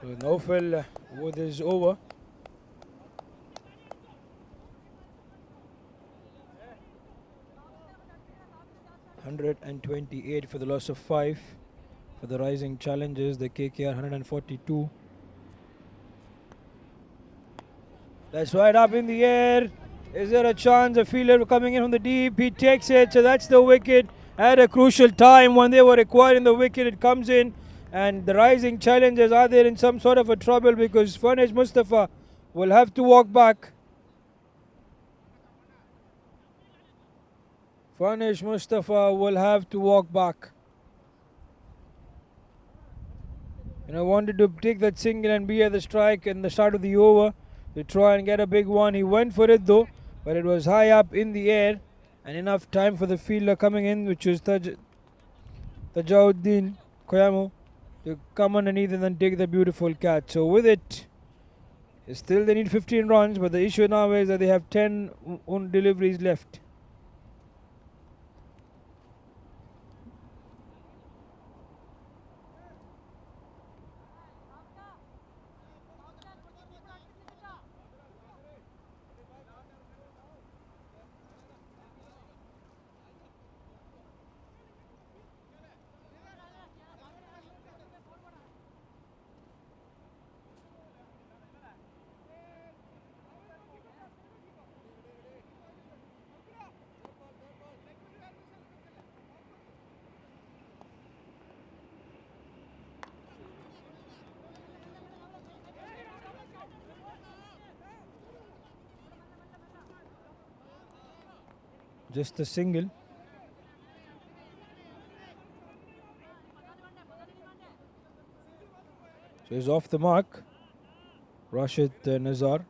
So Naufal with his over. $128 for the loss of 5. For the rising challengers, the KKR 142. That's right up in the air. Is there a chance? A fielder coming in from the deep. He takes it. So that's the wicket. At a crucial time when they were acquiring the wicket, it comes in. And the rising challengers, are there in some sort of a trouble because Farnish Mustafa will have to walk back. Farnish Mustafa will have to walk back. And I wanted to take that single and be at the strike in the start of the over to try and get a big one. He went for it though, but it was high up in the air and enough time for the fielder coming in, which was Tajauddin Koyamu, to come underneath and then take the beautiful catch. So with it, still they need 15 runs, but the issue now is that they have 10 deliveries left. Just a single. So he's off the mark. Rashid Nazar.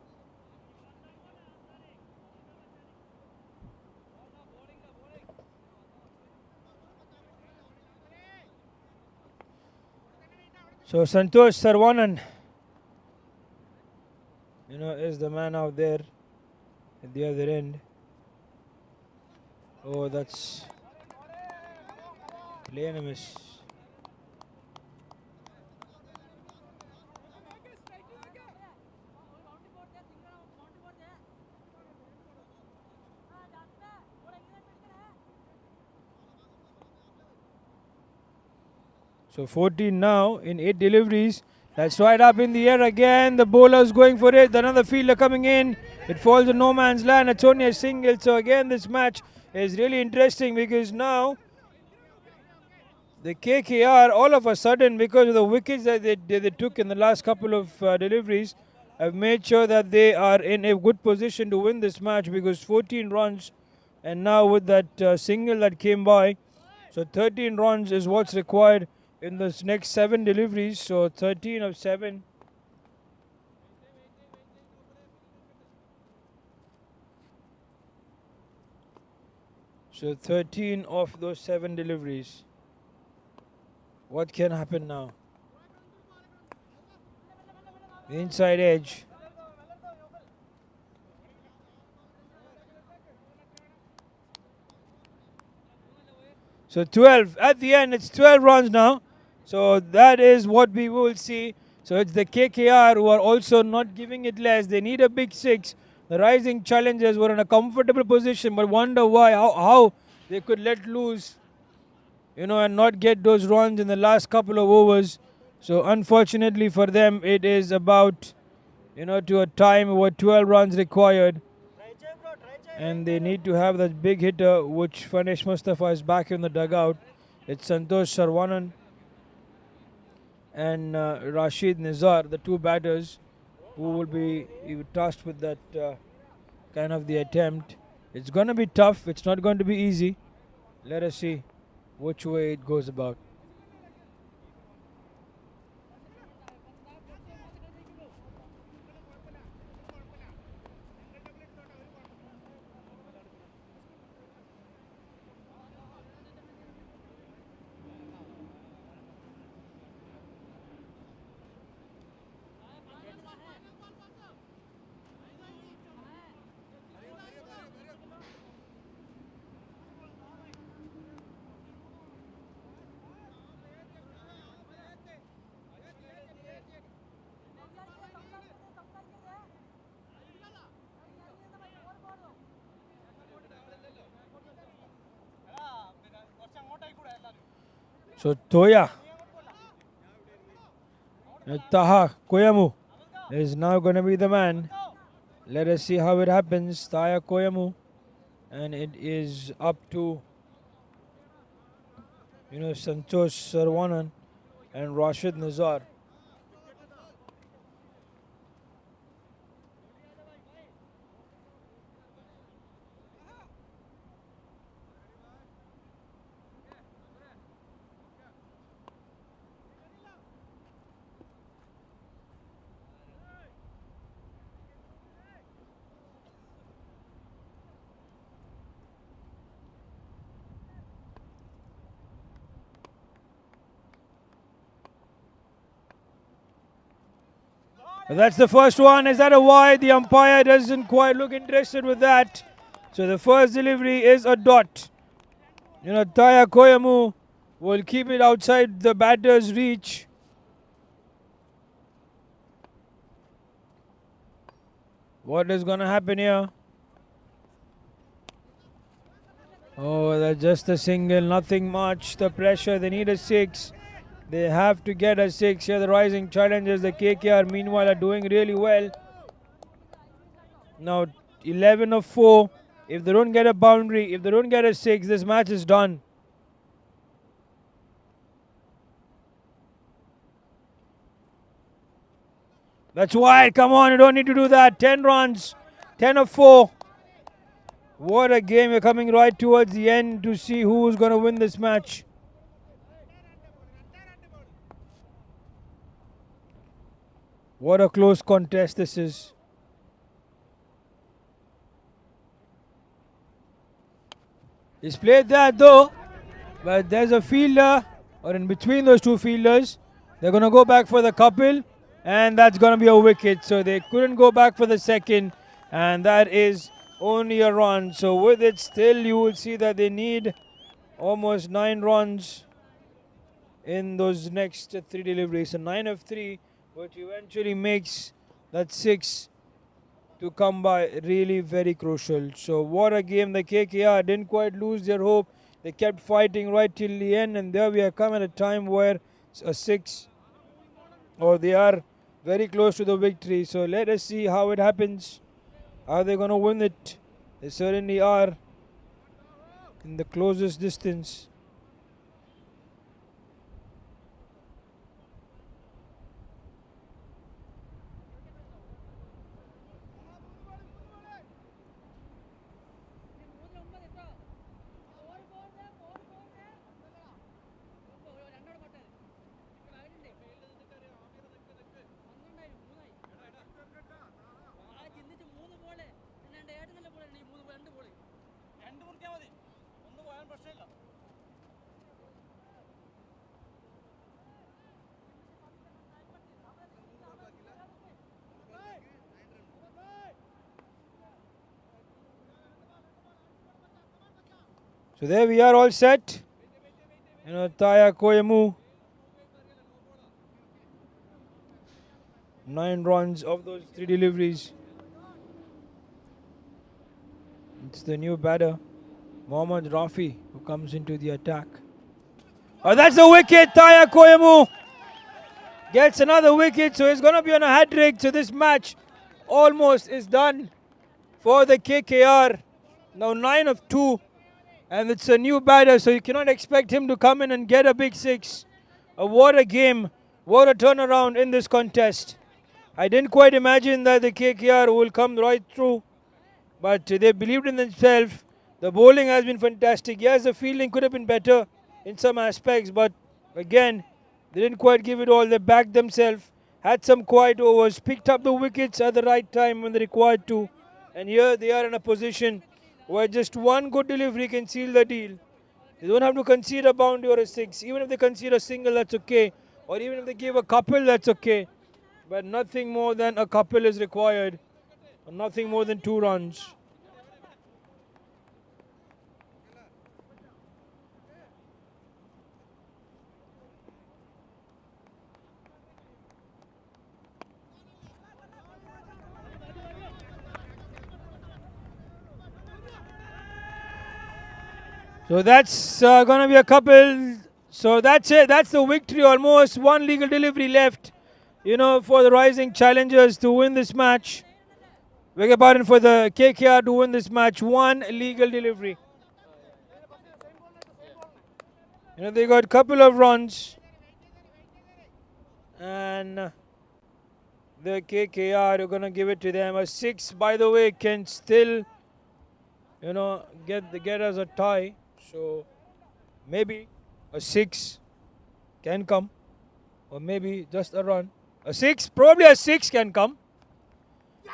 So Santosh Sarwanan, is the man out there at the other end. Oh, that's play and a miss. So 14 now in 8 deliveries. That's right up in the air again. The bowler's going for it. Another fielder coming in. It falls in no man's land. It's only a single. So again, this match is really interesting because now the KKR, all of a sudden, because of the wickets that they took in the last couple of deliveries, have made sure that they are in a good position to win this match because 14 runs, and now with that single that came by, so 13 runs is what's required in this next 7 deliveries. So 13 of 7. So 13 of those 7 deliveries. What can happen now? The inside edge. So 12. At the end, it's 12 runs now. So that is what we will see. So it's the KKR who are also not giving it less. They need a big 6. The rising challengers were in a comfortable position, but wonder why, how they could let loose, and not get those runs in the last couple of overs. So unfortunately for them, it is about, to a time where 12 runs required. And they need to have that big hitter, which Farnish Mustafa is back in the dugout. It's Santosh Sarwanan and Rashid Nizar, the 2 batters, who will be tasked with that kind of the attempt. It's going to be tough. It's not going to be easy. Let us see which way it goes about. So Toya, Taha Koyamu is now going to be the man. Let us see how it happens. Taha Koyamu, and it is up to Santosh Sarwanan and Rashid Nizar. That's the first one. Is that a wide? The umpire doesn't quite look interested with that. So the first delivery is a dot. Taya Koyamu will keep it outside the batter's reach. What is going to happen here? Oh, that's just a single, nothing much. The pressure, they need a 6. They have to get a 6 here. The rising challengers, the KKR, meanwhile, are doing really well. Now, 11 of 4. If they don't get a boundary, if they don't get a 6, this match is done. That's wide. Come on, you don't need to do that. 10 runs. 10 of 4. What a game. We're coming right towards the end to see who's going to win this match. What a close contest this is. He's played that though, but there's a fielder, or in between those two fielders. They're going to go back for the couple, and that's going to be a wicket. So they couldn't go back for the second, and that is only a run. So with it still, you will see that they need almost 9 runs in those next 3 deliveries. So 9 of 3, which eventually makes that 6 to come by really very crucial. So what a game. The KKR didn't quite lose their hope. They kept fighting right till the end, and there we are come at a time where a 6, or they are very close to the victory. So let us see how it happens. Are they going to win it? They certainly are in the closest distance. So there we are, all set. Taya Koyamu. 9 runs of those 3 deliveries. It's the new batter, Mohammad Rafi, who comes into the attack. Oh, that's a wicket. Taya Koyamu gets another wicket. So he's going to be on a hat trick. So this match almost is done for the KKR. Now 9 of 2. And it's a new batter, so you cannot expect him to come in and get a big 6. What a game. What a turnaround in this contest. I didn't quite imagine that the KKR will come right through. But they believed in themselves. The bowling has been fantastic. Yes, the fielding could have been better in some aspects. But again, they didn't quite give it all. They backed themselves. Had some quiet overs. Picked up the wickets at the right time when they required to. And here they are in a position where just one good delivery can seal the deal. They don't have to concede a boundary or a 6. Even if they concede a single, that's okay. Or even if they give a couple, that's okay. But nothing more than a couple is required. Or nothing more than 2 runs. So that's going to be a couple. So that's it. That's the victory. Almost 1 legal delivery left, for the rising challengers to win this match. Beg your pardon, for the KKR to win this match. 1 legal delivery. They got a couple of runs. And the KKR are going to give it to them. A 6, by the way, can still, get us a tie. So maybe a 6 can come. Or maybe just a run. A 6, probably a 6 can come.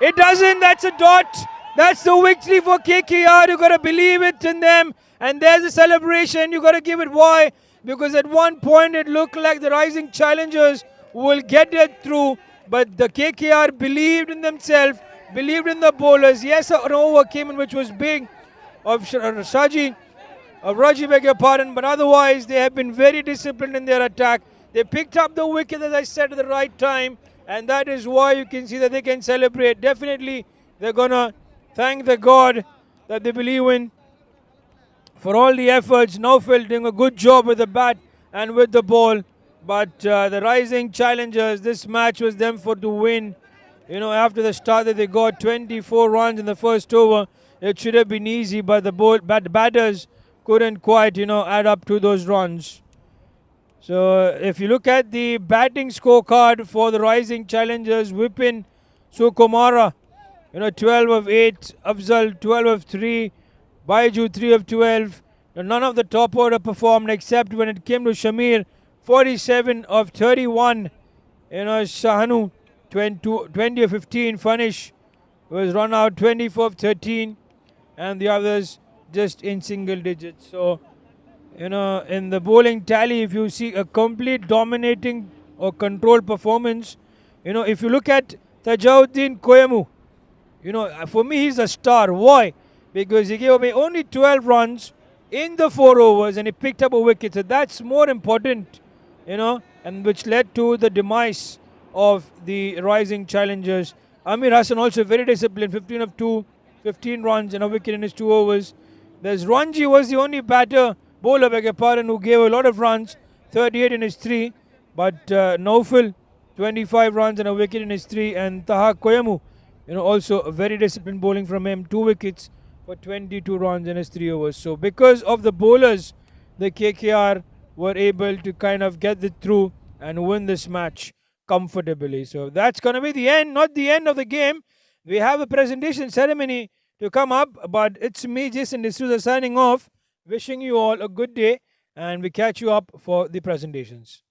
It doesn't. That's a dot. That's the victory for KKR. You got to believe it in them. And there's a celebration. You got to give it. Why? Because at one point it looked like the rising challengers will get it through. But the KKR believed in themselves, believed in the bowlers. Yes, an over came in which was big of Raji, beg your pardon. But otherwise, they have been very disciplined in their attack. They picked up the wicket, as I said, at the right time. And that is why you can see that they can celebrate. Definitely, they're going to thank the God that they believe in for all the efforts. Naufal doing a good job with the bat and with the ball. But the rising challengers, this match was them for to win. After the start that they got 24 runs in the first over, it should have been easy, but the batters couldn't quite, add up to those runs. So if you look at the batting scorecard for the rising challengers, Vipin Sukumara, 12 of 8, Afzal 12 of 3, Baiju 3 of 12. None of the top order performed except when it came to Shamir, 47 of 31. Shahanu 20 of 15. Fanish was run out 24 of 13, and the others just in single digits. So, in the bowling tally, if you see a complete dominating or controlled performance, if you look at Tajauddin Koyamu, for me, he's a star. Why? Because he gave away only 12 runs in the 4 overs and he picked up a wicket. So that's more important, and which led to the demise of the rising challengers. Amir Hassan also very disciplined, 15 of 2, 15 runs and a wicket in his 2 overs. There's Ranji was the only bowler, beg your pardon, who gave a lot of runs, 38 in his 3. But Naufal, 25 runs and a wicket in his 3. And Taha Koyamu, also a very disciplined bowling from him, 2 wickets for 22 runs in his 3 overs. So because of the bowlers, the KKR were able to kind of get it through and win this match comfortably. So that's going to be the end, not the end of the game. We have a presentation ceremony to come up, but it's me, Jayson Dsouza, signing off, wishing you all a good day, and we catch you up for the presentations.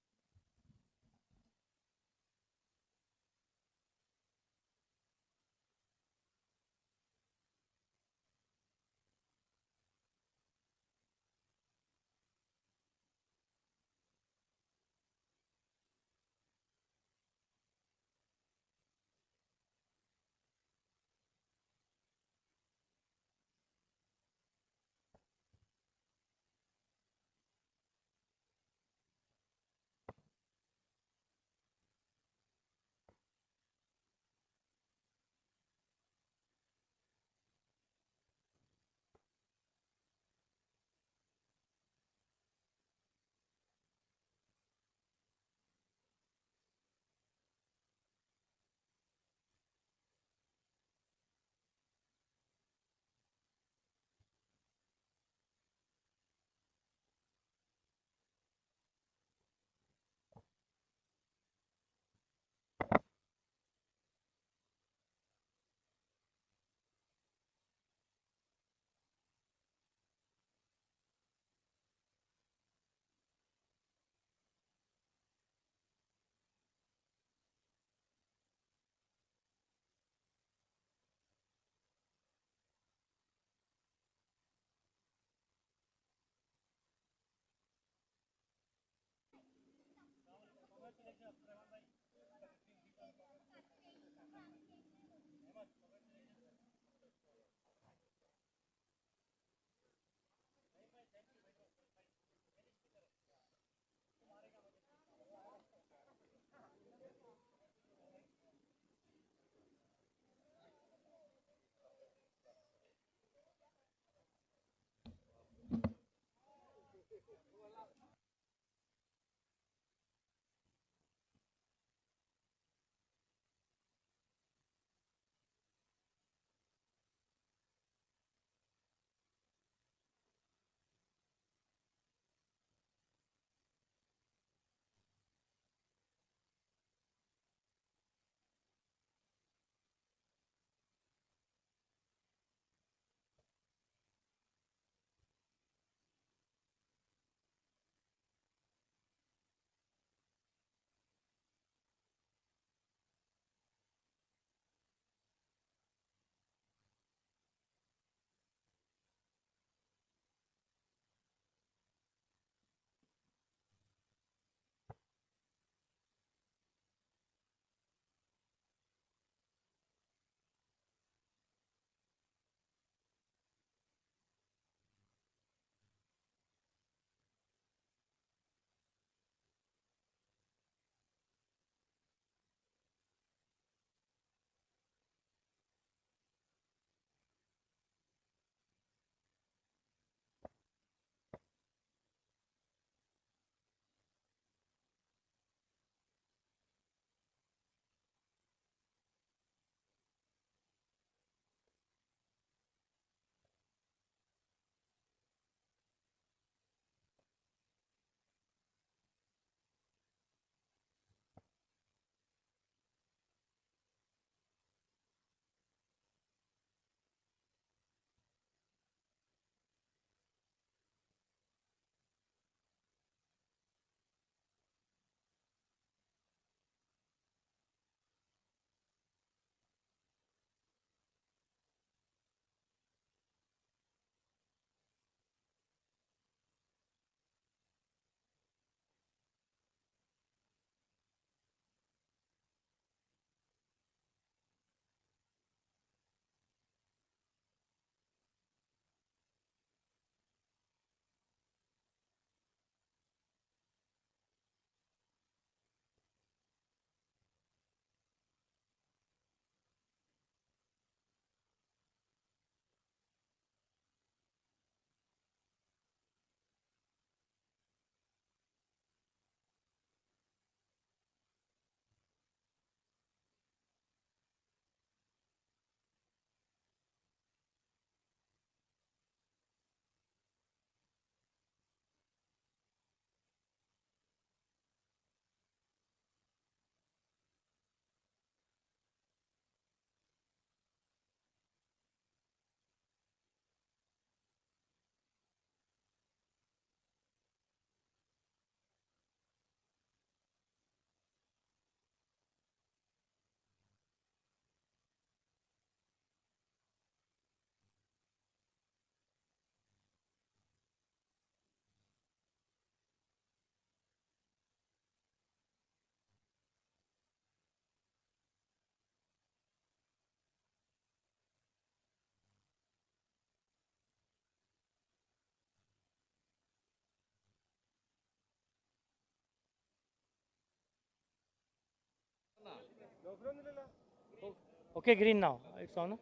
Okay, green now. It's on.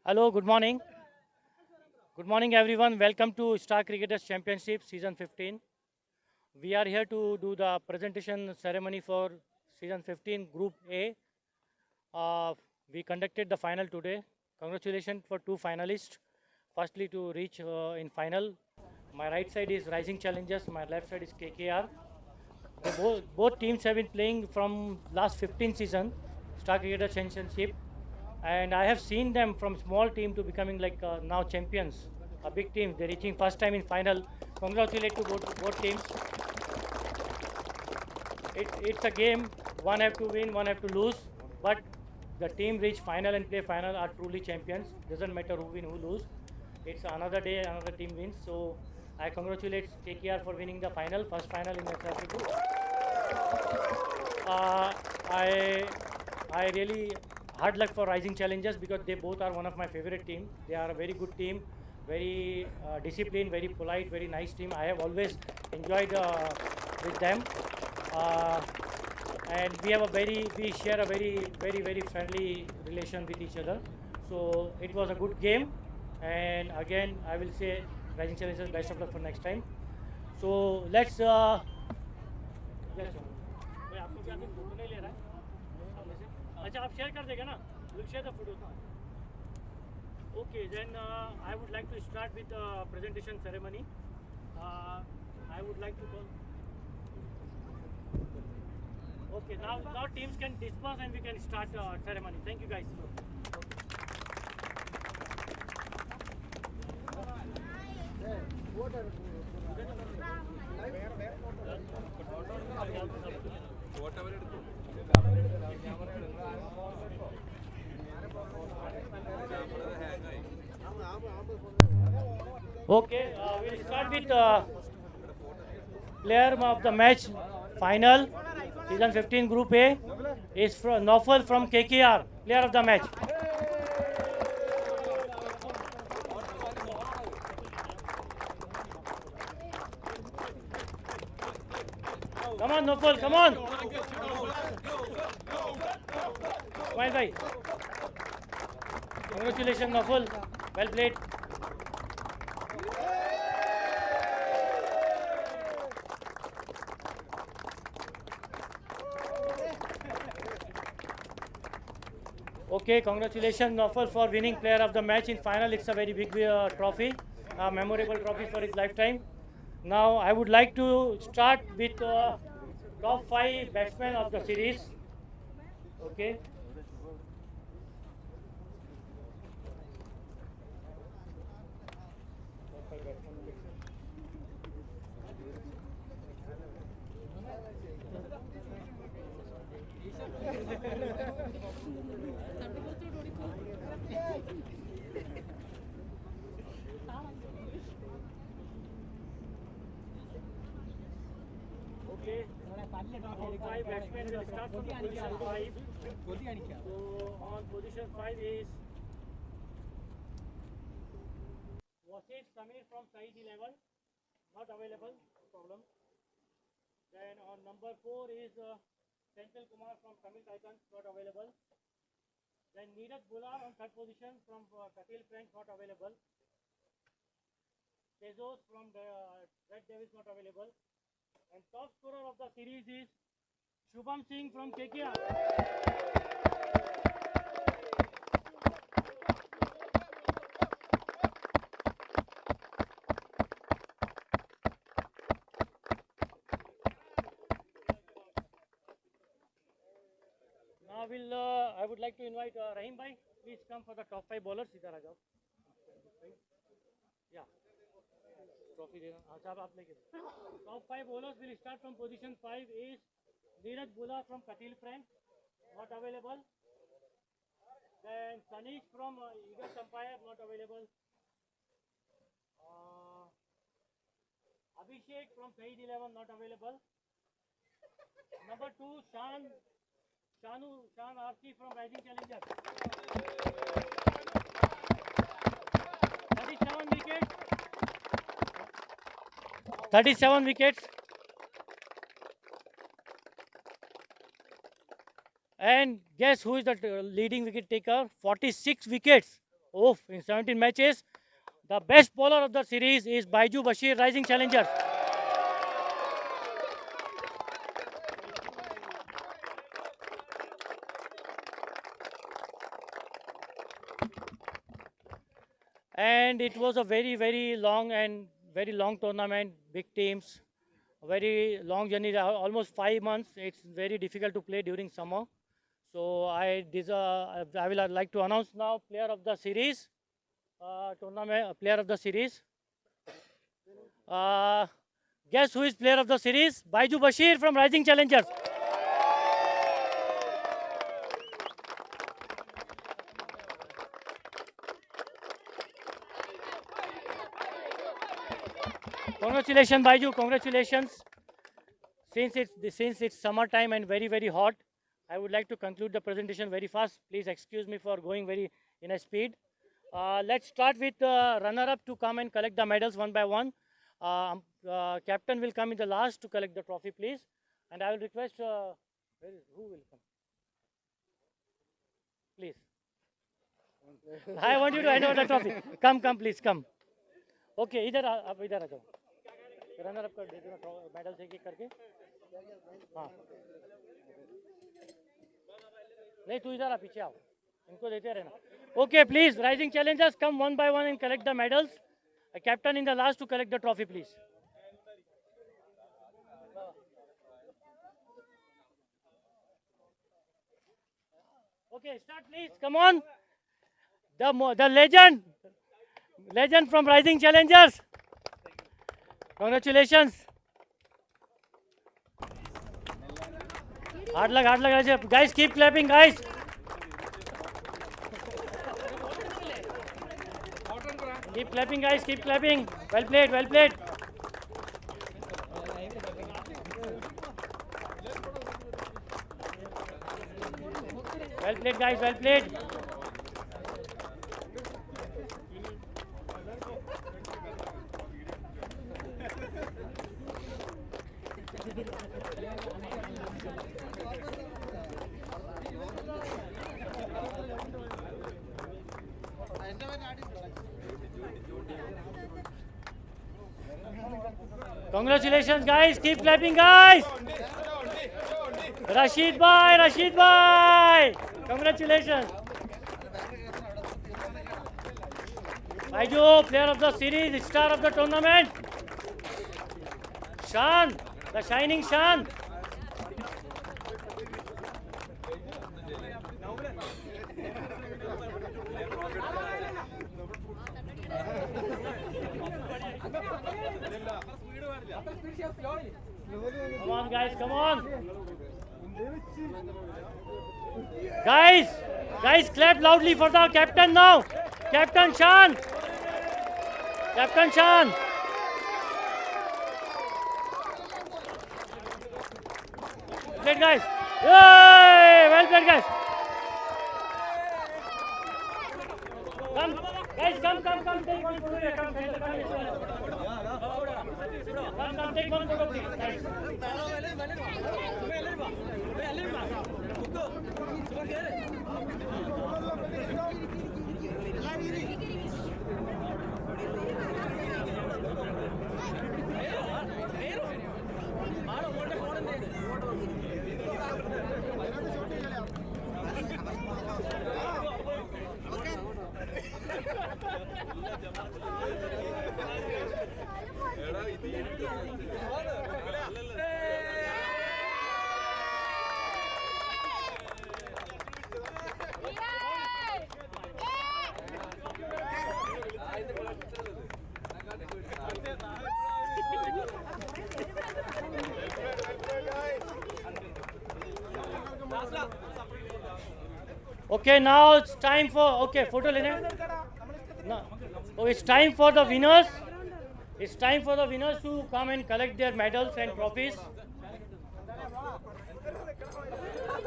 Hello, good morning. Good morning, everyone. Welcome to Star Cricketers Championship Season 15. We are here to do the presentation ceremony for Season 15 Group A. We conducted the final today. Congratulations for two finalists. Firstly, to reach in final. My right side is Rising Challengers. My left side is KKR. Both teams have been playing from last 15 season, Star Cricketer Championship, and I have seen them from small team to becoming like now champions, a big team. They're reaching first time in final. Congratulate to both teams. It's a game. One have to win, one have to lose, but the team reach final and play final are truly champions. Doesn't matter who win, who lose. It's another day, another team wins. So I congratulate KKR for winning the final, first final in the I really hard luck for Rising Challengers because they both are one of my favorite team. They are a very good team, very disciplined, very polite, very nice team. I have always enjoyed with them, and we share a very friendly relation with each other. So it was a good game, and again I will say Rising Challengers best of luck for next time. So let's. आपको क्या photo नहीं ले रहा है अच्छा आप share कर देगा ना we'll share the photos okay then I would like to start with the presentation ceremony I would like to call okay now teams can disperse and we can start the ceremony. Thank you guys. Okay, we'll start with player of the match final, season 15 Group A, is from Naufal from KKR, player of the match. Come on, Naufal, come on. Smile, bhai. Congratulations, Naufal. Well played. Okay, congratulations, Naufal, for winning player of the match in final. It's a very big trophy, a memorable trophy for his lifetime. Now, I would like to start with top 5 batsmen of the series. Okay. Top 5 batsmen will start from position 5. So on position 5 is Wasid Samir from Saeed 11, not available, no problem. Then on number 4 is Senthil Kumar from Tamil Titans, not available. Then Neeraj Bular on 3rd position from Katil Frank, not available. Dsouza from the Red Devils, not available. And top scorer of the series is Shubham Singh from KKR. Now I would like to invite Rahim bhai, please come for the top 5 bowlers. Idhar aa jao. Yeah. Trophy देना अच्छा आप लेके top 5 bowlers will start from position 5 is Neeraj Bular from Katil Frank, not available. Then Sanish from Eagles Empire, not available. Abhishek from Saeed 11, not available. Number 2 Shan RC from Rising Challengers. 37 wickets. And guess who is the leading wicket taker? 46 wickets. Oh, in 17 matches. The best bowler of the series is Baiju Bashir, Rising Challengers. And it was a very long tournament, big teams, a very long journey, almost 5 months. It's very difficult to play during summer. So I will like to announce now player of the series, player of the series. Guess who is player of the series? Baiju Bashir from Rising Challengers. Congratulations, Baiju. Congratulations. Since it's summertime and very hot, I would like to conclude the presentation very fast. Please excuse me for going very in a speed. Let's start with the runner-up to come and collect the medals one by one. Captain will come in the last to collect the trophy, please. And I will request, who will come? Please. I want you to hand over the trophy. Come, please, come. Okay, इधर आप इधर आ जाओ. Runner up कर दे दो medals एक एक करके. हाँ. नहीं तू इधर आ पीछे आओ. इनको देते रहना. Okay, please, Rising Challengers, come one by one and collect the medals. A captain in the last to collect the trophy, please. Okay, start, please. Come on. The legend from Rising Challengers. Congratulations. Hard luck. Guys, keep clapping, guys. Keep clapping, guys. Keep clapping. Well played. Well played, guys. Well played. Congratulations, guys. Keep clapping, guys. Rashid bhai. Congratulations. Baiju, player of the series, star of the tournament. Shan, the shining Shan. Come on, guys, come on. Guys, clap loudly for the captain now. Captain Shan. Played, guys. Yay! Well played, guys. Come, guys, come. Take one photo here. Come, take one photo, please. Okay, now it's time for photo lene. No. Oh, it's time for the winners. It's time for the winners to come and collect their medals and trophies.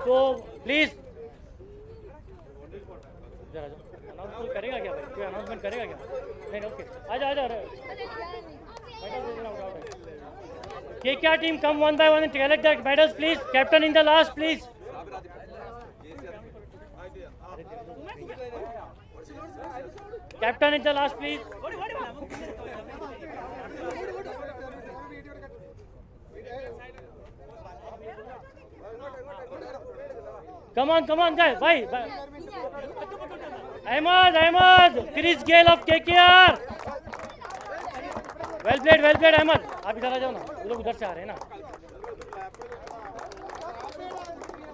So please. Announcement करेगा क्या भाई? कोई announcement करेगा क्या? नहीं, okay. आजा. KKR team, come one by one and collect the medals, please. Captain in the last, please. Captain in the last, please. Come on, guys. Bye. Ahmad. Chris Gale of KKR. Well played, Ahmad. आप इधर आ जाओ ना. वो लोग उधर से आ रहे हैं ना.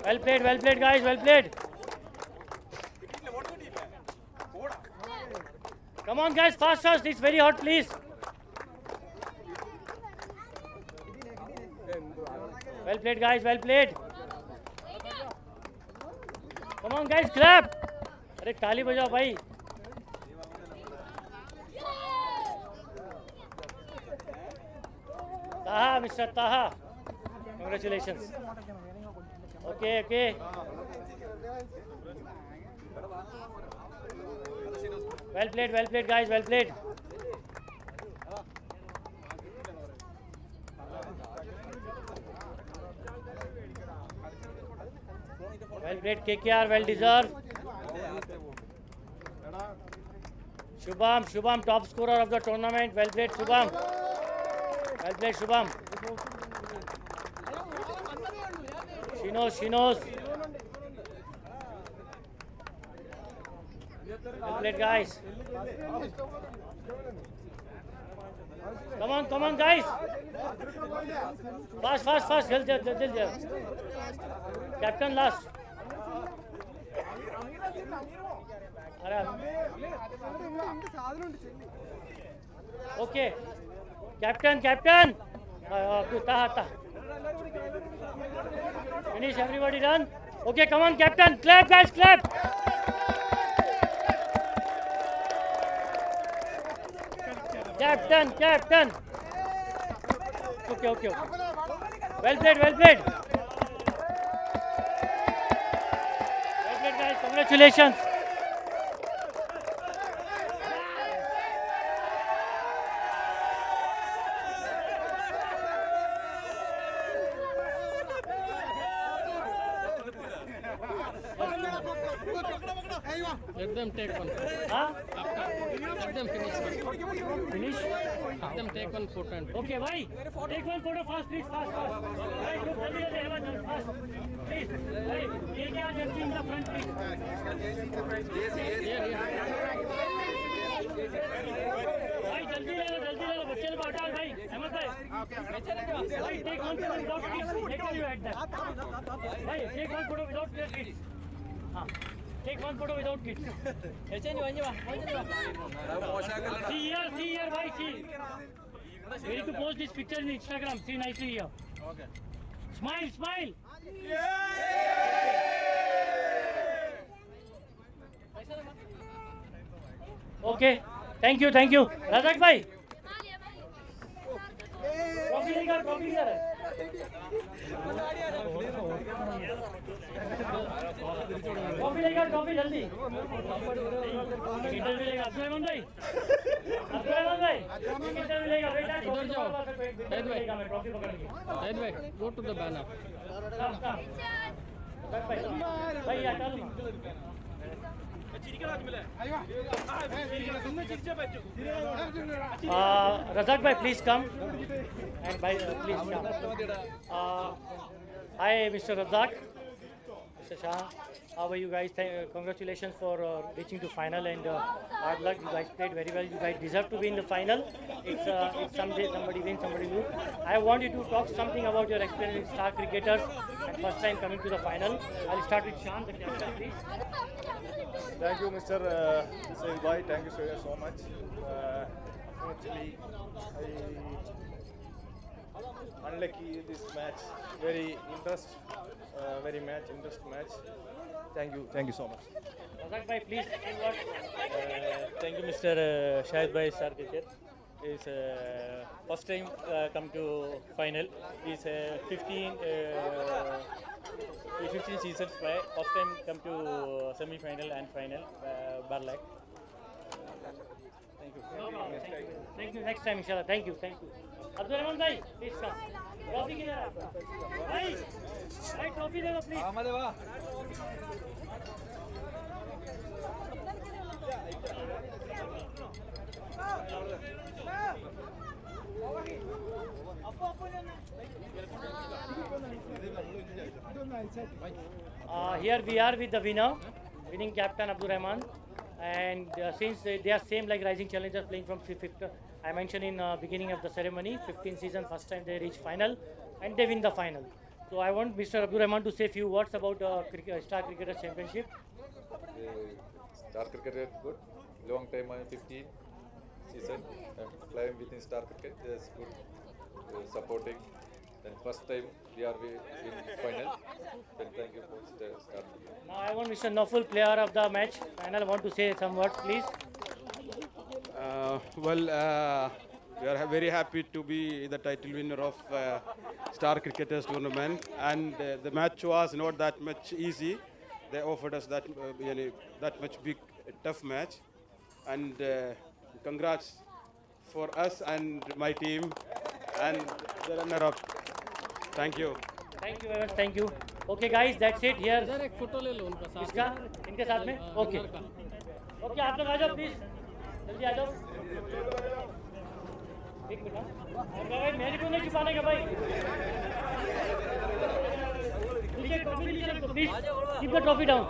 Well played, guys. Well played. Come on, guys. Fast. It's very hot, please. Well played, guys. Well played. Come on, guys. Clap. अरे ताली बजाओ भाई. Taha, Mr. Taha. Congratulations. Okay. Well played, guys. Well played. Well played, KKR. Well deserved. Shubham, top scorer of the tournament. Well played, Shubham. She knows. Well played, guys. Come on, guys. Fast. Jal. Captain last. Okay. Captain. Taha. Finish, everybody done? Okay, come on, Captain. Clap, guys, clap. Captain. Okay. Well played, guys. Congratulations. Let them take one. Huh? Let them finish first. Finish? Let them take one photo and Okay, bhai. Take one photo fast, please. Fast. Bhai, look, fast. Please. Bhai, KKR jersey in the front, please. Bhai, jaldi le lo. बच्चे लोग हटाओ, भाई. अहमद भाई. Bhai, take one photo without kids. Later you add that. Bhai, take one photo without kids. Take one photo without kids. See here, bhai, see. We need to post this picture in Instagram. See nicely here. Okay. Smile. Okay. Thank you. Razak bhai. Trophy here. Trophy जल्दी. Interview लेगा अब्दुल भाई. Interview लेगा बेटा. इधर जाओ. मैं trophy पकड़ के. go to the banner. भाई चल. Razak bhai, please come. And bhai, please come. Hi, Mr. Razak. Mr. Shah, how are you guys? Congratulations for reaching to final and hard luck. You guys played very well. You guys deserve to be in the final. It's someday somebody wins, somebody lose. I want you to talk something about your experience with Star Cricketers and first time coming to the final. I'll start with Shan, the captain, please. Thank you, Mr. Sahil Bhai. Thank you so much. Unfortunately, I unlucky this match. Very interest match. Thank you so much. Razak bhai, please. Thank you, Mr. Shahid Bhai Star Cricket. Is first time come to final. Is 15 seasons play. First time come to semi-final and final. Bad luck. Thank you. Thank you. Next time, inshallah. Thank you. Abdul Rahman bhai, please come. Trophy किधर है आपका? भाई भाई trophy दे दो please. Here we are with the winning captain Abdul Rahman, and since they are same like Rising Challengers playing from 5th, I mentioned in beginning of the ceremony, 15 season, first time they reach final, and they win the final. So I want Mr. Abdul Rahman to say few words about Star Cricketers Championship. Star Cricket good. Long time, 15 season. Playing within Star Cricket is good. Supporting. Then first time we are in final. Then thank you for Star Cricket. Now I want Mr. Naful, player of the match. Final, want to say some words, please. We are very happy to be the title winner of Star Cricketers tournament, and the match was not that much easy. They offered us that much big, tough match, and congrats for us and my team and the runner-up. Thank you. Thank you very much. Thank you. Okay, guys, that's it. Here. इधर एक photo ले लो उनका साथ इसका इनके साथ में. Okay. Okay, आप लोग आ जाओ प्लीज. जल्दी आ जाओ. एक मिनट. भाई मेरे को नहीं छुपाने का भाई. नीचे ट्रॉफी नीचे रखो please. Keep the trophy down.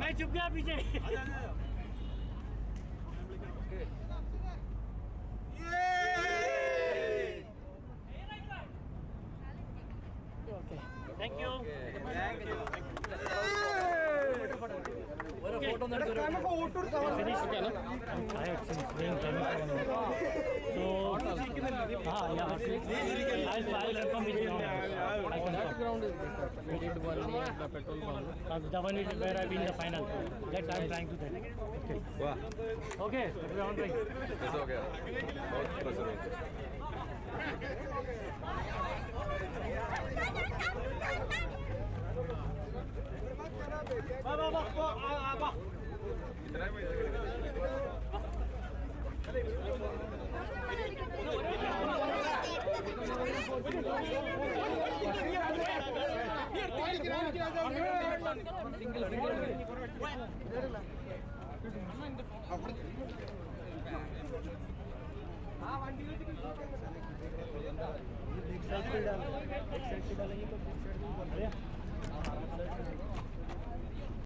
मैं चुप गया पीछे. Thank you. Finish again. I have since playing tennis for 1 hour. So, I'll confirm it now. ground is better. We did one near the petrol pump. The one is where I win the final. That's I'm trying to tell. Okay. Wow. Okay. We're on right. It's okay. बहुत pressure होता है. एक side पे डालेंगे तो